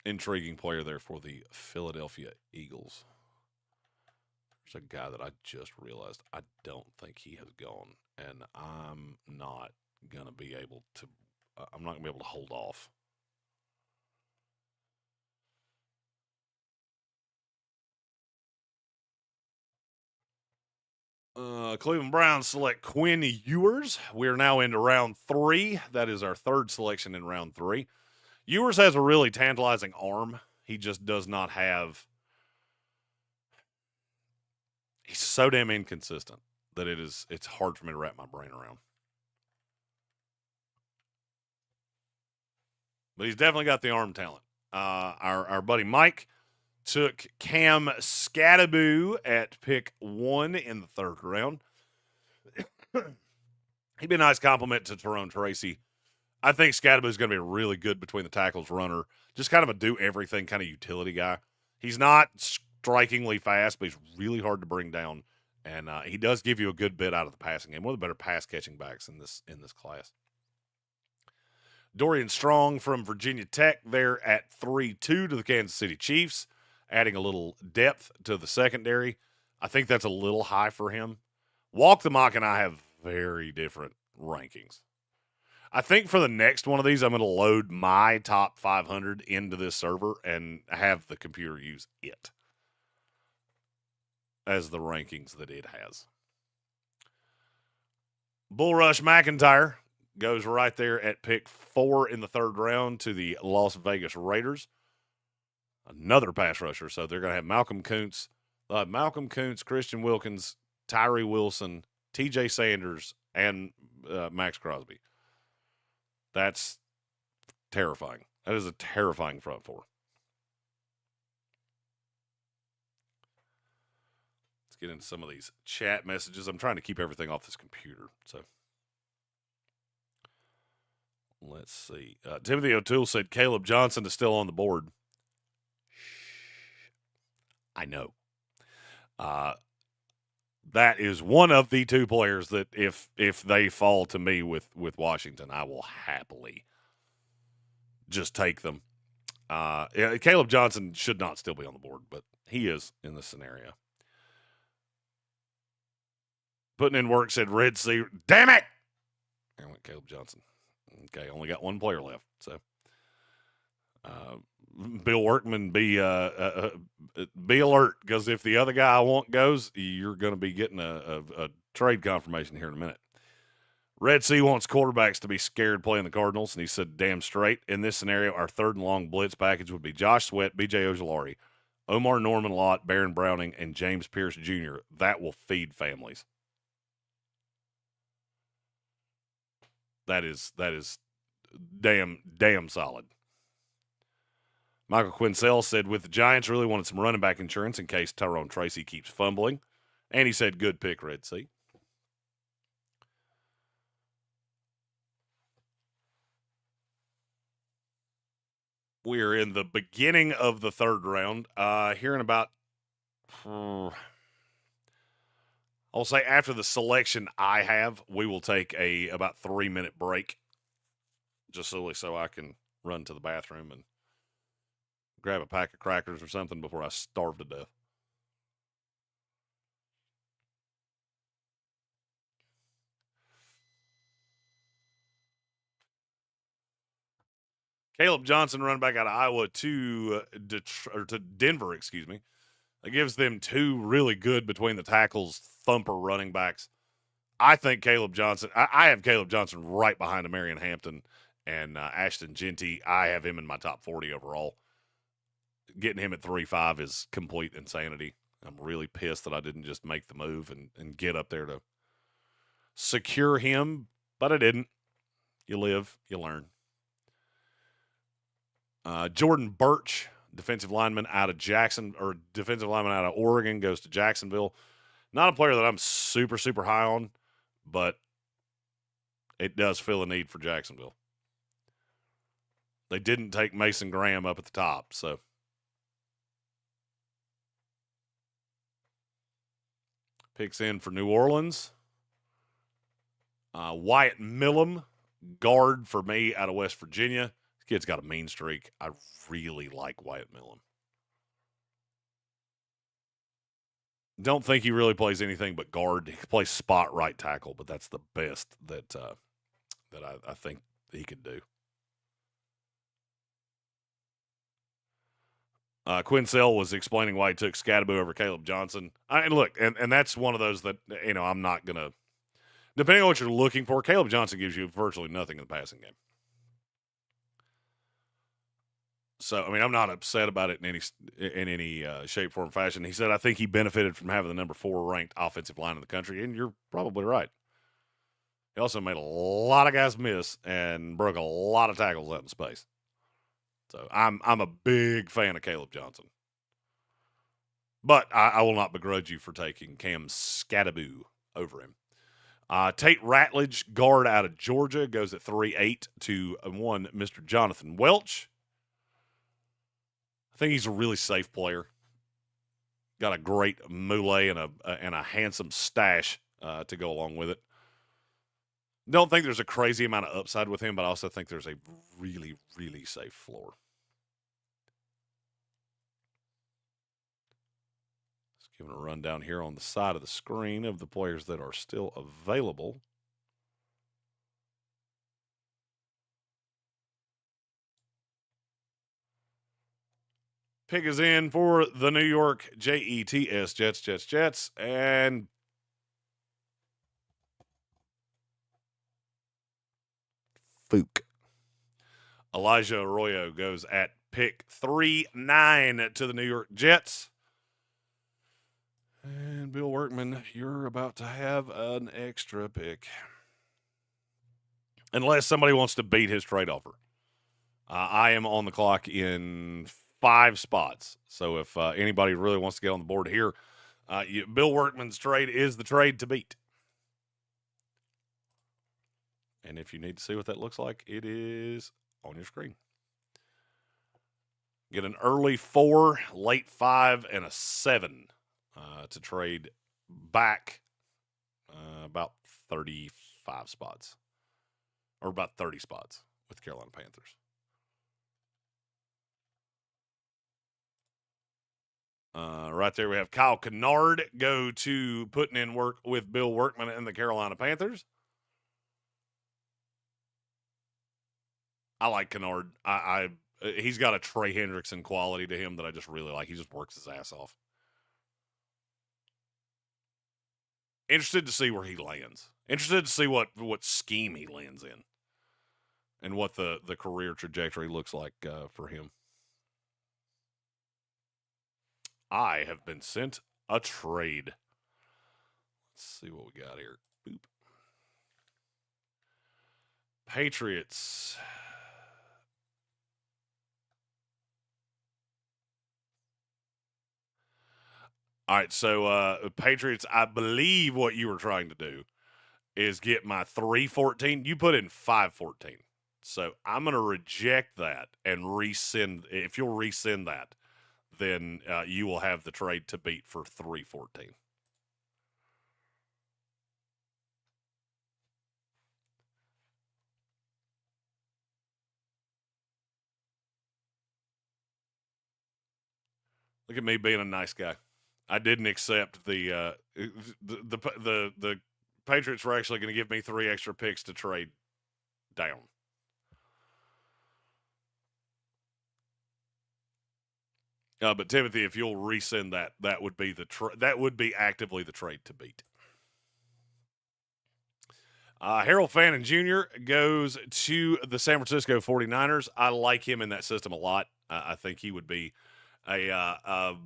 Speaker 2: Intriguing player there for the Philadelphia Eagles. There's a guy that I just realized I don't think he has gone, and I'm not going to be able to hold off. Cleveland Browns select Quinn Ewers. We're now into round 3. That is our third selection in round 3. Ewers has a really tantalizing arm. He just does not have... He's so damn inconsistent that it's hard for me to wrap my brain around. But he's definitely got the arm talent. Our buddy Mike took Cam Scadaboo at pick 1 in the 3rd round. He'd be a nice compliment to Tyrone Tracy. I think Scadaboo's going to be really good between the tackles runner. Just kind of a do-everything kind of utility guy. He's not strikingly fast, but he's really hard to bring down. And he does give you a good bit out of the passing game. One of the better pass-catching backs in this class. Dorian Strong from Virginia Tech there at 3-2 to the Kansas City Chiefs. adding a little depth to the secondary. I think that's a little high for him. Walk the Mock and I have very different rankings. I think for the next one of these, I'm going to load my top 500 into this server and have the computer use it as the rankings that it has. Bull Rush McIntyre goes right there at pick 4 in the 3rd round to the Las Vegas Raiders. Another pass rusher. So they're going to have Malcolm Kuntz, Christian Wilkins, Tyree Wilson, TJ Sanders, and Max Crosby. That's terrifying. That is a terrifying front four. Let's get into some of these chat messages. I'm trying to keep everything off this computer. So let's see. Timothy O'Toole said Caleb Johnson is still on the board. I know. That is one of the 2 players that if they fall to me with Washington, I will happily just take them. Caleb Johnson should not still be on the board, but he is in this scenario. Putting in work said Red Sea. Damn it! I went Caleb Johnson. Okay, only got 1 player left. So, Bill Workman, be alert, because if the other guy I want goes, you're going to be getting a trade confirmation here in a minute. Red Sea wants quarterbacks to be scared playing the Cardinals, and he said, damn straight. In this scenario, our 3rd and long blitz package would be Josh Sweat, B.J. Ojulari, Omar Norman Lott, Baron Browning, and James Pierce Jr. That will feed families. That is damn solid. Michael Quinsell said, with the Giants, really wanted some running back insurance in case Tyrone Tracy keeps fumbling. And he said, good pick, Red Sea. We are in the beginning of the 3rd round. Here in about, I'll say after the selection I have, we will take a about 3-minute break. Just so I can run to the bathroom and grab a pack of crackers or something before I starve to death. Caleb Johnson, running back out of Iowa to Denver, That gives them 2 really good between the tackles, thumper running backs. I think Caleb Johnson, I have Caleb Johnson right behind Marion Hampton and Ashton Genty. I have him in my top 40 overall. Getting him at 3.5 is complete insanity. I'm really pissed that I didn't just make the move and get up there to secure him, but I didn't. You live, you learn. Jordan Birch, defensive lineman out of Oregon, goes to Jacksonville. Not a player that I'm super, super high on, but it does fill a need for Jacksonville. They didn't take Mason Graham up at the top, so. Picks in for New Orleans. Wyatt Millum, guard for me out of West Virginia. This kid's got a mean streak. I really like Wyatt Millum. Don't think he really plays anything but guard. He plays spot right tackle, but that's the best that I think he could do. Quinsell was explaining why he took Scadaboo over Caleb Johnson. And that's one of those that, I'm not going to, depending on what you're looking for, Caleb Johnson gives you virtually nothing in the passing game. So, I'm not upset about it in any shape, form, fashion. He said, I think he benefited from having the number 4 ranked offensive line in the country, and you're probably right. He also made a lot of guys miss and broke a lot of tackles out in space. So I'm a big fan of Caleb Johnson. But I will not begrudge you for taking Cam Scadaboo over him. Tate Ratledge, guard out of Georgia, goes at 3.8 to 1 Mr. Jonathan Welch. I think he's a really safe player. Got a great mullet and a handsome stash to go along with it. Don't think there's a crazy amount of upside with him, but I also think there's a really, really safe floor. Giving a rundown here on the side of the screen of the players that are still available. Pick is in for the New York Jets, Jets, and Fook. Elijah Arroyo goes at pick 3-9 to the New York Jets. And Bill Workman, you're about to have an extra pick. Unless somebody wants to beat his trade offer. I am on the clock in 5 spots. So if anybody really wants to get on the board here, Bill Workman's trade is the trade to beat. And if you need to see what that looks like, it is on your screen. Get an early 4, late 5, and a 7 to trade back about 35 spots. Or about 30 spots with the Carolina Panthers. Right there we have Kyle Kennard go to putting in work with Bill Workman and the Carolina Panthers. I like Kennard. He's got a Trey Hendrickson quality to him that I just really like. He just works his ass off. Interested to see where he lands. Interested to see what scheme he lands in. And what the career trajectory looks like for him. I have been sent a trade. Let's see what we got here. Boop. Patriots. All right, so Patriots, I believe what you were trying to do is get my 314. You put in 514. So I'm going to reject that and resend. If you'll resend that, then you will have the trade to beat for 314. Look at me being a nice guy. I didn't accept the Patriots were actually going to give me 3 extra picks to trade down. But Timothy, if you'll resend that, that would be that would be actively the trade to beat. Harold Fannin Jr. goes to the San Francisco 49ers. I like him in that system a lot. I think he would be a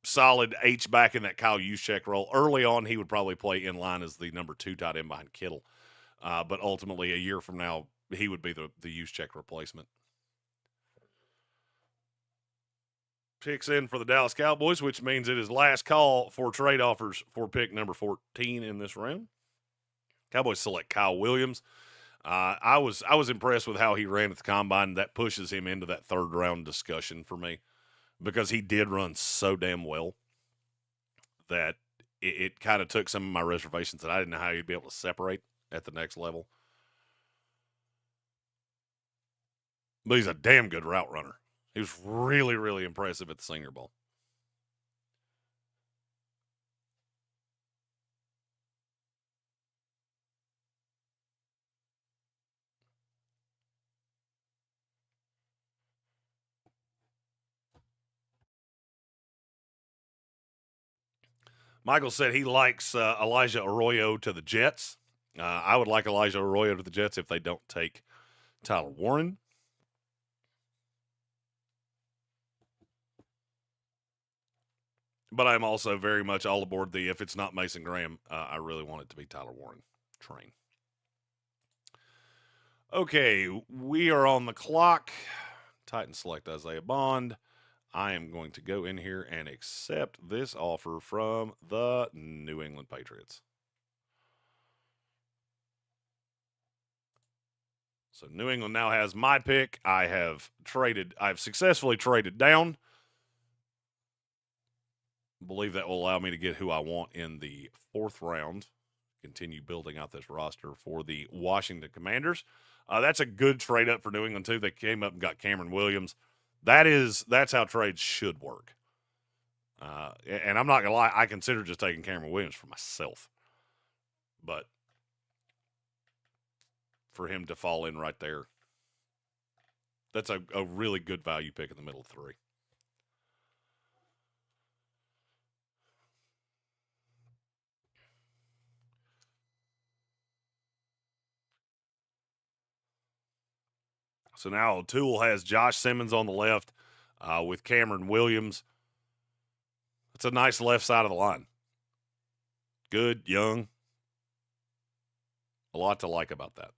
Speaker 2: solid H-back in that Kyle Juszczyk role. Early on, he would probably play in line as the number 2 tight end behind Kittle. But ultimately, a year from now, he would be the Juszczyk replacement. Picks in for the Dallas Cowboys, which means it is last call for trade offers for pick number 14 in this round. Cowboys select Kyle Williams. I was impressed with how he ran at the combine. That pushes him into that 3rd round discussion for me because he did run so damn well that it kind of took some of my reservations that I didn't know how he'd be able to separate at the next level. But he's a damn good route runner. He was really, really impressive at the Senior Bowl. Michael said he likes Elijah Arroyo to the Jets. I would like Elijah Arroyo to the Jets if they don't take Tyler Warren. But I'm also very much all aboard the, if it's not Mason Graham, I really want it to be Tyler Warren train. Okay, we are on the clock. Titans select Isaiah Bond. I am going to go in here and accept this offer from the New England Patriots. So New England now has my pick. I've successfully traded down. I believe that will allow me to get who I want in the 4th round. Continue building out this roster for the Washington Commanders. That's a good trade up for New England too. They came up and got Cameron Williams. That's how trades should work. And I'm not going to lie, I consider just taking Cameron Williams for myself. But for him to fall in right there, that's a really good value pick in the middle of 3. So now O'Toole has Josh Simmons on the left with Cameron Williams. It's a nice left side of the line. Good, young. A lot to like about that.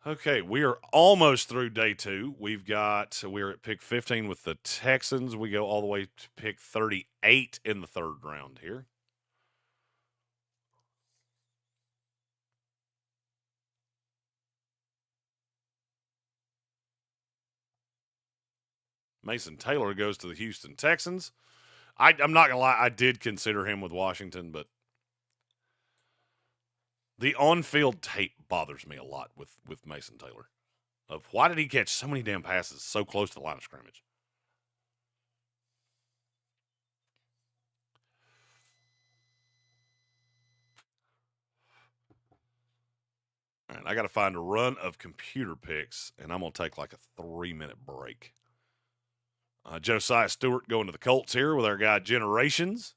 Speaker 2: Okay, we are almost through day 2. We're at pick 15 with the Texans. We go all the way to pick 38 in the 3rd round here. Mason Taylor goes to the Houston Texans. I'm not going to lie, I did consider him with Washington, but the on-field tape bothers me a lot with Mason Taylor. Of why did he catch so many damn passes so close to the line of scrimmage? All right, I got to find a run of computer picks, and I'm going to take like a 3-minute break. Josiah Stewart going to the Colts here with our guy Generations.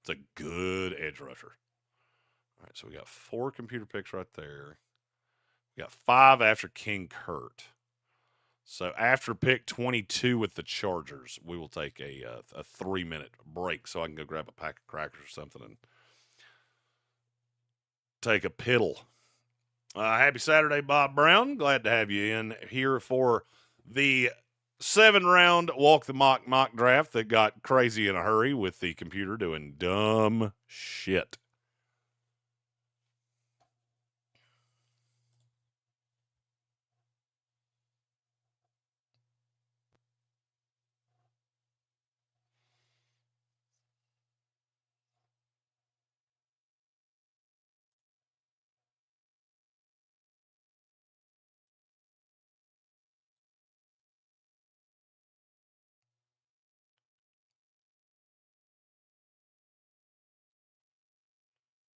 Speaker 2: It's a good edge rusher. All right, so we got 4 computer picks right there. We got 5 after King Kurt. So after pick 22 with the Chargers, we will take a 3-minute break so I can go grab a pack of crackers or something and take a piddle. Happy Saturday, Bob Brown. Glad to have you in here for the 7-round walk the mock draft that got crazy in a hurry with the computer doing dumb shit.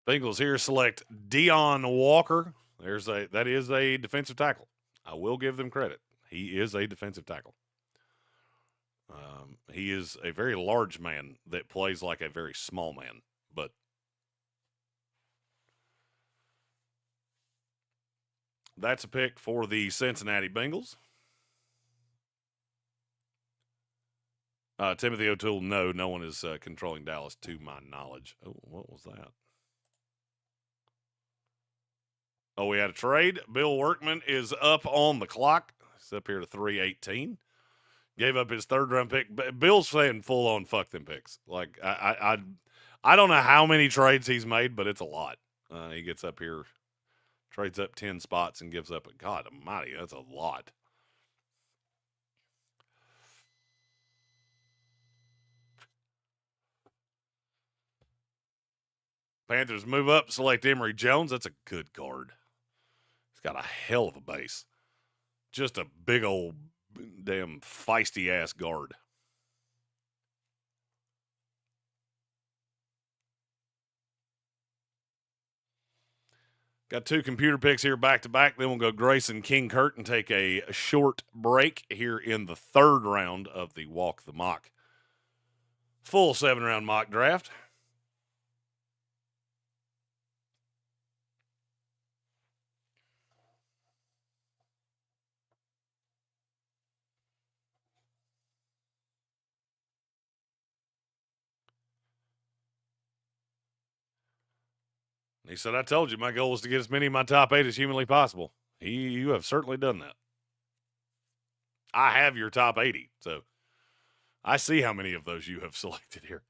Speaker 2: Bengals here select Deion Walker. That is a defensive tackle. I will give them credit. He is a defensive tackle. He is a very large man that plays like a very small man, but that's a pick for the Cincinnati Bengals. Timothy O'Toole, no one is controlling Dallas to my knowledge. Oh, what was that? Oh, we had a trade. Bill Workman is up on the clock. He's up here to 318. Gave up his 3rd-round pick. Bill's saying full-on fuck them picks. Like, I don't know how many trades he's made, but it's a lot. He gets up here, trades up 10 spots, and gives up a, God almighty, that's a lot. Panthers move up, select Emory Jones. That's a good guard. He's got a hell of a base. Just a big old damn feisty ass guard. Got 2 computer picks here back to back. Then we'll go Grayson King Kurt and take a short break here in the 3rd round of the Walk the Mock. Full 7-round mock draft. He said, I told you my goal was to get as many of my top 8 as humanly possible. You have certainly done that. I have your top 80, so I see how many of those you have selected here.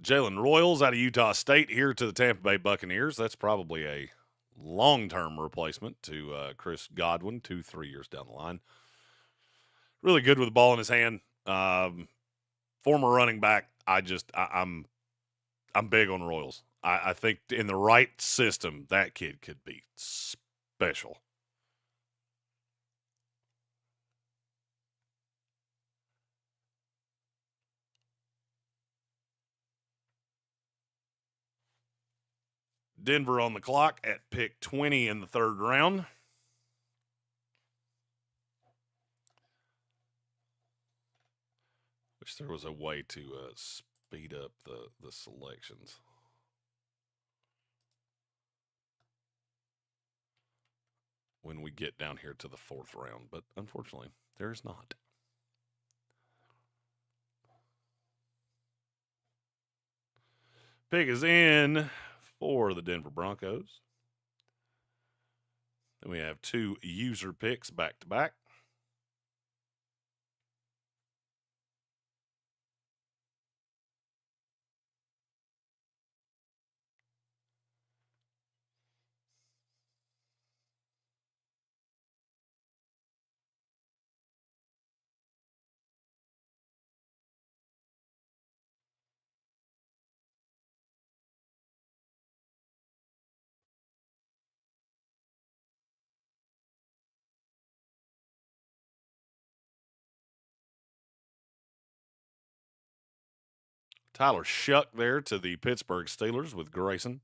Speaker 2: Jalen Royals out of Utah State here to the Tampa Bay Buccaneers. That's probably a long-term replacement to Chris Godwin 2-3 years down the line. Really good with the ball in his hand. former running back. I'm big on Royals. I think in the right system, that kid could be special. Denver on the clock at pick 20 in the third round. Wish there was a way to speed up the selections. When we get down here to the fourth round, but unfortunately, there is not. Pick is in for the Denver Broncos. Then we have 2 user picks back to back. Tyler Shuck there to the Pittsburgh Steelers with Grayson.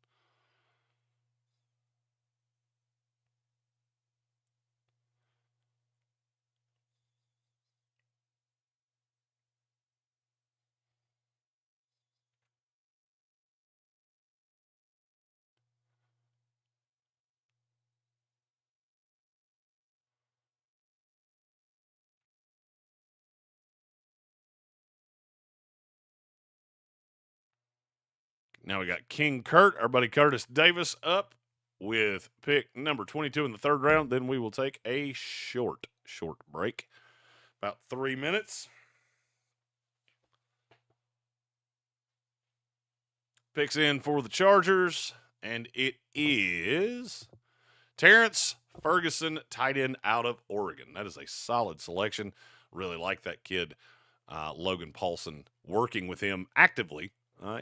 Speaker 2: Now we got King Kurt, our buddy Curtis Davis, up with pick number 22 in the third round. Then we will take a short break, about 3 minutes. Picks in for the Chargers, and it is Terrence Ferguson, tight end out of Oregon. That is a solid selection. Really like that kid, Logan Paulson, working with him actively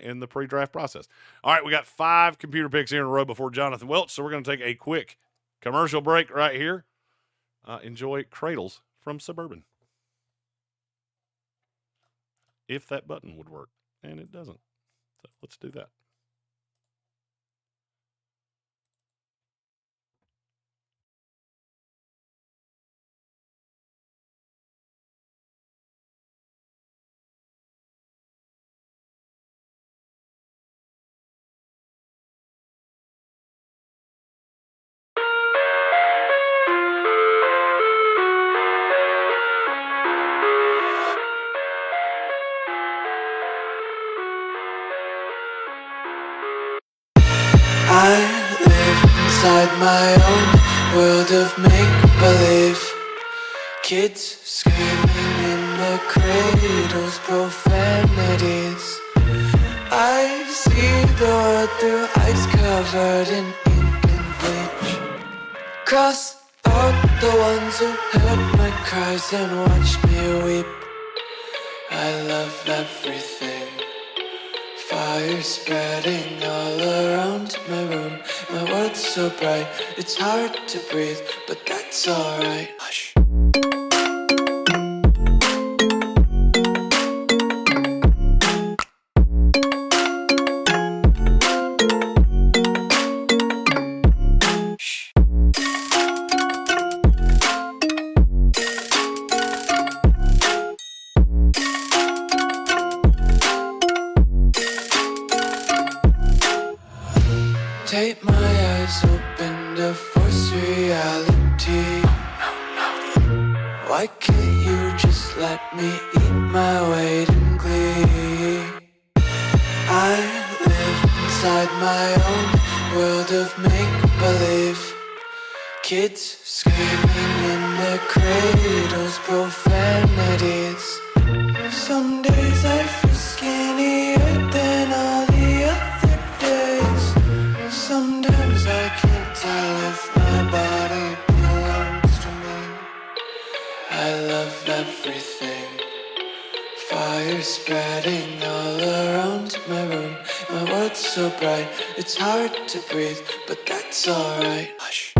Speaker 2: in the pre-draft process. All right, we got 5 computer picks here in a row before Jonathan Welch, so we're going to take a quick commercial break right here. Enjoy Cradles from Suburban. If that button would work, and it doesn't. So let's do that.
Speaker 4: I live inside my own world of make-believe. Kids screaming in the cradles, profanities. I see the world through eyes covered in ink and bleach. Cross out the ones who heard my cries and watched me weep. I love everything. Fire spreading all around my room. My world's so bright, it's hard to breathe, but that's alright. Hush. Take my eyes open to force reality. Why can't you just let me eat my weight in glee? I live inside my own world of make-believe. Kids screaming in their cradles, profanities. Some days I feel skinnier than all the other days. Sometimes I can't tell if my body belongs to me. I love everything. fire spreading all around my room. My world's so bright, it's hard to breathe, but that's alright. Hush.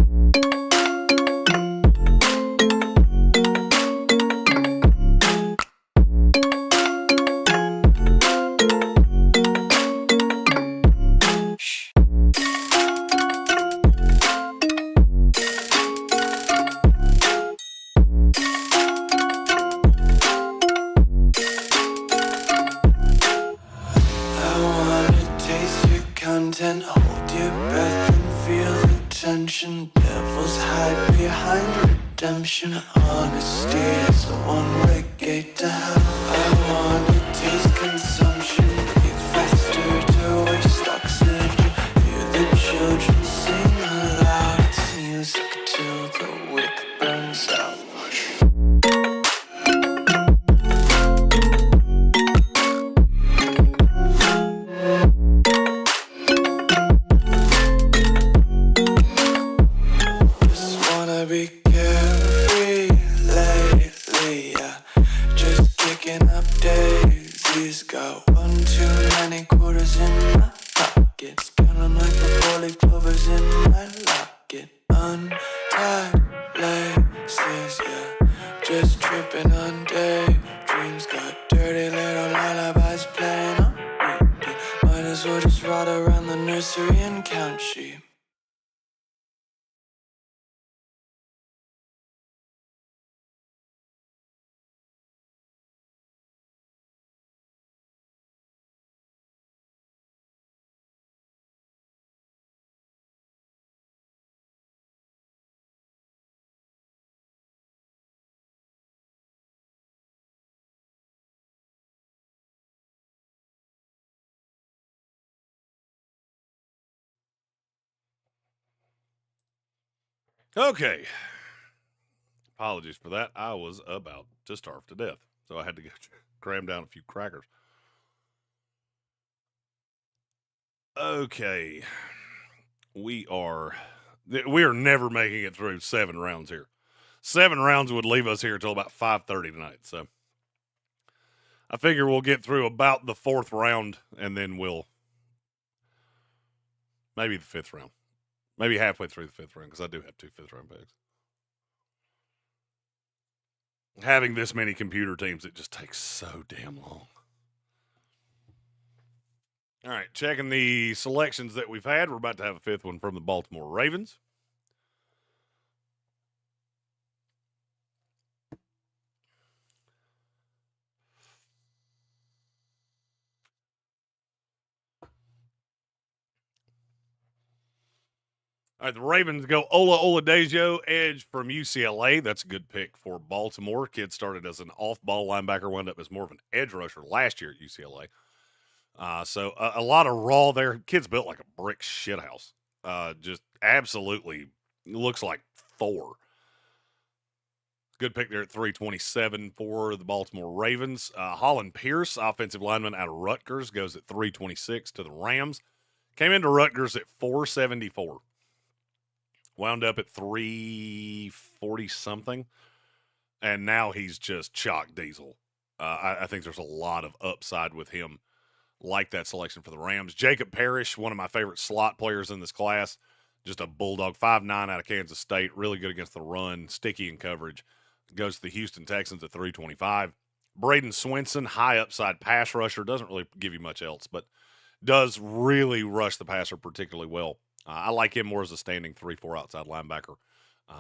Speaker 4: Hold your breath and feel the tension. Devils hide behind redemption. Honesty is a one-way gate to hell. I wanna taste consumption. Breathe faster to waste oxygen. Hear the children sing aloud. It's music till the wick burns out. Be carefree lately, yeah. Just kicking up daisies. Got one too many quarters in my pockets. Count 'em like the four-leaf clovers in my locket. Untied laces, yeah. Just tripping on daydreams. Got dirty little lullabies playing on repeat. Might as well just ride around the nursery and count sheep.
Speaker 2: Okay. Apologies for that. I was about to starve to death, so I had to cram down a few crackers. Okay. We are never making it through 7 rounds here. 7 rounds would leave us here until about 5:30 tonight, so I figure we'll get through about the 4th round, and then maybe the 5th round. Maybe halfway through the 5th round, because I do have 2 5th-round picks. Having this many computer teams, it just takes so damn long. All right, checking the selections that we've had. We're about to have a 5th one from the Baltimore Ravens. All right, the Ravens go Ola Oladejo, edge from UCLA. That's a good pick for Baltimore. Kid started as an off-ball linebacker, wound up as more of an edge rusher last year at UCLA. So a lot of raw there. Kid's built like a brick shithouse. Just absolutely looks like Thor. Good pick there at 327 for the Baltimore Ravens. Holland Pierce, offensive lineman out of Rutgers, goes at 326 to the Rams. Came into Rutgers at 474. Wound up at 340-something. And now he's just chalk diesel. I think there's a lot of upside with him. Like that selection for the Rams. Jacob Parrish, one of my favorite slot players in this class. Just a bulldog, 5'9" out of Kansas State. Really good against the run, sticky in coverage. Goes to the Houston Texans at 325. Braden Swinson, high upside pass rusher. Doesn't really give you much else, but does really rush the passer particularly well. I like him more as a standing 3-4 outside linebacker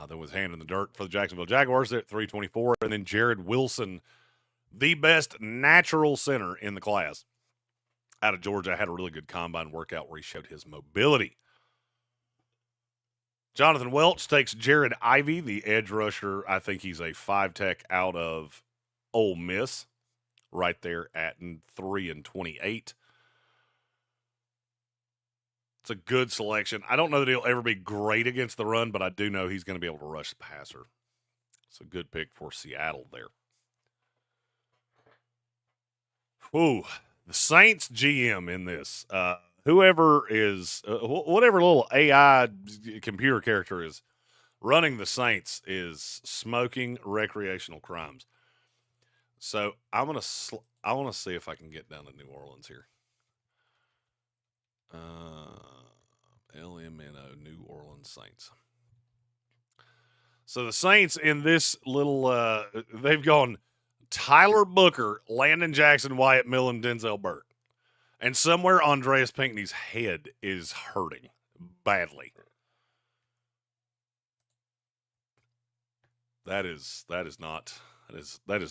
Speaker 2: than with hand in the dirt for the Jacksonville Jaguars. They're at 324. And then Jared Wilson, the best natural center in the class. Out of Georgia, had a really good combine workout where he showed his mobility. Jonathan Welch takes Jared Ivey, the edge rusher. I think he's a 5-tech out of Ole Miss, right there at 3-28. It's a good selection. I don't know that he'll ever be great against the run, but I do know he's going to be able to rush the passer. It's a good pick for Seattle there. Whew. The Saints GM in this. Whoever is, whatever little AI computer character is running the Saints is smoking recreational crimes. So I want to see if I can get down to New Orleans here. LMNO, New Orleans Saints. So the Saints in this little, they've gone Tyler Booker, Landon Jackson, Wyatt Millen, Denzel Burke. And somewhere Andreas Pinckney's head is hurting badly. That is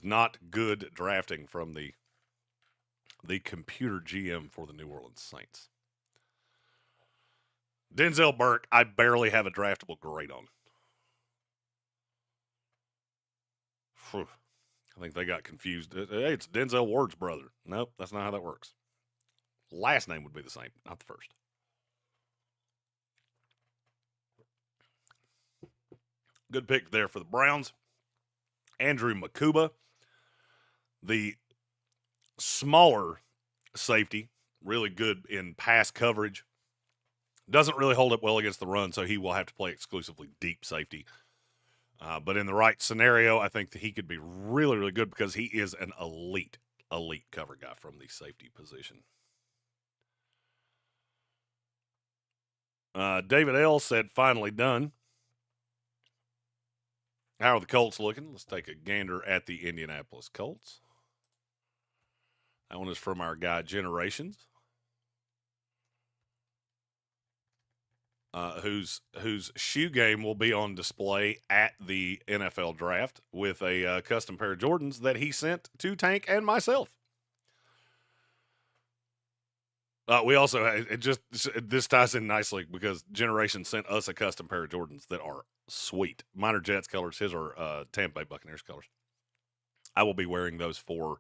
Speaker 2: not good drafting from the computer GM for the New Orleans Saints. Denzel Burke, I barely have a draftable grade on. Whew. I think they got confused. Hey, it's Denzel Ward's brother. Nope, that's not how that works. Last name would be the same, not the first. Good pick there for the Browns. Andrew Makuba, the smaller safety, really good in pass coverage. Doesn't really hold up well against the run, so he will have to play exclusively deep safety. But in the right scenario, I think that he could be really, really good because he is an elite cover guy from the safety position. David L. said, finally done. How are the Colts looking? Let's take a gander at the Indianapolis Colts. That one is from our guy, Generations. Whose shoe game will be on display at the NFL Draft with a custom pair of Jordans that he sent to Tank and myself. We also, this ties in nicely because Generation sent us a custom pair of Jordans that are sweet. Mine are Jets colors. His are Tampa Bay Buccaneers colors. I will be wearing those for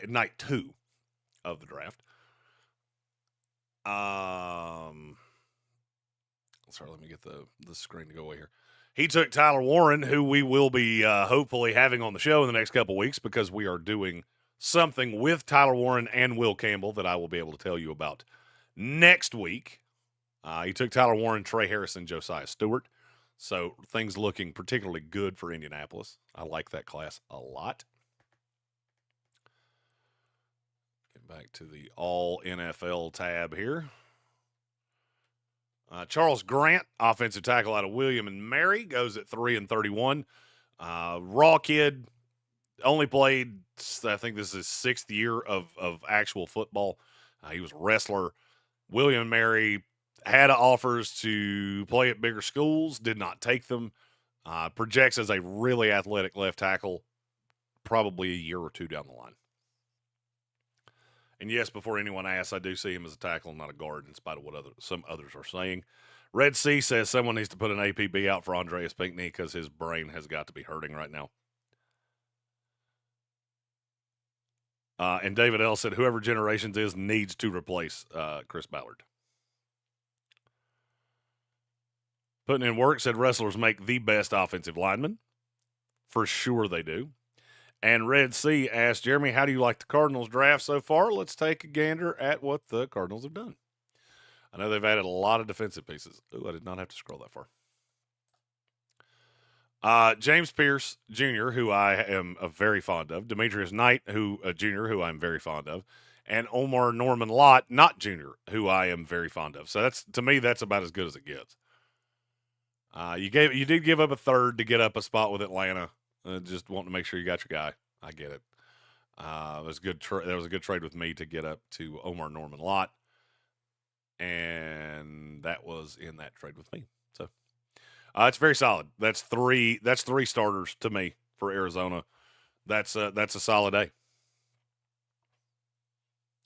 Speaker 2: night 2 of the draft. Sorry, let me get the screen to go away here. He took Tyler Warren, who we will be hopefully having on the show in the next couple weeks because we are doing something with Tyler Warren and Will Campbell that I will be able to tell you about next week. He took Tyler Warren, Trey Harrison, Josiah Stewart. So things looking particularly good for Indianapolis. I like that class a lot. Get back to the all NFL tab here. Charles Grant, offensive tackle out of William and Mary, goes at 3-31. Raw kid, only played, I think this is his 6th year of actual football. He was a wrestler. William and Mary had offers to play at bigger schools, did not take them. Projects as a really athletic left tackle, probably a year or 2 down the line. And yes, before anyone asks, I do see him as a tackle, not a guard, in spite of what some others are saying. Red C says someone needs to put an APB out for Andreas Pinckney because his brain has got to be hurting right now. And David L. said whoever Generations is needs to replace Chris Ballard. Putting in work said wrestlers make the best offensive linemen. For sure they do. And Red C asked, Jeremy, how do you like the Cardinals draft so far? Let's take a gander at what the Cardinals have done. I know they've added a lot of defensive pieces. Ooh, I did not have to scroll that far. James Pierce Jr., who I am very fond of. Demetrius Knight, Jr., who I'm very fond of. And Omar Norman Lott, not Jr., who I am very fond of. So to me, that's about as good as it gets. You did give up a 3rd to get up a spot with Atlanta. Just wanting to make sure you got your guy. I get it. It was good. That was a good trade with me to get up to Omar Norman Lott, and that was in that trade with me. So it's very solid. That's three starters to me for Arizona. That's a solid day.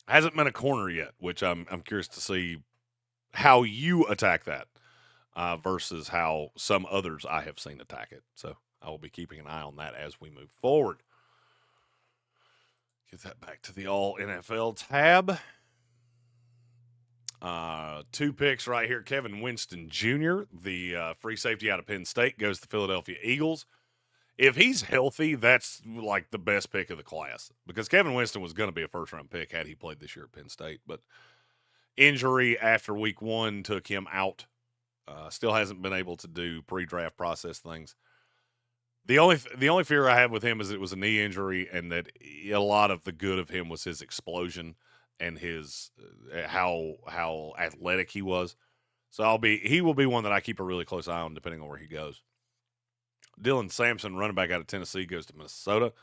Speaker 2: Hasn't been a corner yet, which I'm curious to see how you attack that versus how some others I have seen attack it. So I will be keeping an eye on that as we move forward. Get that back to the all NFL tab. 2 picks right here. Kevin Winston Jr., the free safety out of Penn State, goes to the Philadelphia Eagles. If he's healthy, that's like the best pick of the class because Kevin Winston was going to be a first-round pick had he played this year at Penn State, but injury after week 1 took him out. Still hasn't been able to do pre-draft process things. The only fear I have with him is it was a knee injury, and that a lot of the good of him was his explosion and his how athletic he was. So he will be one that I keep a really close eye on, depending on where he goes. Dylan Sampson, running back out of Tennessee, goes to Minnesota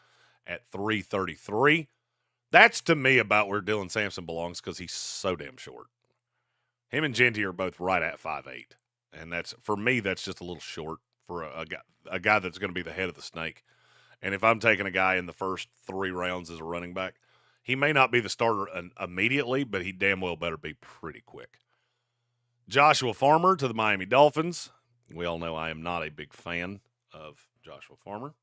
Speaker 2: at 333. That's to me about where Dylan Sampson belongs because he's so damn short. Him and Genty are both right at 5'8", and that's for me. That's just a little short for a guy that's going to be the head of the snake. And if I'm taking a guy in the first 3 rounds as a running back, he may not be the starter immediately, but he damn well better be pretty quick. Joshua Farmer to the Miami Dolphins. We all know I am not a big fan of Joshua Farmer.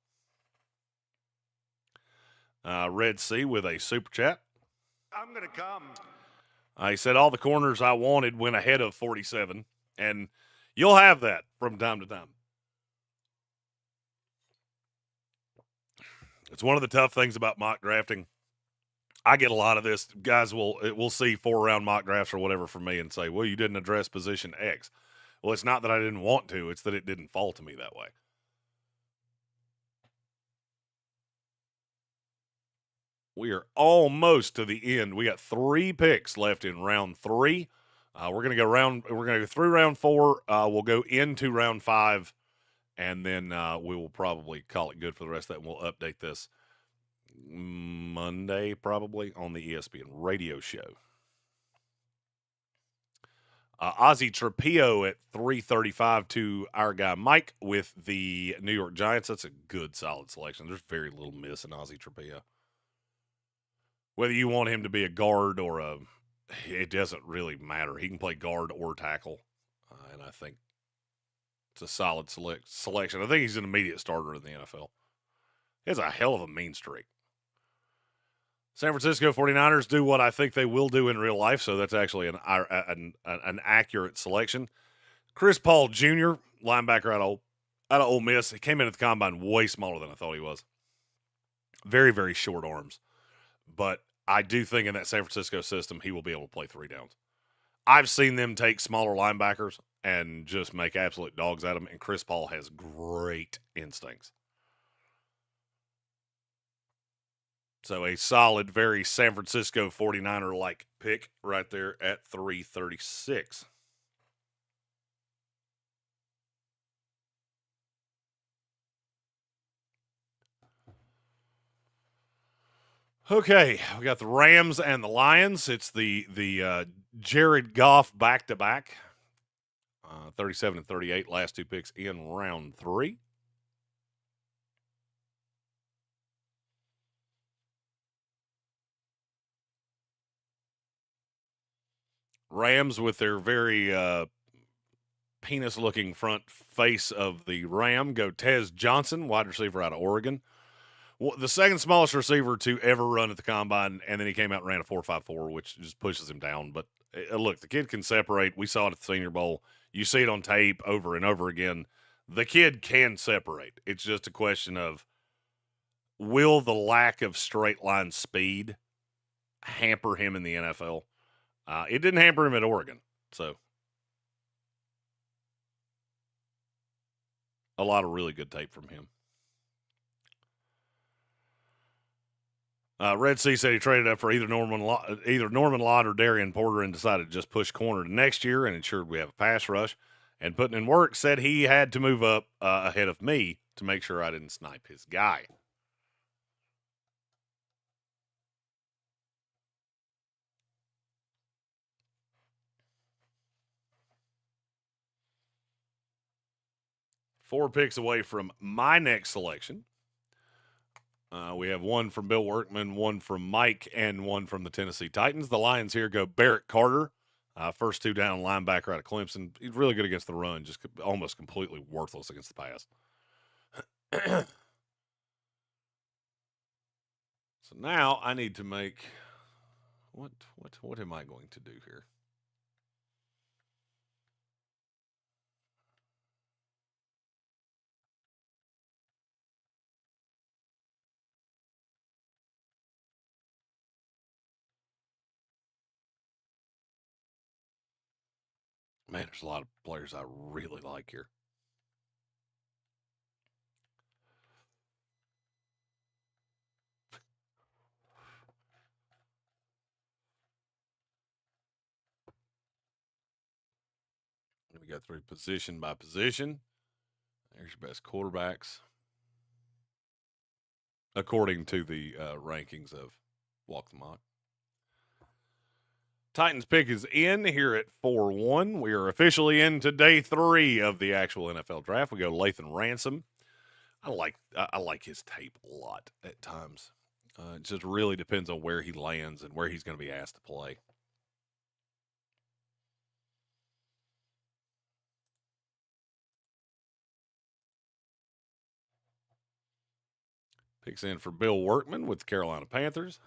Speaker 2: Red Sea with a super chat.
Speaker 3: I'm going to come.
Speaker 2: He said all the corners I wanted went ahead of 47, and you'll have that from time to time. It's one of the tough things about mock drafting. I get a lot of this. Guys will see 4-round mock drafts or whatever from me and say, well, you didn't address position X. Well, it's not that I didn't want to. It's that it didn't fall to me that way. We are almost to the end. We got 3 picks left in round 3. We're gonna go through round 4. We'll go into round 5, and then we will probably call it good for the rest of that. And we'll update this Monday probably on the ESPN radio show. Ozzie Trapillo at 335 to our guy Mike with the New York Giants. That's a good, solid selection. There's very little miss in Ozzie Trapillo. Whether you want him to be a guard or it doesn't really matter. He can play guard or tackle, and I think it's a solid selection. I think he's an immediate starter in the NFL. He has a hell of a mean streak. San Francisco 49ers do what I think they will do in real life, so that's actually an accurate selection. Chris Paul Jr., linebacker out of Ole Miss. He came in at the combine way smaller than I thought he was. Very, very short arms. But I do think in that San Francisco system, he will be able to play 3 downs. I've seen them take smaller linebackers and just make absolute dogs at them, and Chris Paul has great instincts. So a solid, very San Francisco 49er-like pick right there at 336. Okay, we got the Rams and the Lions. It's the Jared Goff back-to-back. 37 and 38, last 2 picks in round 3. Rams with their very penis-looking front face of the Ram go Tez Johnson, wide receiver out of Oregon. The second smallest receiver to ever run at the combine, and then he came out and ran a 4.54, which just pushes him down. But look, the kid can separate. We saw it at the Senior Bowl. You see it on tape over and over again. The kid can separate. It's just a question of, will the lack of straight line speed hamper him in the NFL? It didn't hamper him at Oregon, so a lot of really good tape from him. Red Sea said he traded up for either Norman Lott or Darian Porter and decided to just push corner to next year and ensured we have a pass rush. And putting in work, said he had to move up ahead of me to make sure I didn't snipe his guy. Four picks away from my next selection. We have one from Bill Workman, one from Mike, and one from the Tennessee Titans. The Lions here go Barrett Carter, first 2 down linebacker out of Clemson. He's really good against the run, just almost completely worthless against the pass. So now I need to make what am I going to do here? Man, there's a lot of players I really like here. go through position by position. There's your best quarterbacks, according to the rankings of Walk the Mock. Titans pick is in here at 4-1. We are officially into day 3 of the actual NFL draft. We go Lathan Ransom. I like his tape a lot at times. It just really depends on where he lands and where he's going to be asked to play. Picks in for Bill Workman with the Carolina Panthers.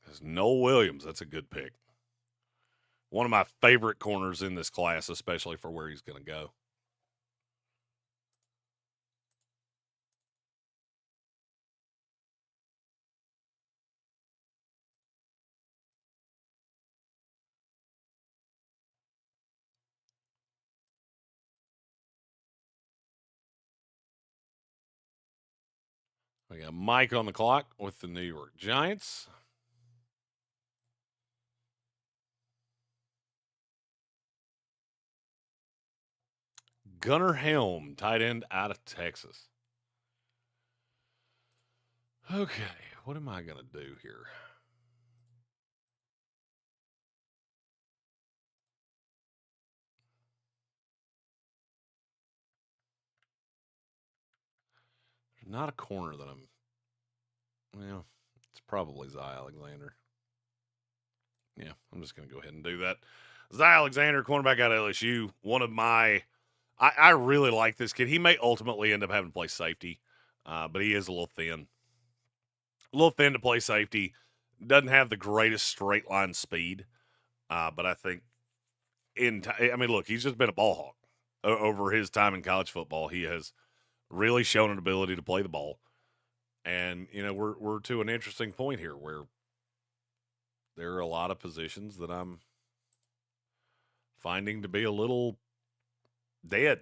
Speaker 2: There's Noel Williams. That's a good pick. One of my favorite corners in this class, especially for where he's going to go. We got Mike on the clock with the New York Giants. Gunnar Helm, tight end out of Texas. Okay, what am I going to do here? There's not a corner that well, it's probably Zy Alexander. Yeah, I'm just going to go ahead and do that. Zy Alexander, cornerback out of LSU. One of my, I really like this kid. He may ultimately end up having to play safety, but he is a little thin. A little thin to play safety. Doesn't have the greatest straight line speed, but I think look, he's just been a ball hawk over his time in college football. He has really shown an ability to play the ball. And, we're to an interesting point here where there are a lot of positions that I'm finding to be a little dead.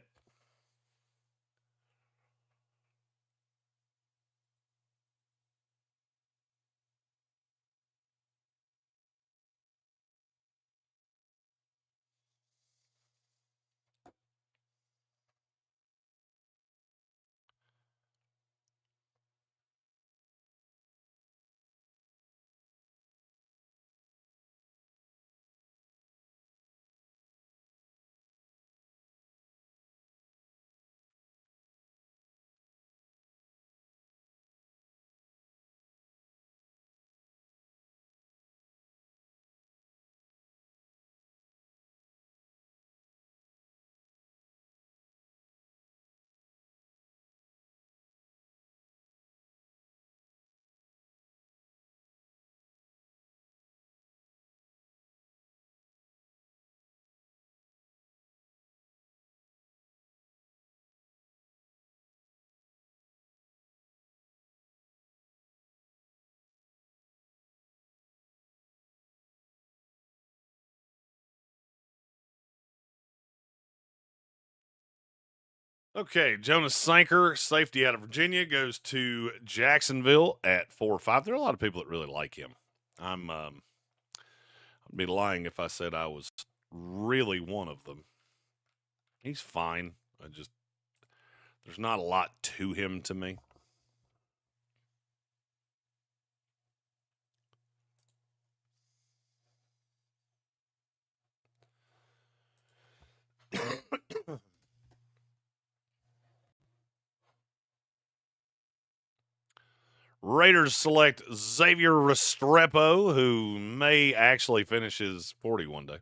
Speaker 2: Okay, Jonas Sanker, safety out of Virginia, goes to Jacksonville at 4-5. There are a lot of people that really like him. I'd be lying if I said I was really one of them. He's fine. There's not a lot to him to me. Raiders select Xavier Restrepo, who may actually finish his 40 one day.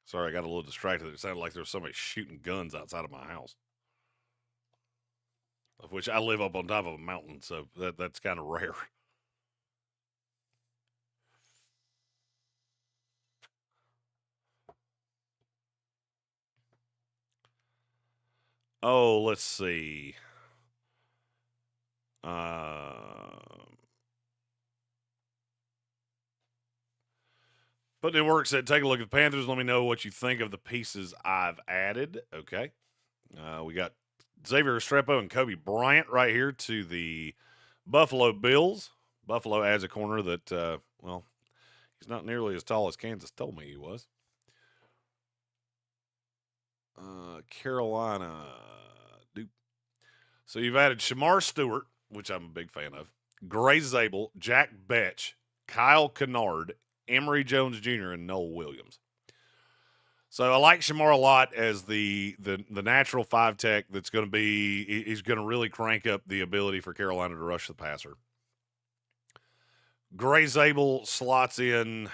Speaker 2: Sorry, I got a little distracted. It sounded like there was somebody shooting guns outside of my house, of which I live up on top of a mountain, so that's kind of rare. Oh, let's see. But it works. Said, take a look at the Panthers. Let me know what you think of the pieces I've added. Okay. We got Xavier Restrepo and Kobe Bryant right here to the Buffalo Bills. Buffalo adds a corner that, well, he's not nearly as tall as Kansas told me he was. Carolina. Dupe. So you've added Shamar Stewart, which I'm a big fan of, Gray Zabel, Jack Betch, Kyle Kennard, Emory Jones Jr., and Noel Williams. So I like Shamar a lot as the natural 5-tech that's going to be, he's going to really crank up the ability for Carolina to rush the passer. Gray Zabel slots in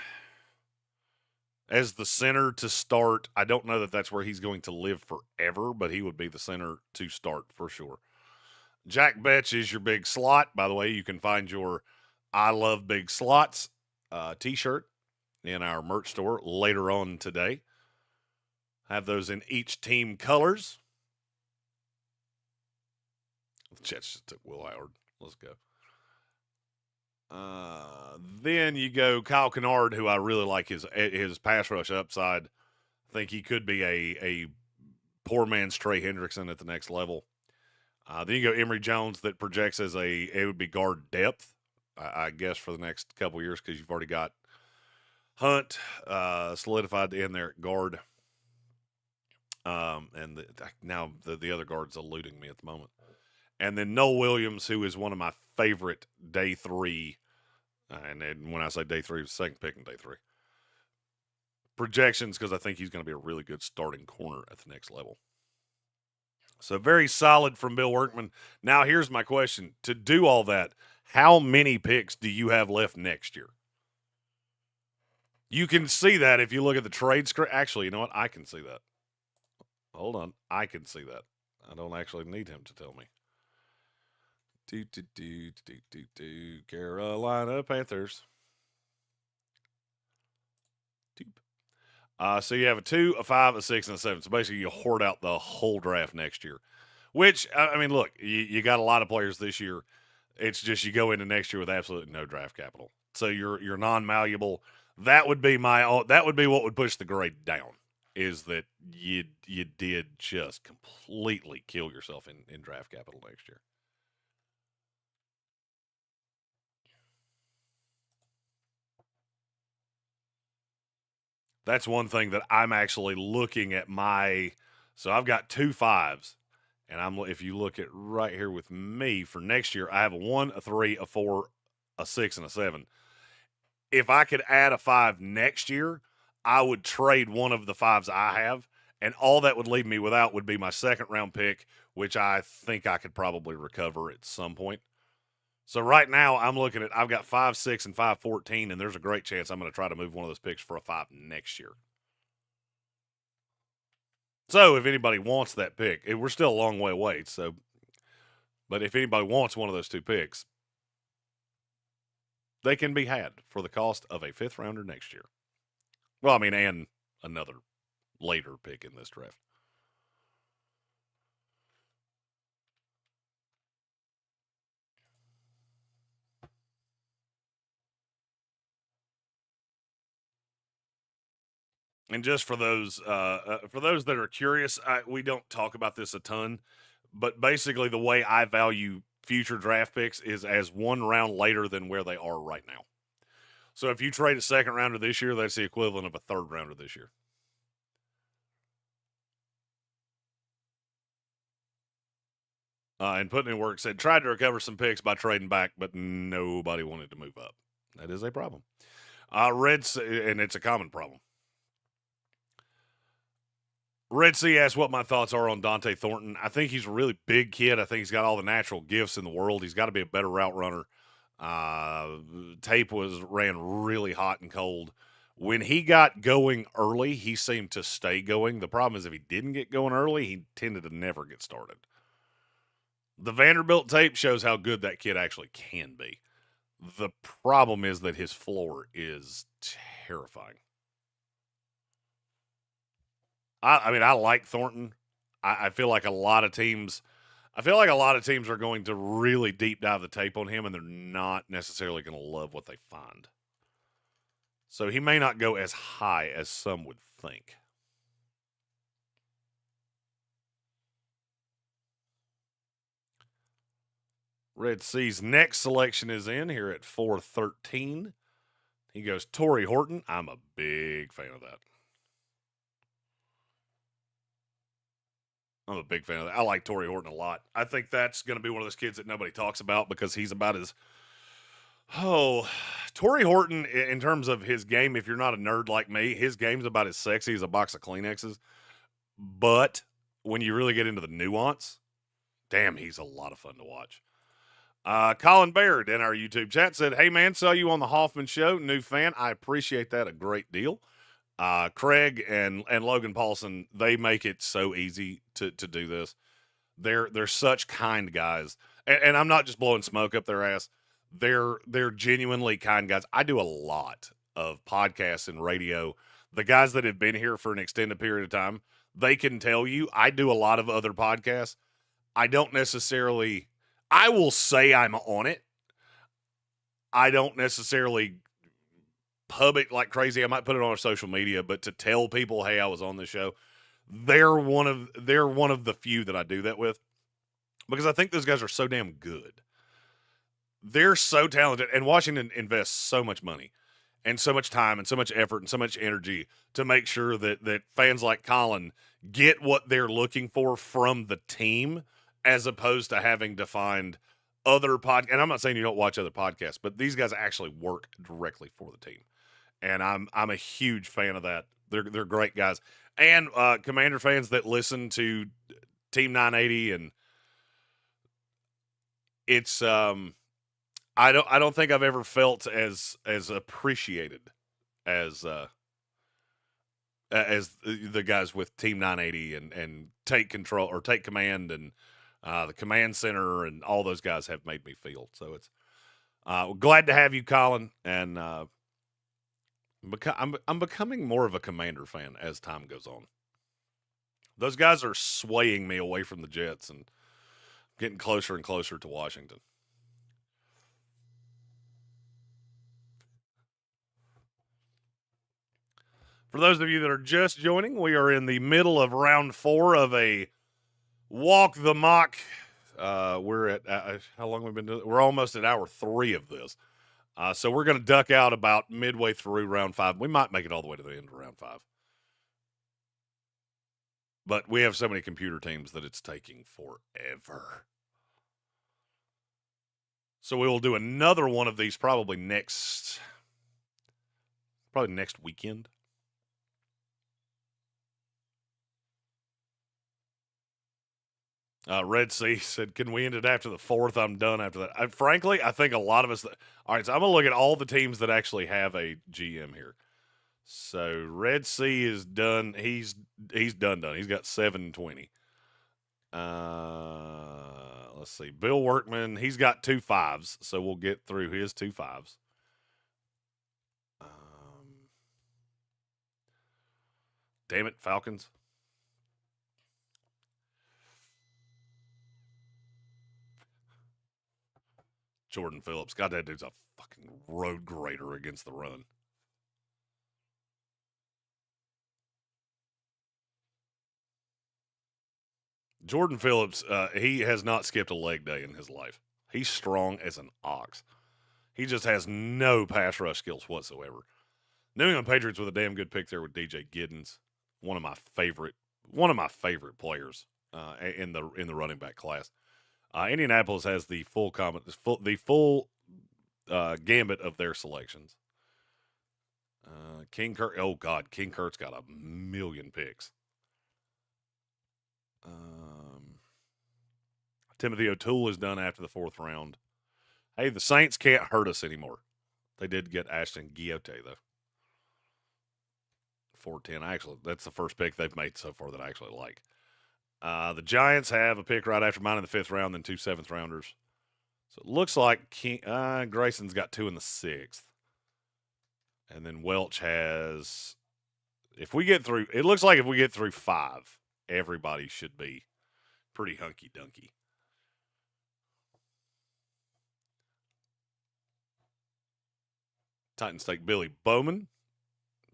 Speaker 2: as the center to start. I don't know that that's where he's going to live forever, but he would be the center to start for sure. Jack Betch is your big slot. By the way, you can find your I Love Big Slots t-shirt in our merch store later on today. Have those in each team colors. The Jets just took Will Howard. Let's go. Then you go Kyle Kennard, who I really like his pass rush upside. I think he could be a poor man's Trey Hendrickson at the next level. Then you go Emory Jones, that projects as it would be guard depth, I guess, for the next couple years, because you've already got Hunt solidified in there at guard. And now the other guard's eluding me at the moment. And then Noel Williams, who is one of my favorite day 3. And then when I say day 3, second pick in day 3. Projections, because I think he's going to be a really good starting corner at the next level. So very solid from Bill Workman. Now here's my question. To do all that, how many picks do you have left next year? You can see that if you look at the trade screen. Actually, you know what? I can see that. Hold on. I can see that. I don't actually need him to tell me. Carolina Panthers. So you have a 2, a 5, a 6, and a 7. So basically you hoard out the whole draft next year. Which, I mean, look, you got a lot of players this year. It's just you go into next year with absolutely no draft capital. So you're non-malleable. That would be what would push the grade down, is that you did just completely kill yourself in draft capital next year. That's one thing that I'm actually looking at so I've got 2 5s, and if you look at right here with me for next year, I have a 1, a 3, a 4, a 6, and a 7. If I could add a 5 next year, I would trade one of the 5s I have, and all that would leave me without would be my second round pick, which I think I could probably recover at some point. So right now I'm looking at, I've got 5, 6, and 5, 14, and there's a great chance I'm going to try to move one of those picks for a 5 next year. So if anybody wants that pick, we're still a long way away. But if anybody wants one of those 2 picks, they can be had for the cost of a 5th rounder next year. Well, I mean, and another later pick in this draft. And just for those that are curious, we don't talk about this a ton, but basically the way I value future draft picks is as 1 round later than where they are right now. So if you trade a 2nd rounder this year, that's the equivalent of a 3rd rounder this year. And Putting in Work said, tried to recover some picks by trading back, but nobody wanted to move up. That is a problem. And it's a common problem. Red Sea asked what my thoughts are on Dante Thornton. I think he's a really big kid. I think he's got all the natural gifts in the world. He's got to be a better route runner. Tape ran really hot and cold. When he got going early, he seemed to stay going. The problem is if he didn't get going early, he tended to never get started. The Vanderbilt tape shows how good that kid actually can be. The problem is that his floor is terrifying. I mean, I like Thornton. I feel like a lot of teams. I feel like a lot of teams are going to really deep dive the tape on him, and they're not necessarily going to love what they find. So he may not go as high as some would think. Red C's next selection is in here at 413. He goes, Torrey Horton. I'm a big fan of that. I'm a big fan of that. I like Torrey Horton a lot. I think that's going to be one of those kids that nobody talks about because he's about as... Torrey Horton, in terms of his game, if you're not a nerd like me, his game's about as sexy as a box of Kleenexes. But when you really get into the nuance, damn, he's a lot of fun to watch. Colin Baird in our YouTube chat said, hey, man, saw you on the Hoffman Show. New fan. I appreciate that a great deal. Craig and Logan Paulson, they make it so easy to do this. They're such kind guys. And I'm not just blowing smoke up their ass. They're genuinely kind guys. I do a lot of podcasts and radio. The guys that have been here for an extended period of time, they can tell you I do a lot of other podcasts. I don't necessarily... I will say I'm on it. I don't necessarily pub it like crazy. I might put it on our social media, but to tell people, hey, I was on this show, they're one of the few that I do that with because I think those guys are so damn good. They're so talented, and Washington invests so much money and so much time and so much effort and so much energy to make sure that fans like Colin get what they're looking for from the team, as opposed to having to find other podcasts. And I'm not saying you don't watch other podcasts, but these guys actually work directly for the team. And I'm a huge fan of that. They're great guys. And Commander fans that listen to Team 980, and it's I don't think I've ever felt as appreciated as the guys with Team 980 and Take Control or Take Command and the Command Center and all those guys have made me feel. So it's glad to have you, Colin, and I'm becoming more of a Commander fan as time goes on. Those guys are swaying me away from the Jets and getting closer and closer to Washington. For those of you that are just joining, we are in the middle of round 4 of a Walk the Mock. We're at, how long have we been doing? We're almost at hour 3 of this. So we're going to duck out about midway through round 5. We might make it all the way to the end of round 5. But we have so many computer teams that it's taking forever. So we will do another one of these probably next weekend. Red Sea said, can we end it after the 4th? I'm done after that. Frankly, I think a lot of us... All right, so I'm going to look at all the teams that actually have a GM here. So Red Sea is done. He's done. He's got 720. Let's see. Bill Workman, he's got 2 5s, so we'll get through his 2 5s. Damn it, Falcons. Jordan Phillips. God, that dude's a fucking road grader against the run. Jordan Phillips, he has not skipped a leg day in his life. He's strong as an ox. He just has no pass rush skills whatsoever. New England Patriots with a damn good pick there with DJ Giddens, one of my favorite players in the running back class. Indianapolis has the full gambit of their selections. King Kurt. Oh God, King Kurt's got a million picks. Timothy O'Toole is done after the 4th round. Hey, the Saints can't hurt us anymore. They did get Ashton Guillotte though. 410. Actually, that's the first pick they've made so far that I actually like. The Giants have a pick right after mine in the 5th round, then 2 7th rounders. So it looks like Grayson's got 2 in the 6th. And then Welch has, it looks like if we get through 5, everybody should be pretty hunky-dunky. Titan State Billy Bowman,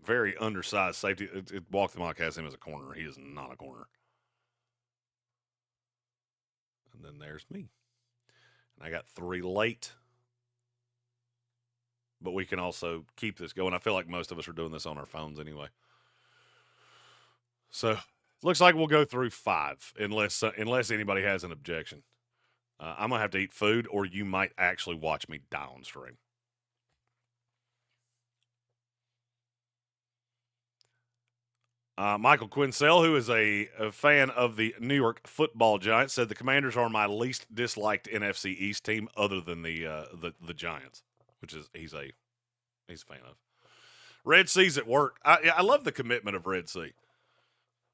Speaker 2: very undersized safety. Walk the Mock has him as a corner. He is not a corner. And then there's me. And I got 3 late. But we can also keep this going. I feel like most of us are doing this on our phones anyway. So, looks like we'll go through 5 unless anybody has an objection. I'm going to have to eat food, or you might actually watch me die on stream. Michael Quinsell, who is a fan of the New York Football Giants, said the Commanders are my least disliked NFC East team other than the Giants, which is he's a fan of. Red C's at work. I love the commitment of Red C.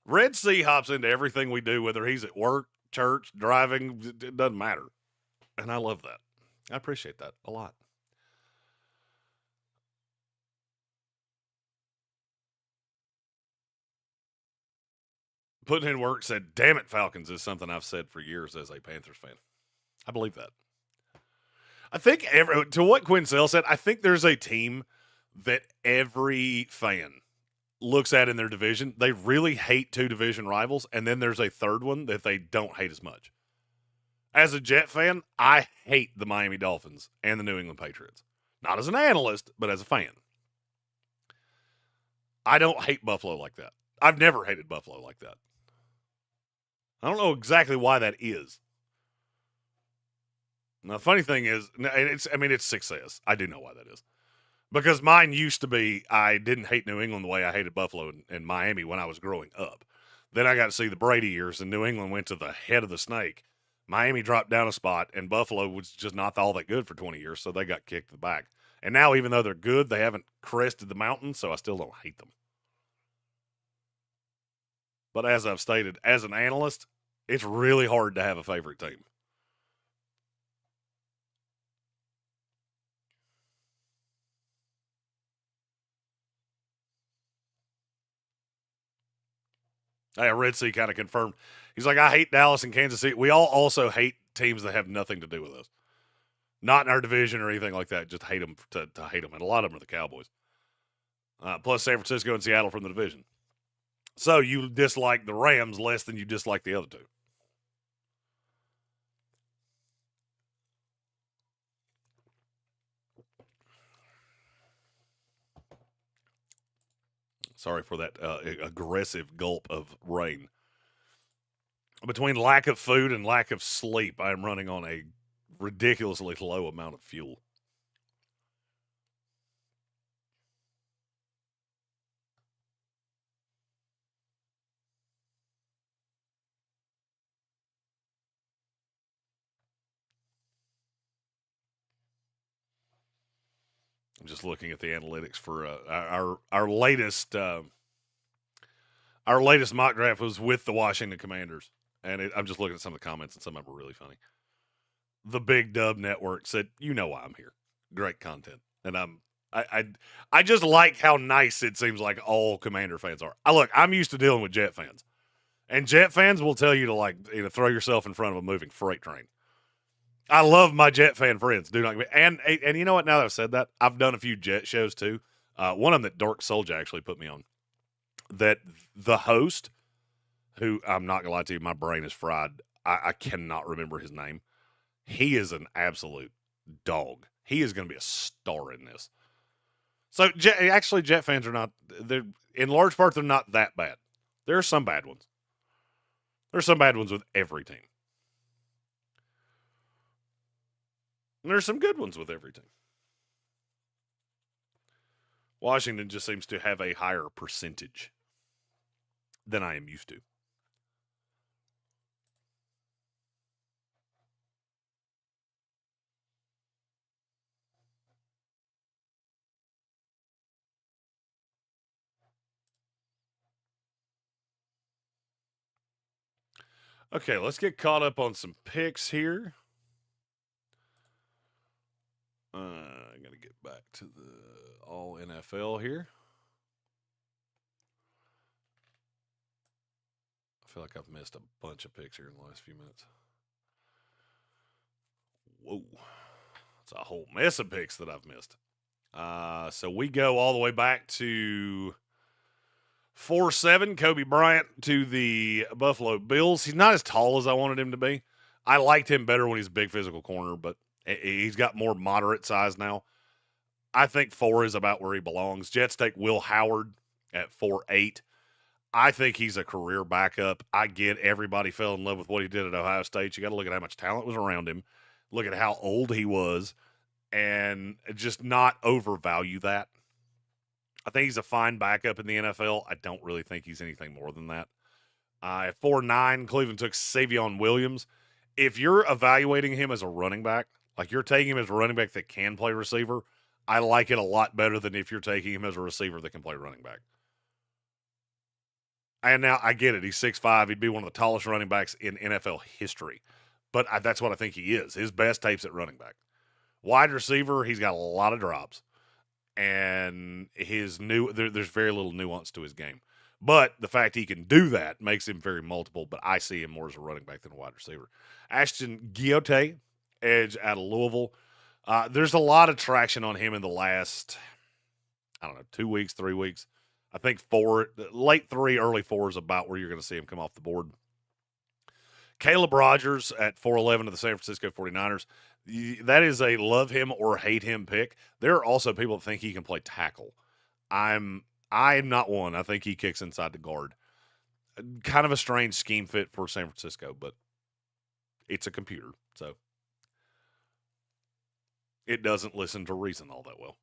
Speaker 2: Red C hops into everything we do, whether he's at work, church, driving, it doesn't matter. And I love that. I appreciate that a lot. Putting in work said, damn it, Falcons is something I've said for years as a Panthers fan. I believe that. I think, to what Quinsell said, I think there's a team that every fan looks at in their division. They really hate 2 division rivals, and then there's a third one that they don't hate as much. As a Jet fan, I hate the Miami Dolphins and the New England Patriots. Not as an analyst, but as a fan. I don't hate Buffalo like that. I've never hated Buffalo like that. I don't know exactly why that is. Now, the funny thing is, it's success. I do know why that is. Because mine used to be, I didn't hate New England the way I hated Buffalo and Miami when I was growing up. Then I got to see the Brady years, and New England went to the head of the snake. Miami dropped down a spot, and Buffalo was just not all that good for 20 years, so they got kicked in the back. And now, even though they're good, they haven't crested the mountain, so I still don't hate them. But as I've stated, as an analyst, it's really hard to have a favorite team. Hey, Red Sea kind of confirmed. He's like, I hate Dallas and Kansas City. We all also hate teams that have nothing to do with us. Not in our division or anything like that. Just hate them to hate them. And a lot of them are the Cowboys. Plus San Francisco and Seattle from the division. So you dislike the Rams less than you dislike the other 2. Sorry for that aggressive gulp of rain. Between lack of food and lack of sleep, I am running on a ridiculously low amount of fuel. I'm just looking at the analytics for our latest mock draft was with the Washington Commanders, and I'm just looking at some of the comments, and some of them are really funny. The Big Dub Network said, "You know why I'm here. Great content," and I just like how nice it seems like all Commander fans are. I'm used to dealing with Jet fans, and Jet fans will tell you to throw yourself in front of a moving freight train. I love my Jet fan friends. Do not, and you know what? Now that I've said that, I've done a few Jet shows too. One of them that Dork Soldier actually put me on. That the host, who I'm not gonna lie to you, my brain is fried. I cannot remember his name. He is an absolute dog. He is going to be a star in this. So Jet fans are not. They're in large part they're not that bad. There are some bad ones. There's some bad ones with every team. And there's some good ones with every team. Washington just seems to have a higher percentage than I am used to. Okay, let's get caught up on some picks here. I'm going to get back to the all NFL here. I feel like I've missed a bunch of picks here in the last few minutes. Whoa. It's a whole mess of picks that I've missed. So we go all the way back to 4-7, Kobe Bryant to the Buffalo Bills. He's not as tall as I wanted him to be. I liked him better when he's a big physical corner, but he's got more moderate size now. I think 4 is about where he belongs. Jets take Will Howard at 4-8. I think he's a career backup. I get everybody fell in love with what he did at Ohio State. You got to look at how much talent was around him, look at how old he was, and just not overvalue that. I think he's a fine backup in the NFL. I don't really think he's anything more than that. At 4-9, Cleveland took Savion Williams. If you're evaluating him as a running back, like you're taking him as a running back that can play receiver, I like it a lot better than if you're taking him as a receiver that can play running back. And now I get it. He's 6'5". He'd be one of the tallest running backs in NFL history. But that's what I think he is. His best tape's at running back. Wide receiver, he's got a lot of drops. And there's very little nuance to his game. But the fact he can do that makes him very multiple. But I see him more as a running back than a wide receiver. Ashton Giote, edge out of Louisville. There's a lot of traction on him in the last, 2 weeks, 3 weeks. I think late 3, early 4 is about where you're going to see him come off the board. Caleb Rogers at 4-11 of the San Francisco 49ers. That is a love him or hate him pick. There are also people that think he can play tackle. I'm not one. I think he kicks inside the guard. Kind of a strange scheme fit for San Francisco, but it's a computer, so it doesn't listen to reason all that well.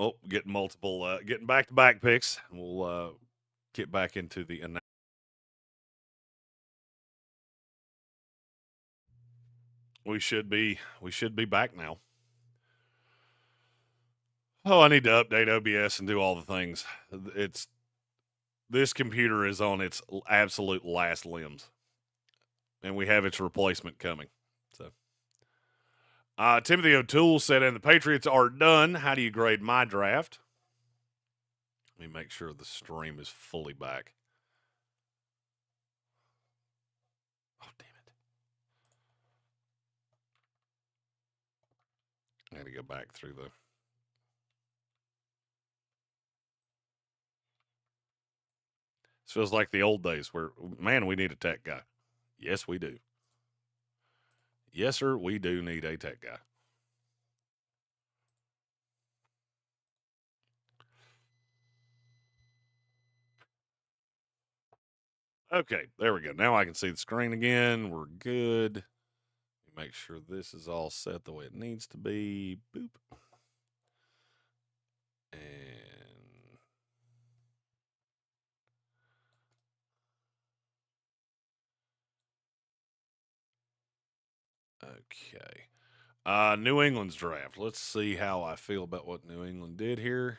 Speaker 2: Oh, getting back-to-back picks. We'll get back into the analysis. We should be back now. Oh, I need to update OBS and do all the things. This computer is on its absolute last limbs, and we have its replacement coming. So, Timothy O'Toole said, and the Patriots are done. How do you grade my draft? Let me make sure the stream is fully back. Oh, damn it. I got to go back through the... This feels like the old days where, man, we need a tech guy. Yes, we do. Yes, sir, we do need a tech guy. Okay, there we go. Now I can see the screen again. We're good. Make sure this is all set the way it needs to be. Boop. And okay. New England's draft. Let's see how I feel about what New England did here.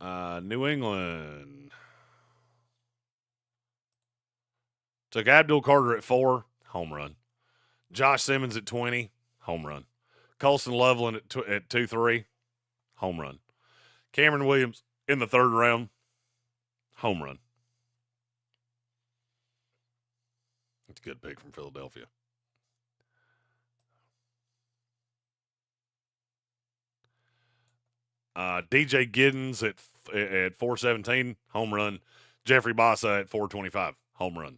Speaker 2: New England took Abdul Carter at 4, home run. Josh Simmons at 20, home run. Colson Loveland at 2-3, home run. Cameron Williams in the 3rd round, home run. It's a good pick from Philadelphia. DJ Giddens at 417, home run. Jeffrey Bassa at 425, home run.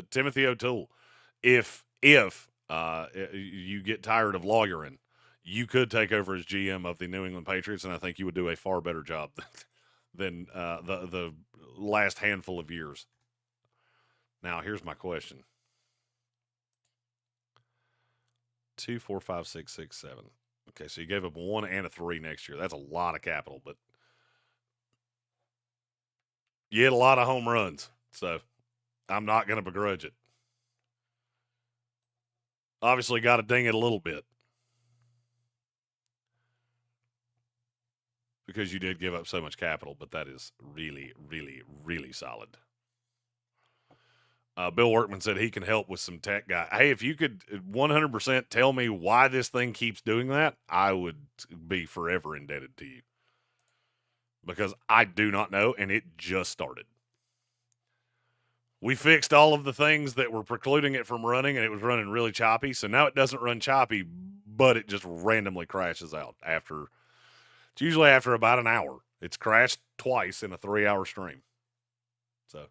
Speaker 2: Timothy O'Toole, if you get tired of lawyering, you could take over as GM of the New England Patriots, and I think you would do a far better job than the last handful of years. Now, here's my question. 2, 4, 5, 6, 6, 7. Okay, so you gave up 1 and a 3 next year. That's a lot of capital, but you hit a lot of home runs, so I'm not going to begrudge it. Obviously, got to ding it a little bit because you did give up so much capital, but that is really, really, really solid. Bill Workman said he can help with some tech guy. Hey, if you could 100% tell me why this thing keeps doing that, I would be forever indebted to you. Because I do not know, and it just started. We fixed all of the things that were precluding it from running, and it was running really choppy. So now it doesn't run choppy, but it just randomly crashes out it's usually after about an hour. It's crashed twice in a 3-hour stream. So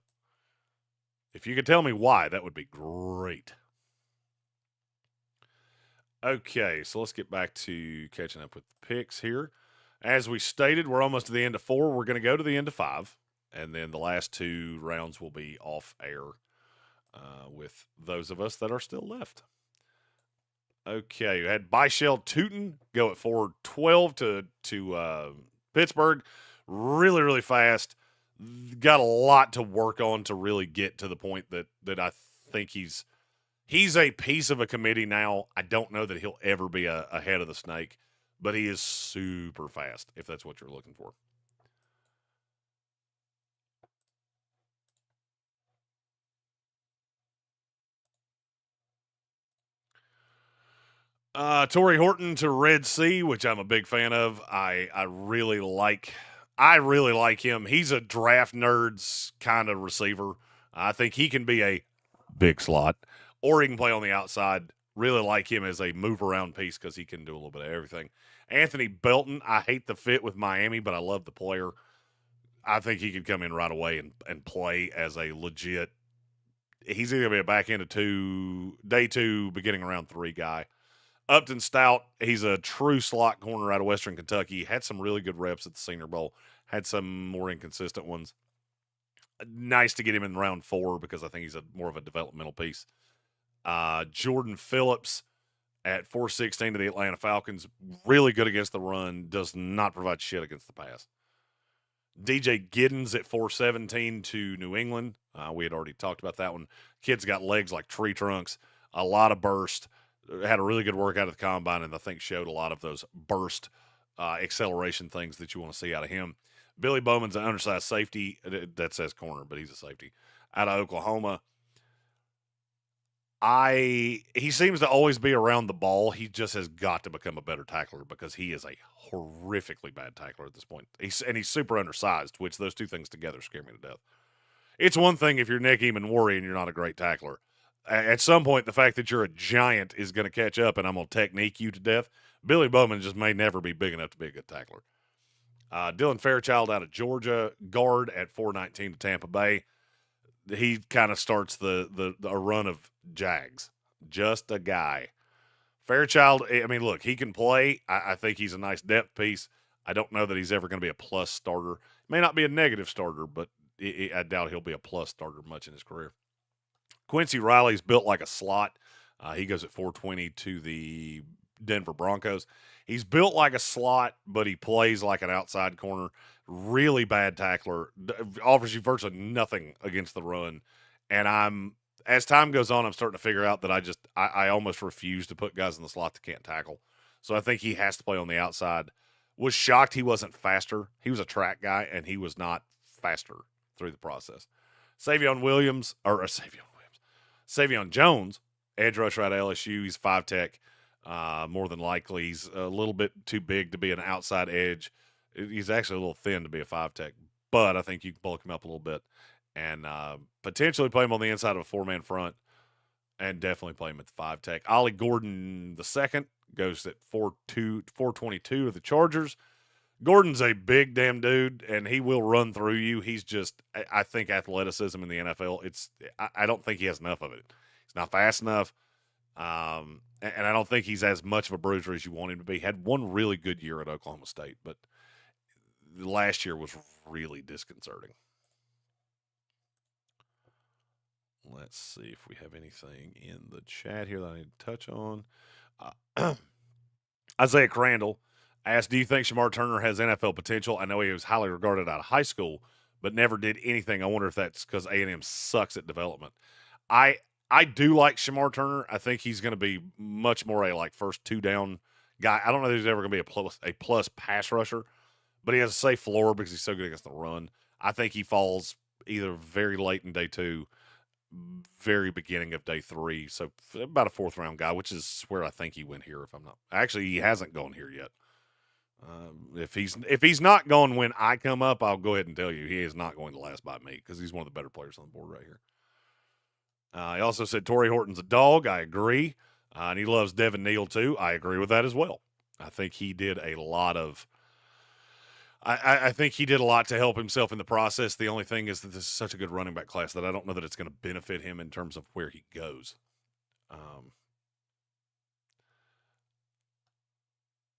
Speaker 2: if you could tell me why, that would be great. Okay, so let's get back to catching up with the picks here. As we stated, we're almost to the end of 4. We're going to go to the end of 5, and then the last 2 rounds will be off air with those of us that are still left. Okay, we had Byshell Tootin go at 4-12 to Pittsburgh. Really, really fast. Got a lot to work on to really get to the point that I think he's a piece of a committee now. I don't know that he'll ever be ahead of the snake, but he is super fast if that's what you're looking for. Torrey Horton to Red Sea, which I'm a big fan of. I really like him. He's a draft nerds kind of receiver. I think he can be a big slot, or he can play on the outside. Really like him as a move around piece because he can do a little bit of everything. Anthony Belton, I hate the fit with Miami, but I love the player. I think he could come in right away and play as a legit. He's either going to be a back end of 2, day 2, beginning around 3 guy. Upton Stout, he's a true slot corner out of Western Kentucky. Had some really good reps at the Senior Bowl. Had some more inconsistent ones. Nice to get him in round 4 because I think he's more of a developmental piece. Jordan Phillips at 4-16 to the Atlanta Falcons. Really good against the run. Does not provide shit against the pass. DJ Giddens at 4-17 to New England. We had already talked about that one. Kid's got legs like tree trunks. A lot of burst. Had a really good workout at the combine, and I think showed a lot of those burst acceleration things that you want to see out of him. Billy Bowman's an undersized safety. That says corner, but he's a safety. Out of Oklahoma. He seems to always be around the ball. He just has got to become a better tackler because he is a horrifically bad tackler at this point. He's super undersized, which those two things together scare me to death. It's one thing if you're Nick Eamon-Worry and you're not a great tackler. At some point, the fact that you're a giant is going to catch up, and I'm going to technique you to death. Billy Bowman just may never be big enough to be a good tackler. Dylan Fairchild out of Georgia, guard at 4-19 to Tampa Bay. He kind of starts the run of Jags. Just a guy. Fairchild, I mean, look, he can play. I think he's a nice depth piece. I don't know that he's ever going to be a plus starter. May not be a negative starter, but I doubt he'll be a plus starter much in his career. Quincy Riley's built like a slot. He goes at 4-20 to the Denver Broncos. He's built like a slot, but he plays like an outside corner. Really bad tackler. Offers you virtually nothing against the run. And as time goes on, I'm starting to figure out that I almost refuse to put guys in the slot that can't tackle. So I think he has to play on the outside. Was shocked he wasn't faster. He was a track guy, and he was not faster through the process. Savion Jones, edge rusher out of LSU. He's 5-tech. More than likely, he's a little bit too big to be an outside edge. He's actually a little thin to be a 5-tech, but I think you can bulk him up a little bit and potentially play him on the inside of a 4-man front and definitely play him at the 5-tech. Ollie Gordon II goes at 4-22 to the Chargers. Gordon's a big damn dude, and he will run through you. He's just, I think, athleticism in the NFL, I don't think he has enough of it. He's not fast enough, and I don't think he's as much of a bruiser as you want him to be. Had one really good year at Oklahoma State, but last year was really disconcerting. Let's see if we have anything in the chat here that I need to touch on. Isaiah Crandall asked, do you think Shamar Turner has NFL potential? I know he was highly regarded out of high school, but never did anything. I wonder if that's because A&M sucks at development. I do like Shamar Turner. I think he's going to be much more a first 2-down guy. I don't know if he's ever going to be a plus pass rusher, but he has a safe floor because he's so good against the run. I think he falls either very late in day 2, very beginning of day 3. So about a 4th round guy, which is where I think he went here. If I'm not, actually, he hasn't gone here yet. If he's not going when I come up, I'll go ahead and tell you he is not going to last by me because he's one of the better players on the board right here. He also said Torrey Horton's a dog. I agree. And he loves Devin Neal too. I agree with that as well. I think he did a lot of. I think he did a lot to help himself in the process. The only thing is that this is such a good running back class that I don't know that it's going to benefit him in terms of where he goes.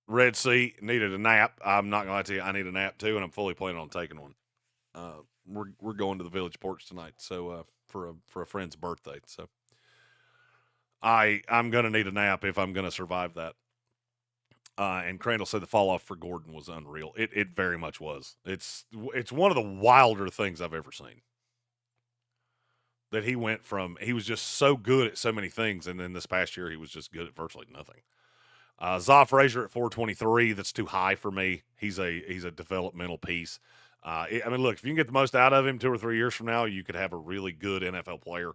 Speaker 2: Red Sea needed a nap. I'm not going to lie to you. I need a nap too, and I'm fully planning on taking one. We're going to the Village Porch tonight, so for a friend's birthday. So I'm going to need a nap if I'm going to survive that. And Crandall said the fall off for Gordon was unreal. It very much was. It's one of the wilder things I've ever seen. That he went from, he was just so good at so many things, and then this past year he was just good at virtually nothing. Zaw Frazier at 423, that's too high for me. He's a developmental piece. I mean, look, if you can get the most out of him 2 or 3 years from now, you could have a really good NFL player.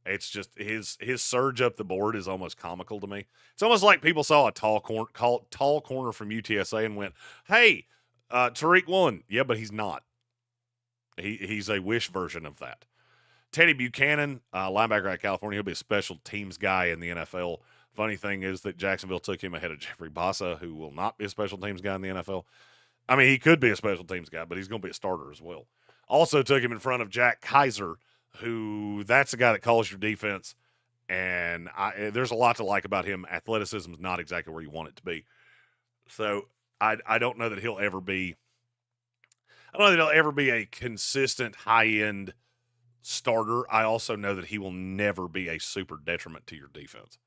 Speaker 2: It's just his surge up the board is almost comical to me. It's almost like people saw a tall corner from UTSA and went, "Hey, Tariq Woolen." Yeah, but he's not. He's a wish version of that. Teddy Buchanan, linebacker out of California, he'll be a special teams guy in the NFL. Funny thing is that Jacksonville took him ahead of Jeffrey Bassa, who will not be a special teams guy in the NFL. I mean, he could be a special teams guy, but he's going to be a starter as well. Also took him in front of Jack Kaiser, who that's the guy that calls your defense, and there's a lot to like about him. Athleticism is not exactly where you want it to be. So I don't know that he'll ever be – I don't know that he'll ever be a consistent high-end starter. I also know that he will never be a super detriment to your defense.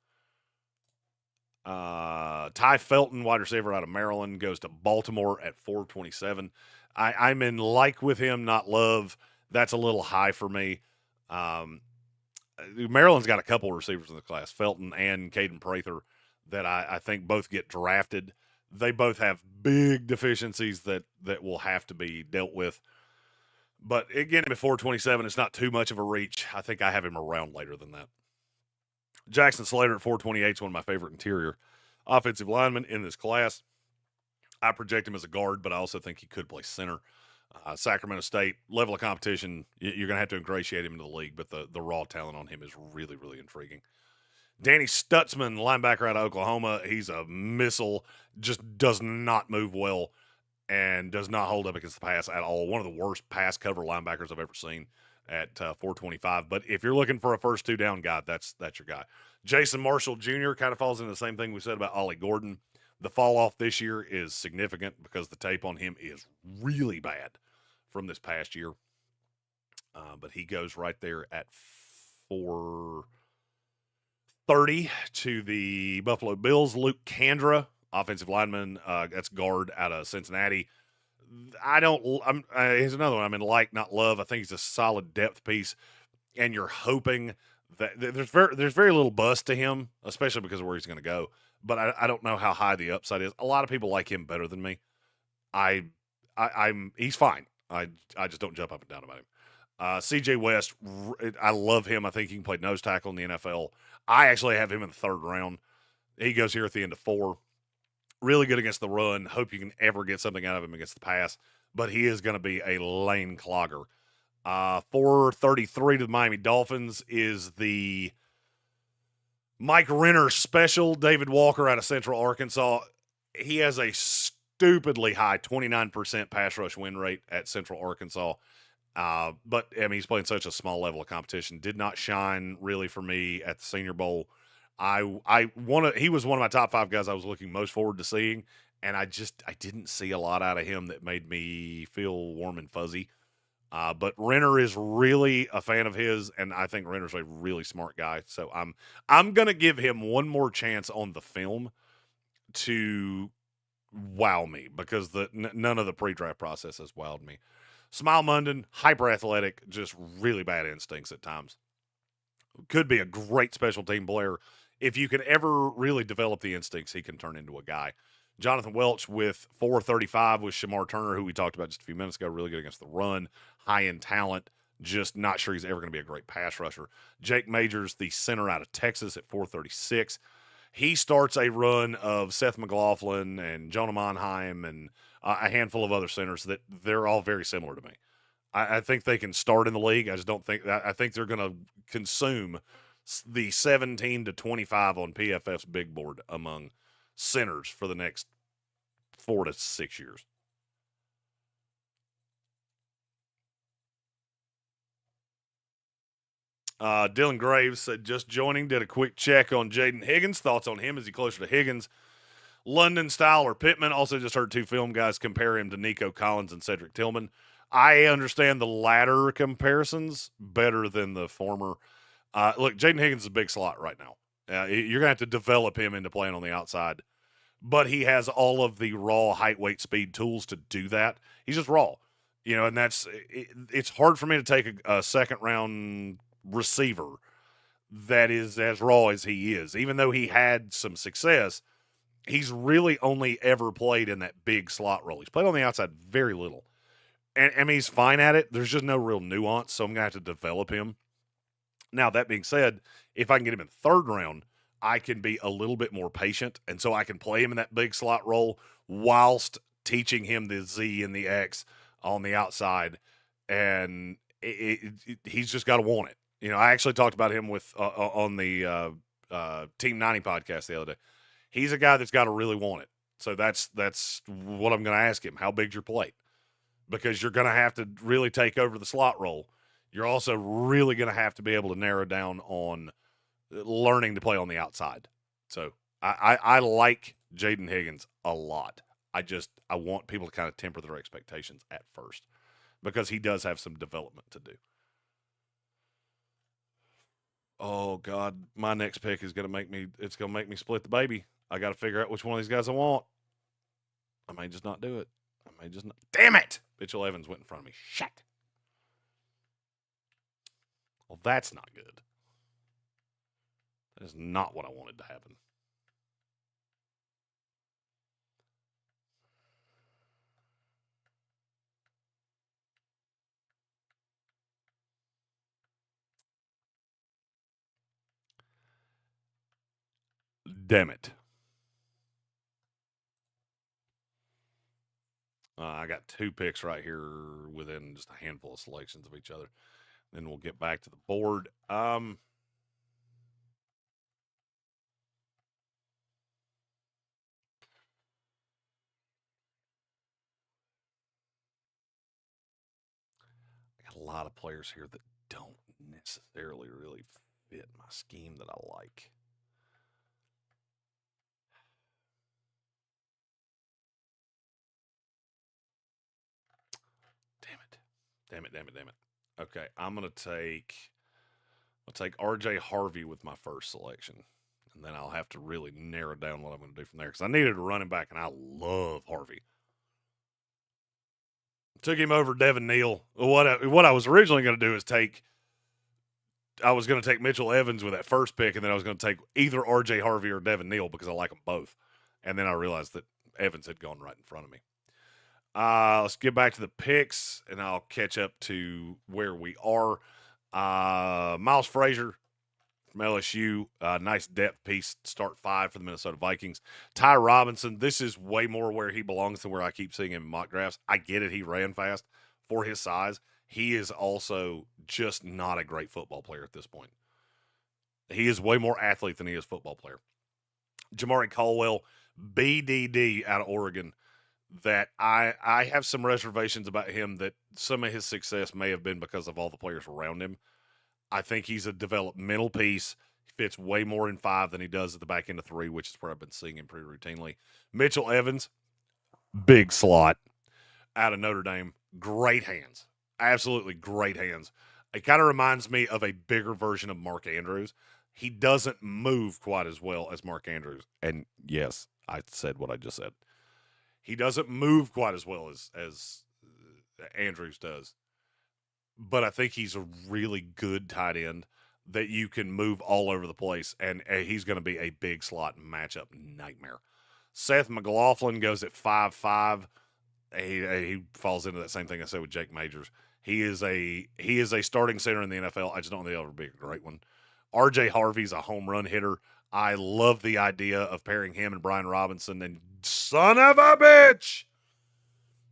Speaker 2: Ty Felton, wide receiver out of Maryland, goes to Baltimore at 427. I'm in like with him, not love. That's a little high for me. Maryland's got a couple of receivers in the class, Felton and Caden Prather, that I think both get drafted. They both have big deficiencies that will have to be dealt with. But again, at 427, it's not too much of a reach. I think I have him around later than that. Jackson Slater at 428 is one of my favorite interior offensive linemen in this class. I project him as a guard, but I also think he could play center. Sacramento State, level of competition, you're going to have to ingratiate him into the league, but the raw talent on him is really, really intriguing. Danny Stutzman, linebacker out of Oklahoma, he's a missile, just does not move well and does not hold up against the pass at all. One of the worst pass cover linebackers I've ever seen at 425. But if you're looking for a first 2 down guy, that's your guy. Jason Marshall Jr. kind of falls into the same thing we said about Ollie Gordon. The fall off this year is significant because the tape on him is really bad from this past year. But he goes right there at 430 to the Buffalo Bills. Luke Kandra, offensive lineman, that's guard out of Cincinnati. Here's another one. I'm in like, not love. I think he's a solid depth piece, and you're hoping that there's very little bust to him, especially because of where he's going to go. But I don't know how high the upside is. A lot of people like him better than me. He's fine. I just don't jump up and down about him. CJ West, I love him. I think he can play nose tackle in the NFL. I actually have him in the 3rd round. He goes here at the end of 4. Really good against the run. Hope you can ever get something out of him against the pass. But he is going to be a lane clogger. 433 to the Miami Dolphins is the Mike Renner special. David Walker out of Central Arkansas. He has a stupidly high 29% pass rush win rate at Central Arkansas. But, I mean, he's playing such a small level of competition. Did not shine really for me at the Senior Bowl. He was one of my top 5 guys I was looking most forward to seeing, and I didn't see a lot out of him that made me feel warm and fuzzy. But Renner is really a fan of his, and I think Renner's a really smart guy. So I'm going to give him one more chance on the film to wow me, because none of the pre-draft process has wowed me. Smile Munden, hyper athletic, just really bad instincts at times. Could be a great special team player. If you can ever really develop the instincts, he can turn into a guy. Jonathan Welch with 435 with Shamar Turner, who we talked about just a few minutes ago, really good against the run, high-end talent. Just not sure he's ever going to be a great pass rusher. Jake Majors, the center out of Texas, at 436. He starts a run of Seth McLaughlin and Jonah Monheim and a handful of other centers that they're all very similar to me. I think they can start in the league. I just don't think that. I think they're going to consume the 17 to 25 on PFF's big board among centers for the next 4 to 6 years. Dylan Graves said, just joining, did a quick check on Jaden Higgins. Thoughts on him? Is he closer to Higgins, London style, or Pittman? Also just heard 2 film guys compare him to Nico Collins and Cedric Tillman. I understand the latter comparisons better than the former. Look, Jaden Higgins is a big slot right now. You're going to have to develop him into playing on the outside. But he has all of the raw height, weight, speed tools to do that. He's just raw. And it's hard for me to take a second-round receiver that is as raw as he is. Even though he had some success, he's really only ever played in that big slot role. He's played on the outside very little. And I mean, he's fine at it. There's just no real nuance, so I'm going to have to develop him. Now, that being said, if I can get him in third round, I can be a little bit more patient, and so I can play him in that big slot role whilst teaching him the Z and the X on the outside, and he's just got to want it. I actually talked about him with on the Team 90 podcast the other day. He's a guy that's got to really want it. So that's what I'm going to ask him. How big's your plate? Because you're going to have to really take over the slot role. You're also really going to have to be able to narrow down on learning to play on the outside. So I like Jaden Higgins a lot. I want people to kind of temper their expectations at first because he does have some development to do. Oh God, my next pick is going to make me split the baby. I got to figure out which one of these guys I want. I may just not do it. Damn it! Mitchell Evans went in front of me. Shit. Well, that's not good. That is not what I wanted to happen. Damn it. I got 2 picks right here within just a handful of selections of each other. Then we'll get back to the board. I got a lot of players here that don't necessarily really fit my scheme that I like. Damn it. Okay, I'll take RJ Harvey with my first selection. And then I'll have to really narrow down what I'm going to do from there. Because I needed a running back, and I love Harvey. Took him over Devin Neal. What I was originally going to do is I was going to take Mitchell Evans with that first pick, and then I was going to take either RJ Harvey or Devin Neal because I like them both. And then I realized that Evans had gone right in front of me. Let's get back to the picks, and I'll catch up to where we are. Miles Frazier from LSU, nice depth piece, start 5 for the Minnesota Vikings. Ty Robinson, this is way more where he belongs than where I keep seeing him in mock drafts. I get it, he ran fast for his size. He is also just not a great football player at this point. He is way more athlete than he is football player. Jamari Caldwell, BDD out of Oregon, that I have some reservations about him that some of his success may have been because of all the players around him. I think he's a developmental piece. He fits way more in 5 than he does at the back end of 3, which is where I've been seeing him pretty routinely. Mitchell Evans, big slot out of Notre Dame. Great hands. Absolutely great hands. It kind of reminds me of a bigger version of Mark Andrews. He doesn't move quite as well as Mark Andrews. And yes, I said what I just said. He doesn't move quite as well as Andrews does. But I think he's a really good tight end that you can move all over the place, and he's going to be a big slot matchup nightmare. Seth McLaughlin goes at 5'5". He falls into that same thing I said with Jake Majors. He is a starting center in the NFL. I just don't think he'll ever be a great one. R.J. Harvey's a home run hitter. I love the idea of pairing him and Brian Robinson. And son of a bitch,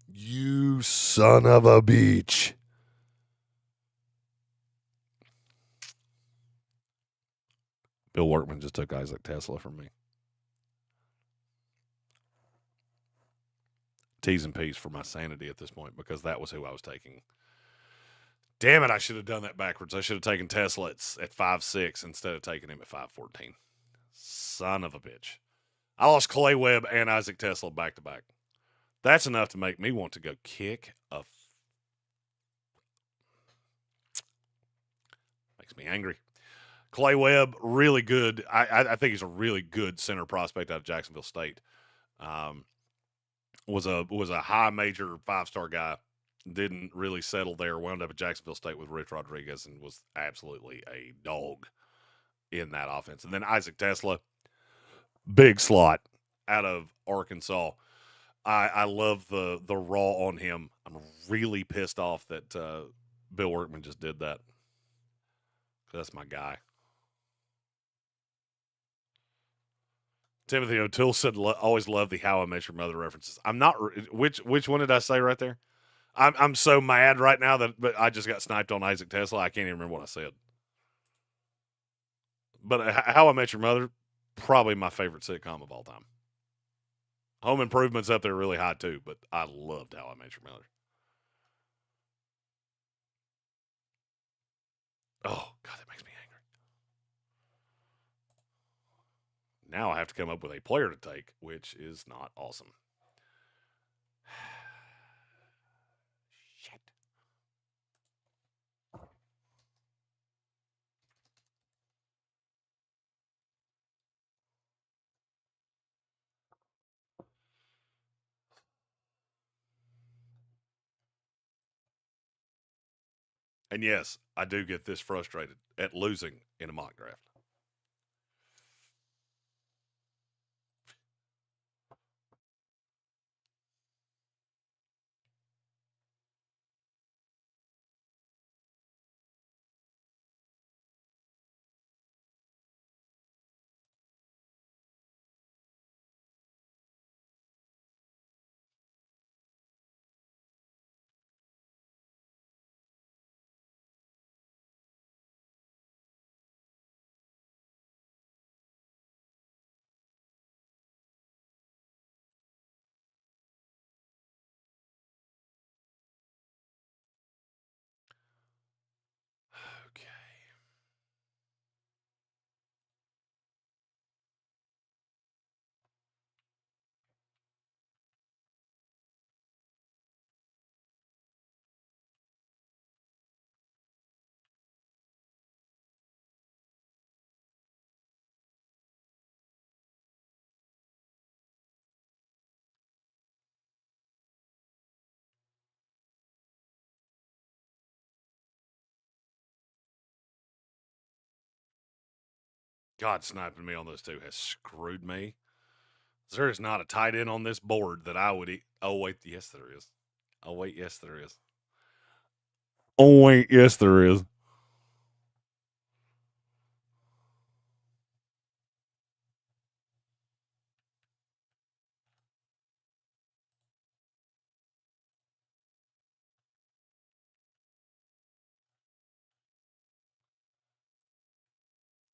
Speaker 2: you son of a bitch. Bill Workman just took Isaac Tesla from me. T's and P's for my sanity at this point, because that was who I was taking. Damn it, I should have done that backwards. I should have taken Tesla at 5'6" instead of taking him at 5'14". Son of a bitch. I lost Clay Webb and Isaac Tesla back to back. That's enough to make me want to go kick a... Makes me angry. Clay Webb, really good. I think he's a really good center prospect out of Jacksonville State. Was a high major 5-star guy. Didn't really settle there. Wound up at Jacksonville State with Rich Rodriguez and was absolutely a dog in that offense. And then Isaac Tesla, big slot out of Arkansas. I love the raw on him. I'm really pissed off that Bill Workman just did that. That's my guy. Timothy O'Toole said, always love the How I Met Your Mother references. I'm not, which one did I say right there? I'm so mad right now that I just got sniped on Isaac Tesla. I can't even remember what I said. But How I Met Your Mother, probably my favorite sitcom of all time. Home Improvement's up there really high too, but I loved How I Met Your Mother. Oh, God, that makes me angry. Now I have to come up with a player to take, which is not awesome. Shit. And yes, I do get this frustrated at losing in a mock draft. Okay. God, sniping me on those two has screwed me. There is not a tight end on this board that I would eat. Oh, wait. Yes, there is. Oh, wait. Yes, there is. Oh, wait. Yes, there is.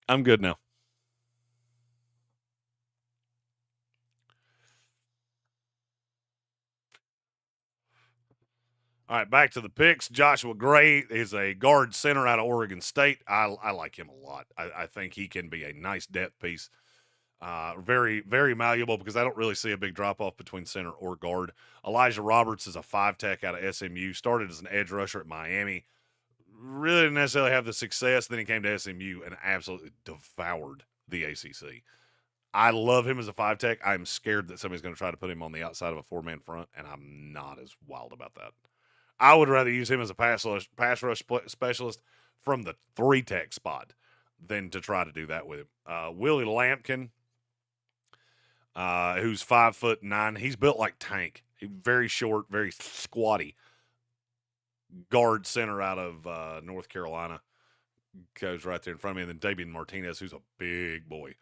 Speaker 2: I'm good now. All right, back to the picks. Joshua Gray is a guard center out of Oregon State. I like him a lot. I think he can be a nice depth piece. Very, very malleable, because I don't really see a big drop-off between center or guard. Elijah Roberts is a 5-tech out of SMU. Started as an edge rusher at Miami. Really didn't necessarily have the success. Then he came to SMU and absolutely devoured the ACC. I love him as a 5-tech. I'm scared that somebody's going to try to put him on the outside of a 4-man front, and I'm not as wild about that. I would rather use him as a pass rush specialist from the 3-tech spot than to try to do that with him. Willie Lampkin, who's 5'9", he's built like Tank. He's very short, very squatty. guard center out of North Carolina goes right there in front of me. And then Damian Martinez, who's a big boy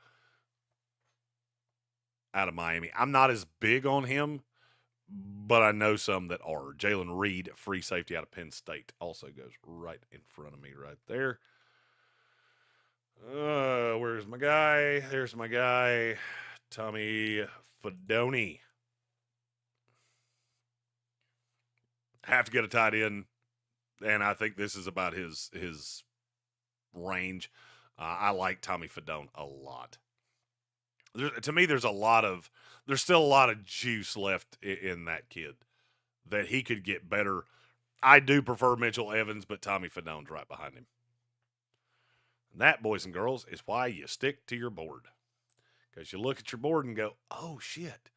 Speaker 2: out of Miami. I'm not as big on him, but I know some that are. Jalen Reed, free safety out of Penn State, also goes right in front of me right there. Where's my guy? There's my guy, Tommy Fidone. Have to get a tight end, and I think this is about his range. I like Tommy Fidone a lot. To me, there's still a lot of juice left in that kid that he could get better. I do prefer Mitchell Evans, but Tommy Fidone's right behind him. And that, boys and girls, is why you stick to your board. Because you look at your board and go, oh, shit,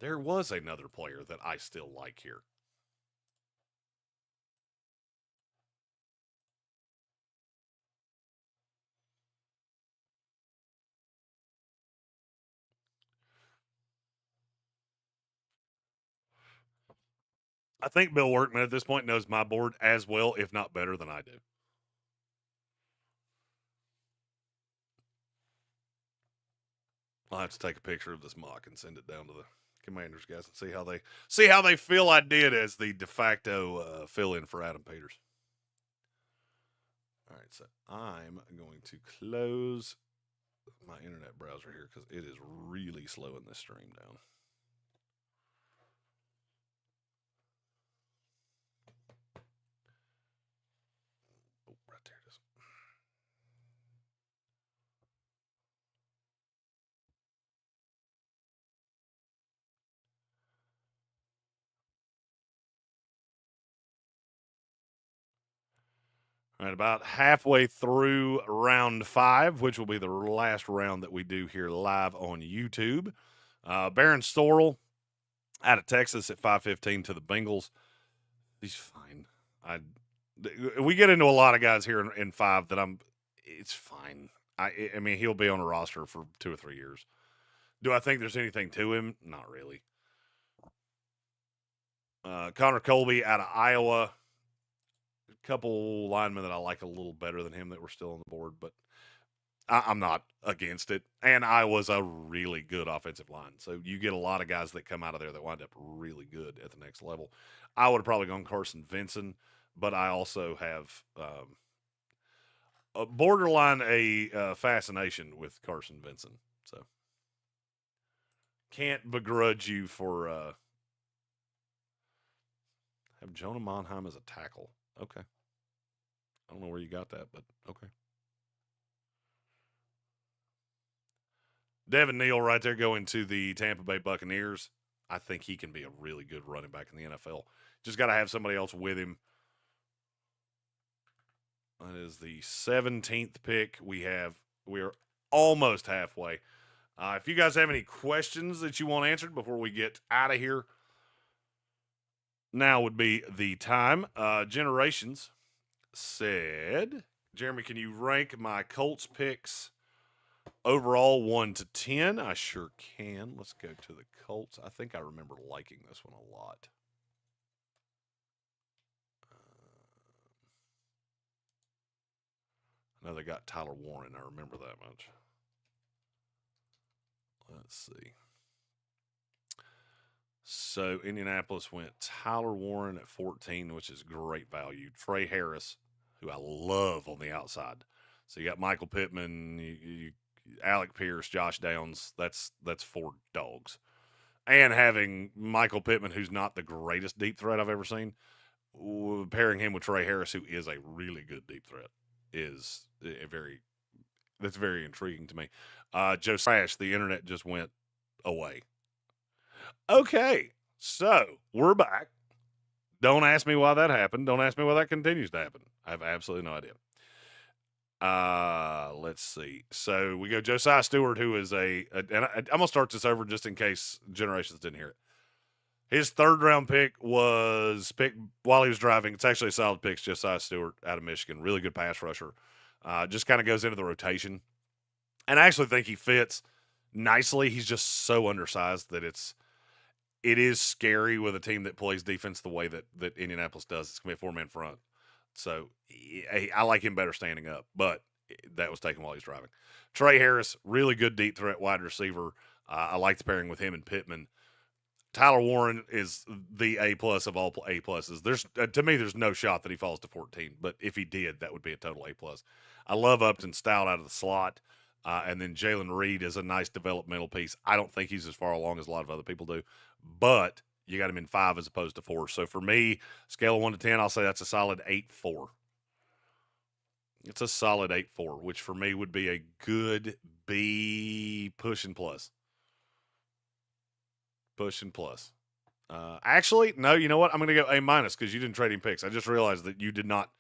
Speaker 2: there was another player that I still like here. I think Bill Workman at this point knows my board as well, if not better than I do. I'll have to take a picture of this mock and send it down to the Commanders guys and see how they feel I did as the de facto fill-in for Adam Peters. All right, so I'm going to close my internet browser here because it is really slowing this stream down. Oh, right there it is. All right, about halfway through round 5, which will be the last round that we do here live on YouTube. Baron Storrell out of Texas at 515 to the Bengals. He's fine. We get into a lot of guys here in 5 that it's fine. I mean, he'll be on a roster for 2 or 3 years. Do I think there's anything to him? Not really. Connor Colby out of Iowa. A couple linemen that I like a little better than him that were still on the board, but I'm not against it. And Iowa's a really good offensive line. So you get a lot of guys that come out of there that wind up really good at the next level. I would have probably gone Carson Vinson, but I also have a borderline fascination with Carson Vinson. So can't begrudge you for have Jonah Monheim as a tackle. Okay. I don't know where you got that, but okay. Devin Neal right there going to the Tampa Bay Buccaneers. I think he can be a really good running back in the NFL. Just got to have somebody else with him. That is the 17th pick. We are almost halfway. If you guys have any questions that you want answered before we get out of here, now would be the time. Generations said, Jeremy, can you rank my Colts picks overall 1 to 10? I sure can. Let's go to the Colts. I think I remember liking this one a lot. I know they got Tyler Warren. I remember that much. Let's see. So Indianapolis went Tyler Warren at 14, which is great value. Trey Harris, who I love on the outside. So you got Michael Pittman, Alec Pierce, Josh Downs. That's 4 dogs. And having Michael Pittman, who's not the greatest deep threat I've ever seen, pairing him with Trey Harris, who is a really good deep threat, is that's very intriguing to me. Joe Crash, the internet just went away. Okay, so we're back. Don't ask me why that happened. Don't ask me why that continues to happen. I have absolutely no idea. Let's see. So we go Josiah Stewart, who is and I'm going to start this over just in case Generations didn't hear it. His 3rd round pick was picked while he was driving. It's actually a solid pick. Josiah Stewart out of Michigan. Really good pass rusher. Just kind of goes into the rotation. And I actually think he fits nicely. He's just so undersized that it is scary with a team that plays defense the way that Indianapolis does. It's going to be a 4-man front. So I like him better standing up, but that was taken while he's driving. Trey Harris, really good deep threat wide receiver. I like the pairing with him and Pittman. Tyler Warren is the A-plus of all A-pluses. To me, there's no shot that he falls to 14, but if he did, that would be a total A-plus. I love Upton Stout out of the slot, and then Jalen Reed is a nice developmental piece. I don't think he's as far along as a lot of other people do, but you got him in 5 as opposed to 4. So for me, scale of 1 to 10, I'll say that's a solid 8-4. It's a solid 8-4, which for me would be a good B pushing plus. Pushing plus. Actually, no, you know what? I'm going to go A- because you didn't trade him picks. I just realized that you did not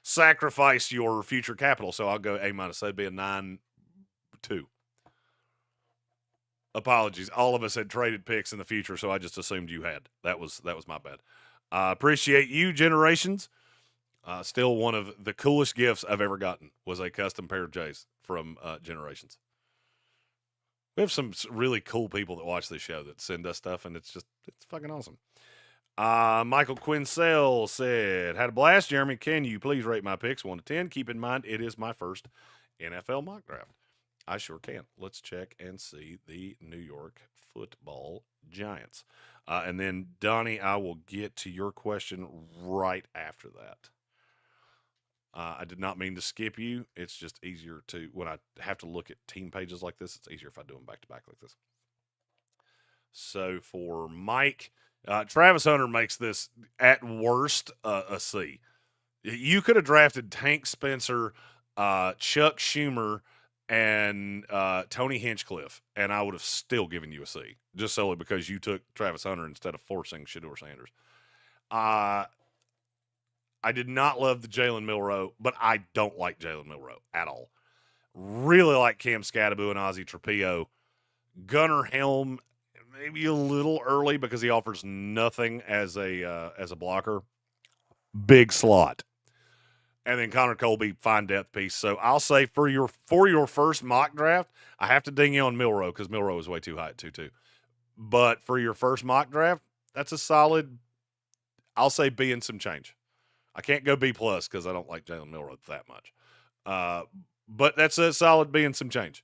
Speaker 2: sacrifice your future capital, so I'll go A-. So it'd be a 9-2. Apologies. All of us had traded picks in the future, so I just assumed you had. That was my bad. Appreciate you, Generations. Still one of the coolest gifts I've ever gotten was a custom pair of J's from Generations. We have some really cool people that watch this show that send us stuff, and it's fucking awesome. Michael Quinsell said, had a blast, Jeremy. Can you please rate my picks 1 to 10? Keep in mind, it is my first NFL mock draft. I sure can. Let's check and see the New York Football Giants. And then, Donnie, I will get to your question right after that. I did not mean to skip you. It's just easier to, when I have to look at team pages like this, it's easier if I do them back to back like this. So for Mike, Travis Hunter makes this at worst a C. You could have drafted Tank Spencer, Chuck Schumer, and Tony Hinchcliffe, and I would have still given you a C, just solely because you took Travis Hunter instead of forcing Shedeur Sanders. I did not love the Jalen Milroe, but I don't like Jalen Milroe at all. Really like Cam Scattaboo and Ozzie Trapillo. Gunnar Helm, maybe a little early because he offers nothing as a blocker. Big slot. And then Connor Colby, fine depth piece. So I'll say for your first mock draft, I have to ding you on Milroe because Milroe is way too high at 2-2. But for your first mock draft, that's a solid, I'll say B and some change. I can't go B+ because I don't like Jalen Milroe that much. But that's a solid B and some change.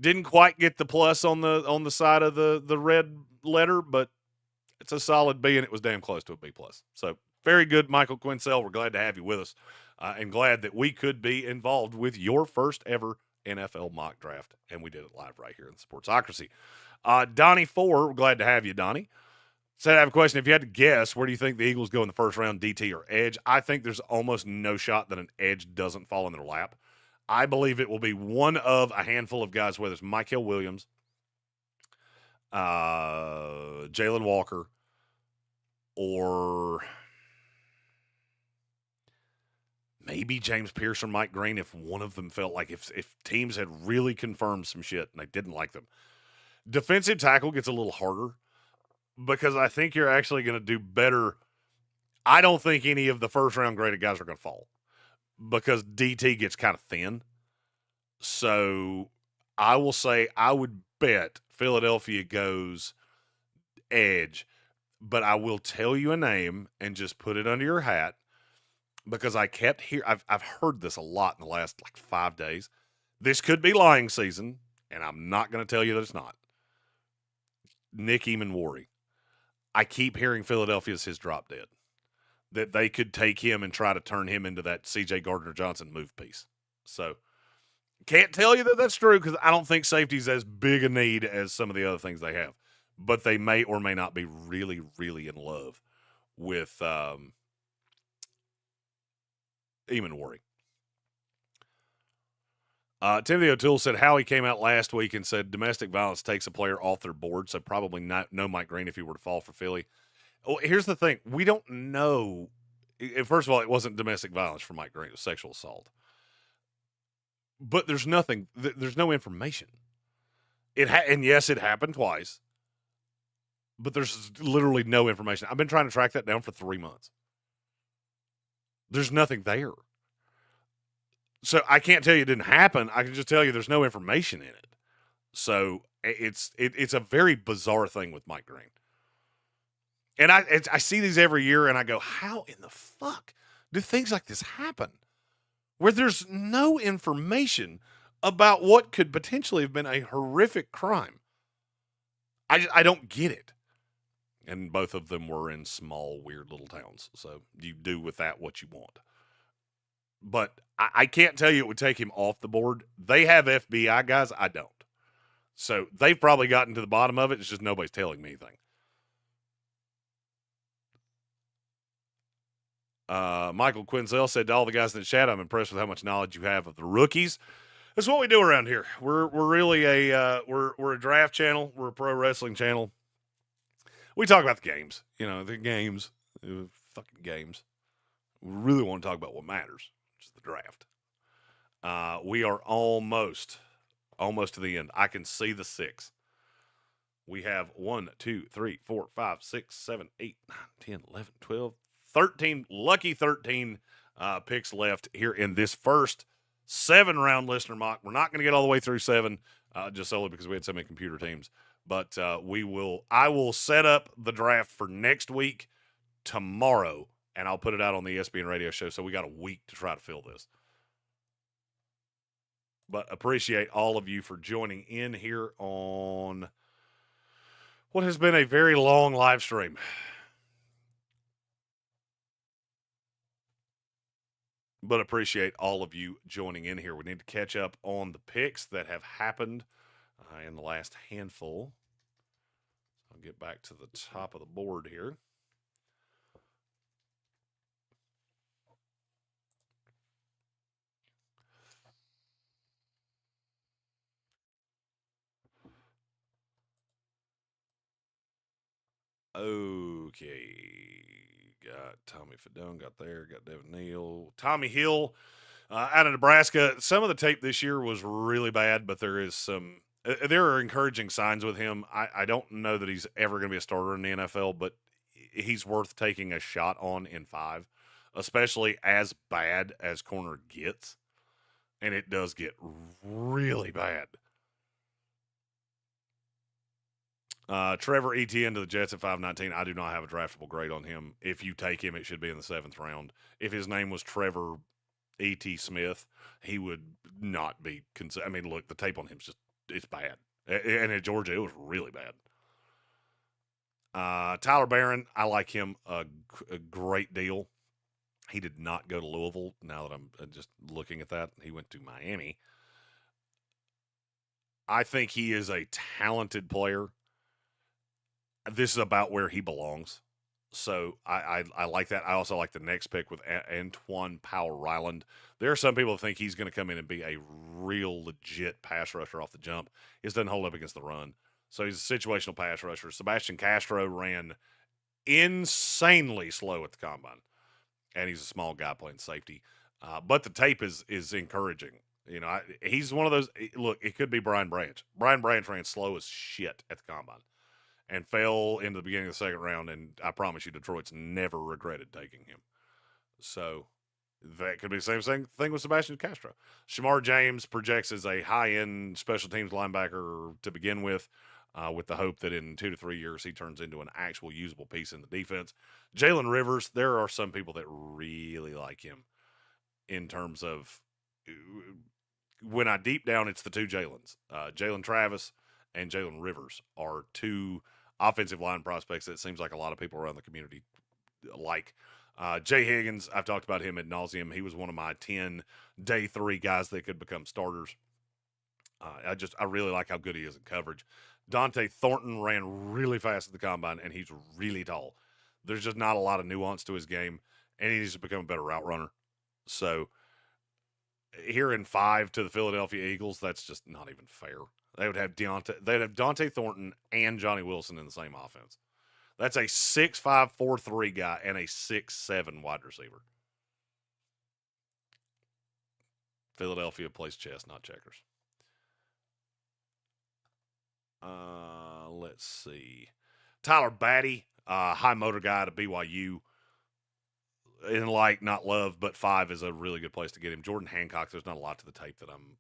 Speaker 2: Didn't quite get the plus on the side of the red letter, but it's a solid B, and it was damn close to a B+. So very good, Michael Quinsell. We're glad to have you with us, and glad that we could be involved with your first ever NFL mock draft, and we did it live right here in Sportsocracy. Donnie 4, we're glad to have you, Donnie. Said, I have a question. If you had to guess, where do you think the Eagles go in the first round, DT or edge? I think there's almost no shot that an edge doesn't fall in their lap. I believe it will be one of a handful of guys, whether it's Mykel Williams, Jalen Walker, or maybe James Pierce or Mike Greene, if one of them felt like if teams had really confirmed some shit and they didn't like them. Defensive tackle gets a little harder, because I think you're actually going to do better. I don't think any of the first-round graded guys are going to fall because DT gets kind of thin. So I will say I would bet Philadelphia goes edge, but I will tell you a name and just put it under your hat because I kept I've heard this a lot in the last 5 days. This could be lying season, and I'm not going to tell you that it's not. Nick Eamon-Worry. I keep hearing Philadelphia's his drop dead. That they could take him and try to turn him into that C.J. Gardner-Johnson move piece. So, can't tell you that that's true because I don't think safety's as big a need as some of the other things they have. But they may or may not be really, really in love with Eamon-Worry. Timothy O'Toole said Howie came out last week and said domestic violence takes a player off their board, so probably no Mike Greene if he were to fall for Philly. Well, here's the thing. We don't know. First of all, it wasn't domestic violence for Mike Greene. It was sexual assault. But there's nothing. There's no information. And yes, it happened twice. But there's literally no information. I've been trying to track that down for 3 months. There's nothing there. So I can't tell you it didn't happen. I can just tell you there's no information in it. So it's a very bizarre thing with Mike Greene. And I see these every year, and I go, how in the fuck do things like this happen? Where there's no information about what could potentially have been a horrific crime. I don't get it. And both of them were in small, weird little towns. So you do with that what you want. But I can't tell you it would take him off the board. They have FBI guys. I don't. So they've probably gotten to the bottom of it. It's just nobody's telling me anything. Michael Quinzel said to all the guys in the chat, I'm impressed with how much knowledge you have of the rookies. That's what we do around here. We're really we're a draft channel. We're a pro wrestling channel. We talk about the games. The games. Fucking games. We really want to talk about what matters, which is the draft. We are almost to the end. I can see the 6. We have 1, 2, 3, 4, 5, 6, 7, 8, 9, 10, 11, 12, 13, lucky 13 picks left here in this first 7-round listener mock. We're not going to get all the way through 7, just solely because we had so many computer teams. But I will set up the draft for next week tomorrow, and I'll put it out on the ESPN Radio show. So we got a week to try to fill this. But appreciate all of you for joining in here on what has been a very long live stream. But appreciate all of you joining in here. We need to catch up on the picks that have happened in the last handful. I'll get back to the top of the board here. Okay. Got Tommy Fedone, got Devin Neal. Tommy Hill out of Nebraska. Some of the tape this year was really bad, but there are encouraging signs with him. I don't know that he's ever going to be a starter in the NFL, but he's worth taking a shot on in 5, especially as bad as corner gets. And it does get really bad. Trevor Etienne to the Jets at 519. I do not have a draftable grade on him. If you take him, it should be in the 7th round. If his name was Trevor E.T. Smith, he would not be considered. I mean, look, the tape on him is it's bad. And at Georgia, it was really bad. Tyler Barron, I like him a great deal. He did not go to Louisville. Now that I'm just looking at that, he went to Miami. I think he is a talented player. This is about where he belongs. So I like that. I also like the next pick with Antoine Powell-Ryland. There are some people that think he's going to come in and be a real legit pass rusher off the jump. He just doesn't hold up against the run. So he's a situational pass rusher. Sebastian Castro ran insanely slow at the combine. And he's a small guy playing safety. But the tape is encouraging. He's one of those. Look, it could be Brian Branch. Brian Branch ran slow as shit at the combine and fell into the beginning of the 2nd round, and I promise you Detroit's never regretted taking him. So that could be the same thing with Sebastian Castro. Shamar James projects as a high-end special teams linebacker to begin with the hope that in 2 to 3 years he turns into an actual usable piece in the defense. Jalen Rivers, there are some people that really like him in terms of when I deep down, it's the 2 Jalens. Jalen Travis and Jalen Rivers are 2 offensive line prospects that it seems like a lot of people around the community like. Jay Higgins, I've talked about him ad nauseum. He was one of my 10 day 3 guys that could become starters. I really like how good he is in coverage. Dante Thornton ran really fast at the combine, and he's really tall. There's just not a lot of nuance to his game, and he needs to become a better route runner. So here in 5 to the Philadelphia Eagles, that's just not even fair. They'd have Dante Thornton and Johnny Wilson in the same offense. That's a 6'5", 4'3" guy and a 6'7" wide receiver. Philadelphia plays chess, not checkers. Let's see. Tyler Batty, high motor guy to BYU. In like, not love, but 5 is a really good place to get him. Jordan Hancock, there's not a lot to the tape that I'm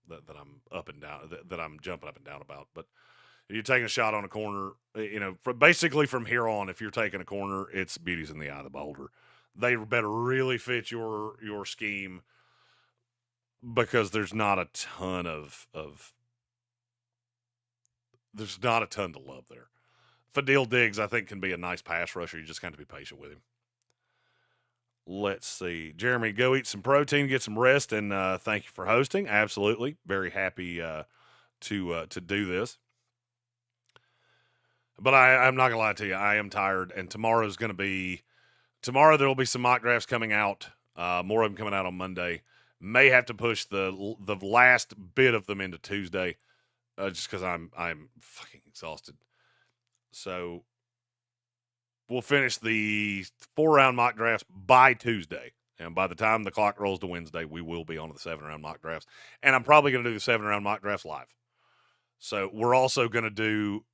Speaker 2: up and down, that I'm jumping up and down about. But You're taking a shot on a corner, basically from here on, if you're taking a corner, it's beauty's in the eye of the beholder. They better really fit your scheme because there's not a ton there's not a ton to love there. Fadil Diggs, I think, can be a nice pass rusher. You just got to be patient with him. Let's see. Jeremy, go eat some protein, get some rest, and thank you for hosting. Absolutely. Very happy to do this. But I'm not going to lie to you. I am tired, and tomorrow there will be some mock drafts coming out. More of them coming out on Monday. May have to push the last bit of them into Tuesday just because I'm fucking exhausted. So we'll finish the 4-round mock drafts by Tuesday. And by the time the clock rolls to Wednesday, we will be on to the 7-round mock drafts. And I'm probably going to do the 7-round mock drafts live. So we're also going to do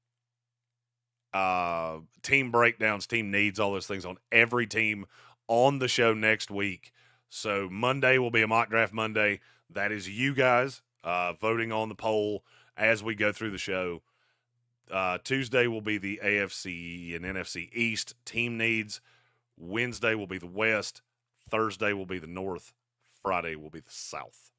Speaker 2: team breakdowns, team needs, all those things on every team on the show next week. So Monday will be a mock draft Monday. That is you guys voting on the poll as we go through the show. Tuesday will be the AFC and NFC East team needs. Wednesday will be the West. Thursday will be the North. Friday will be the South.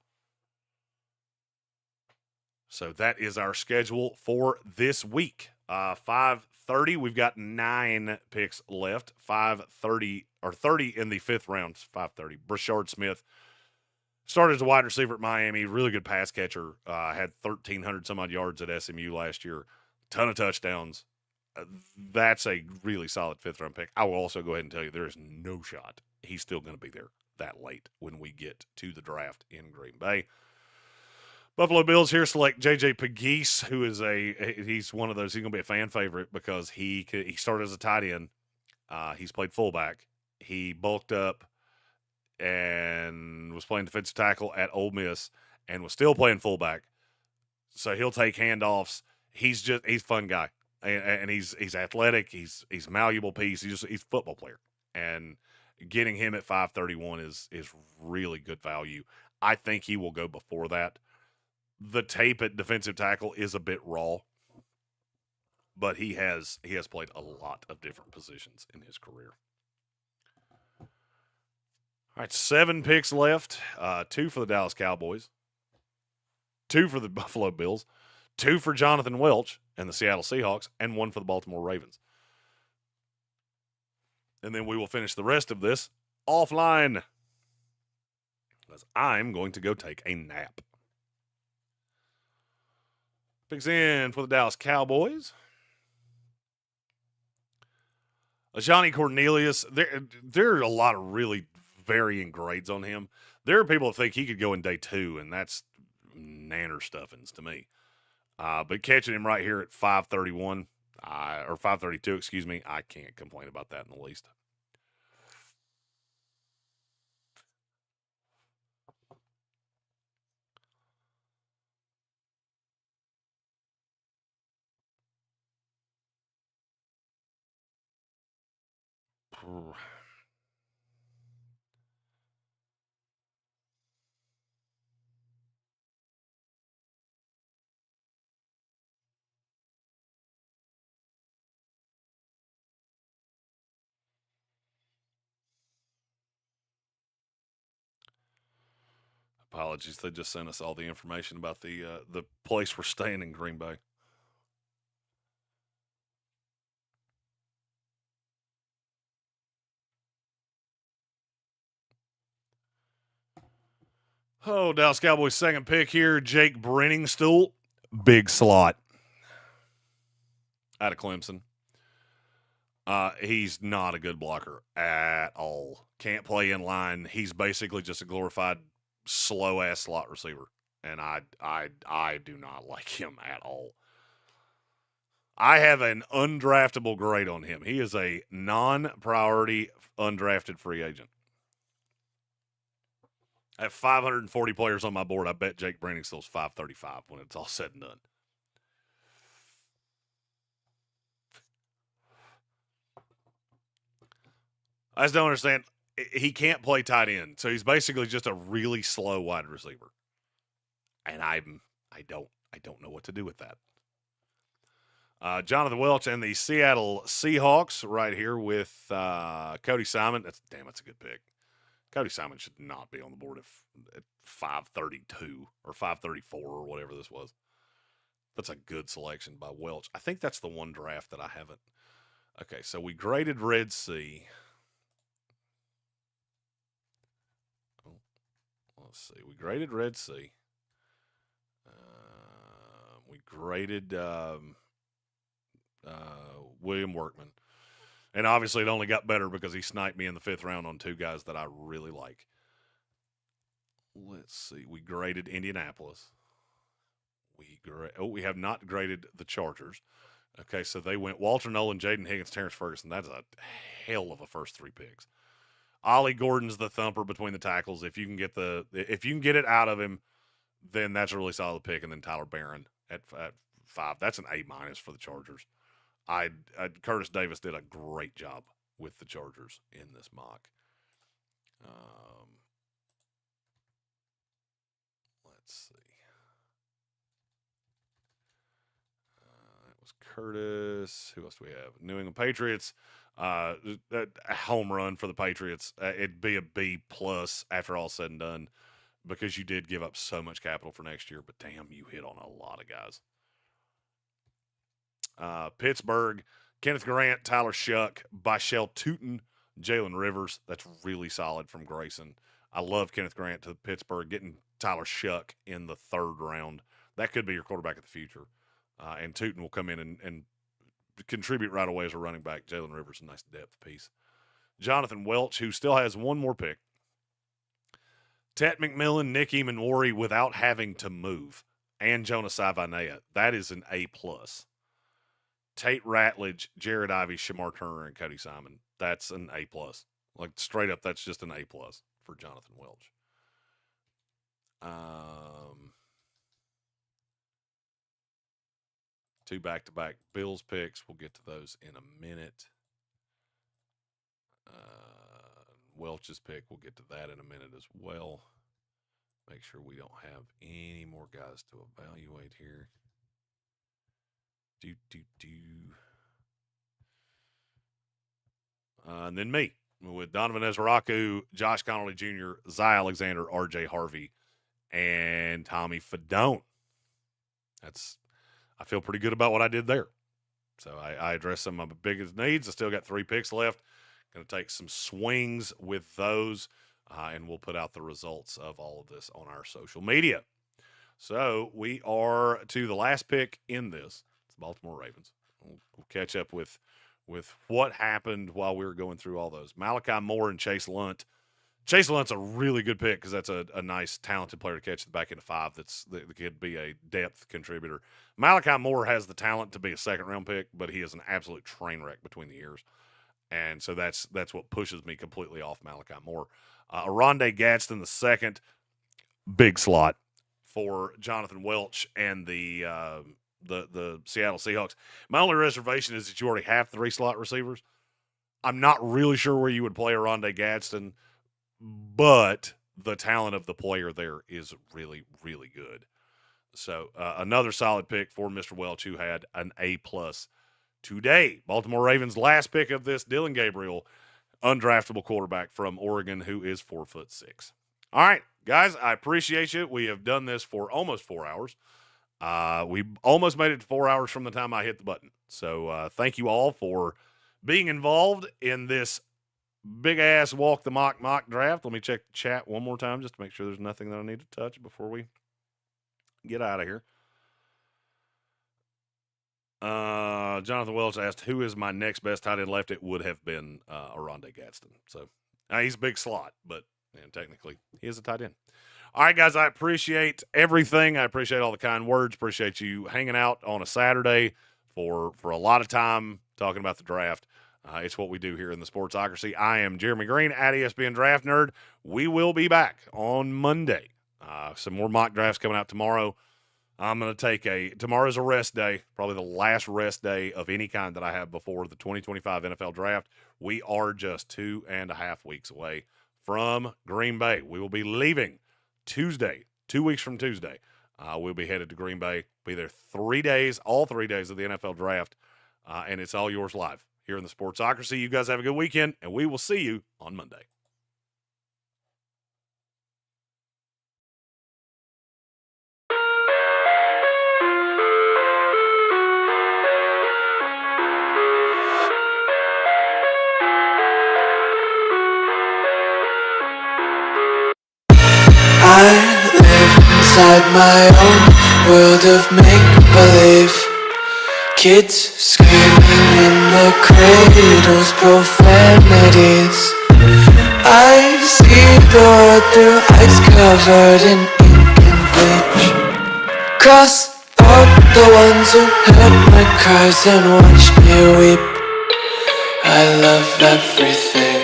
Speaker 2: So that is our schedule for this week. 5:30, we've got 9 picks left. 5:30 or 30 in the 5th round. 5:30. Brashard Smith started as a wide receiver at Miami. Really good pass catcher. Had 1,300 some odd yards at SMU last year. Ton of touchdowns. That's a really solid 5th round pick. I will also go ahead and tell you there is no shot he's still going to be there that late when we get to the draft in Green Bay. Buffalo Bills here select J.J. Pegues, who is he's one of those, he's going to be a fan favorite because he started as a tight end. He's played fullback. He bulked up and was playing defensive tackle at Ole Miss and was still playing fullback. So he'll take handoffs. He's a fun guy. And he's athletic. He's a malleable piece. He's a football player. And getting him at 531 is really good value. I think he will go before that. The tape at defensive tackle is a bit raw, but he has played a lot of different positions in his career. All right, 7 picks left. 2 for the Dallas Cowboys, 2 for the Buffalo Bills, 2 for Jonathan Welch and the Seattle Seahawks, and 1 for the Baltimore Ravens. And then we will finish the rest of this offline, because I'm going to go take a nap. Picks in for the Dallas Cowboys. Johnny Cornelius, there are a lot of really varying grades on him. There are people that think he could go in day 2, and that's nanner stuffings to me. But catching him right here at 531, or 532, excuse me, I can't complain about that in the least. Apologies, they just sent us all the information about the place we're staying in Green Bay. Oh, Dallas Cowboys second pick here, Jake Brenningstool, big slot out of Clemson. He's not a good blocker at all. Can't play in line. He's basically just a glorified slow ass slot receiver, and I do not like him at all. I have an undraftable grade on him. He is a non-priority undrafted free agent. I have 540 players on my board. I bet Jake Brenningstool's 535 when it's all said and done. I just don't understand. He can't play tight end, so he's basically just a really slow wide receiver. And I don't know what to do with that. Jonathan Welch and the Seattle Seahawks right here with Cody Simon. That's a good pick. Cody Simon should not be on the board at 532 or 534 or whatever this was. That's a good selection by Welch. I think that's the one draft that I haven't. Okay, so we graded Red Sea. Let's see. We graded Red Sea. We graded William Workman. And obviously it only got better because he sniped me in the 5th round on 2 guys that I really like. Let's see. We graded Indianapolis. We have not graded the Chargers. Okay, so they went Walter Nolan, Jaden Higgins, Terrence Ferguson. That's a hell of a first 3 picks. Ollie Gordon's the thumper between the tackles. If you can get it out of him, then that's a really solid pick. And then Tyler Barron at 5. That's an A- for the Chargers. Curtis Davis did a great job with the Chargers in this mock. Let's see. That was Curtis. Who else do we have? New England Patriots. A home run for the Patriots. It'd be a B+ after all said and done because you did give up so much capital for next year. But damn, you hit on a lot of guys. Pittsburgh, Kenneth Grant, Tyler Shuck, Bishel Tootin, Jalen Rivers. That's really solid from Grayson. I love Kenneth Grant to Pittsburgh, getting Tyler Shuck in the 3rd round. That could be your quarterback of the future. And Tootin will come in and contribute right away as a running back. Jalen Rivers, a nice depth piece. Jonathan Welch, who still has one more pick. Tet McMillan, Nick Eamon-Wari without having to move. And Jonas Ivanea. That is an A+. Tate Ratledge, Jared Ivey, Shamar Turner, and Cody Simon. That's an A+. Like, straight up, that's just an A+ for Jonathan Welch. 2 back-to-back Bills picks. We'll get to those in a minute. Welch's pick, we'll get to that in a minute as well. Make sure we don't have any more guys to evaluate here. And then me with Donovan Ezraku, Josh Connolly Jr., Zy Alexander, RJ Harvey, and Tommy Fedone. I feel pretty good about what I did there. So I addressed some of my biggest needs. I still got 3 picks left. Going to take some swings with those, and we'll put out the results of all of this on our social media. So we are to the last pick in this. It's the Baltimore Ravens. We'll catch up with what happened while we were going through all those. Malachi Moore and Chase Lunt. Chase Lunt's a really good pick because that's a nice, talented player to catch the back end of 5 that could be a depth contributor. Malachi Moore has the talent to be a 2nd-round pick, but he is an absolute train wreck between the ears. And so that's what pushes me completely off Malachi Moore. Aronde Gadsden the 2nd, big slot for Jonathan Welch and the Seattle Seahawks. My only reservation is that you already have 3 slot receivers. I'm not really sure where you would play Aronde Gadsden, but the talent of the player there is really, really good. So another solid pick for Mr. Welch, who had an A+ today. Baltimore Ravens' last pick of this, Dylan Gabriel, undraftable quarterback from Oregon, who is 4'6". All right, guys, I appreciate you. We have done this for almost 4 hours. We almost made it to 4 hours from the time I hit the button. So thank you all for being involved in this big-ass walk the mock draft. Let me check the chat one more time just to make sure there's nothing that I need to touch before we get out of here. Jonathan Welch asked, who is my next best tight end left? It would have been Aronde Gadsden. So he's a big slot, but technically he is a tight end. All right, guys, I appreciate everything. I appreciate all the kind words. Appreciate you hanging out on a Saturday for a lot of time talking about the draft. It's what we do here in the Sportsocracy. I am Jeremy Greene at ESPN Draft Nerd. We will be back on Monday. Some more mock drafts coming out tomorrow. I'm going to take tomorrow's a rest day, probably the last rest day of any kind that I have before the 2025 NFL Draft. We are just 2.5 weeks away from Green Bay. We will be leaving Tuesday, 2 weeks from Tuesday. We'll be headed to Green Bay. Be there 3 days, all 3 days of the NFL Draft, and it's all yours live here in the Sportsocracy. You guys have a good weekend, and we will see you on Monday.
Speaker 4: I live inside my own world of make-believe. Kids screaming in the cradles, profanities. I see the world through eyes covered in ink and bleach. Cross out the ones who heard my cries and watched me weep. I love everything.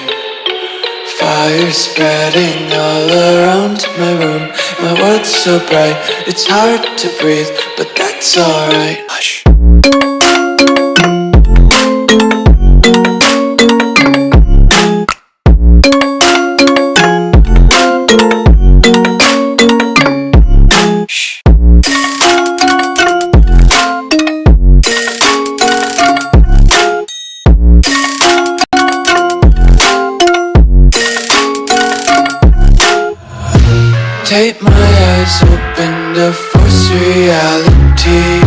Speaker 4: Fire spreading all around my room. My world's so bright, it's hard to breathe, but that's alright. Hush. Tape my eyes open to force reality.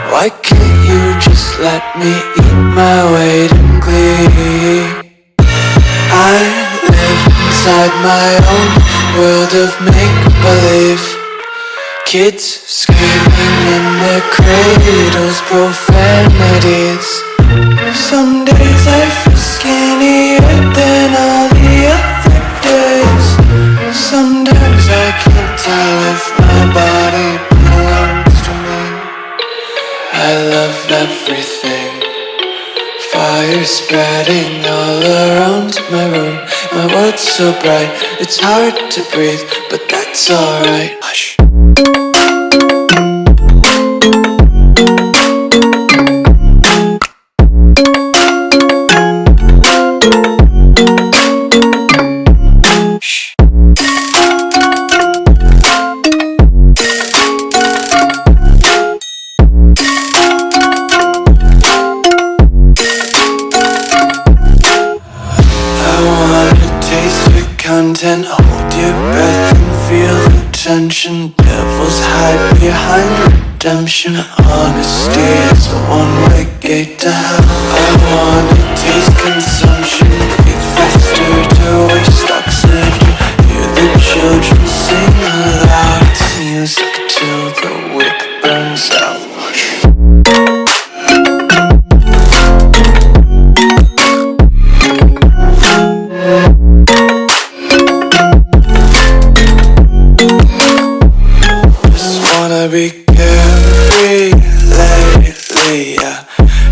Speaker 4: Why can't you just let me eat my weight in glee? I live inside my own world of make-believe. Kids screaming in their cradles, profanities. Some days I feel skinnier than all the other days. Sometimes I can't tell if my body belongs to me. I love everything. Fire spreading all around my room. My world's so bright, it's hard to breathe, but that's alright. Hush. Content, hold your breath and feel the tension. Devils hide behind redemption. Honesty is a one-way gate to hell. I wanna taste consumption. Breathe faster to waste oxygen. Hear the children sing aloud. It's music till the wick burns out. Be carefree lately, yeah.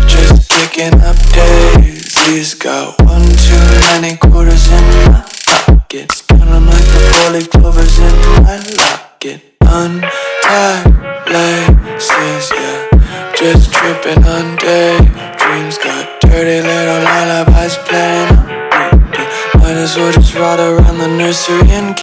Speaker 4: Just picking up daisies. Got one too many quarters in my pockets. Count 'em like the 4-leaf clovers in my locket. Untied laces, yeah. Just tripping on daydreams. Got dirty little lullabies playing on repeat. Might as well just ride around the nursery and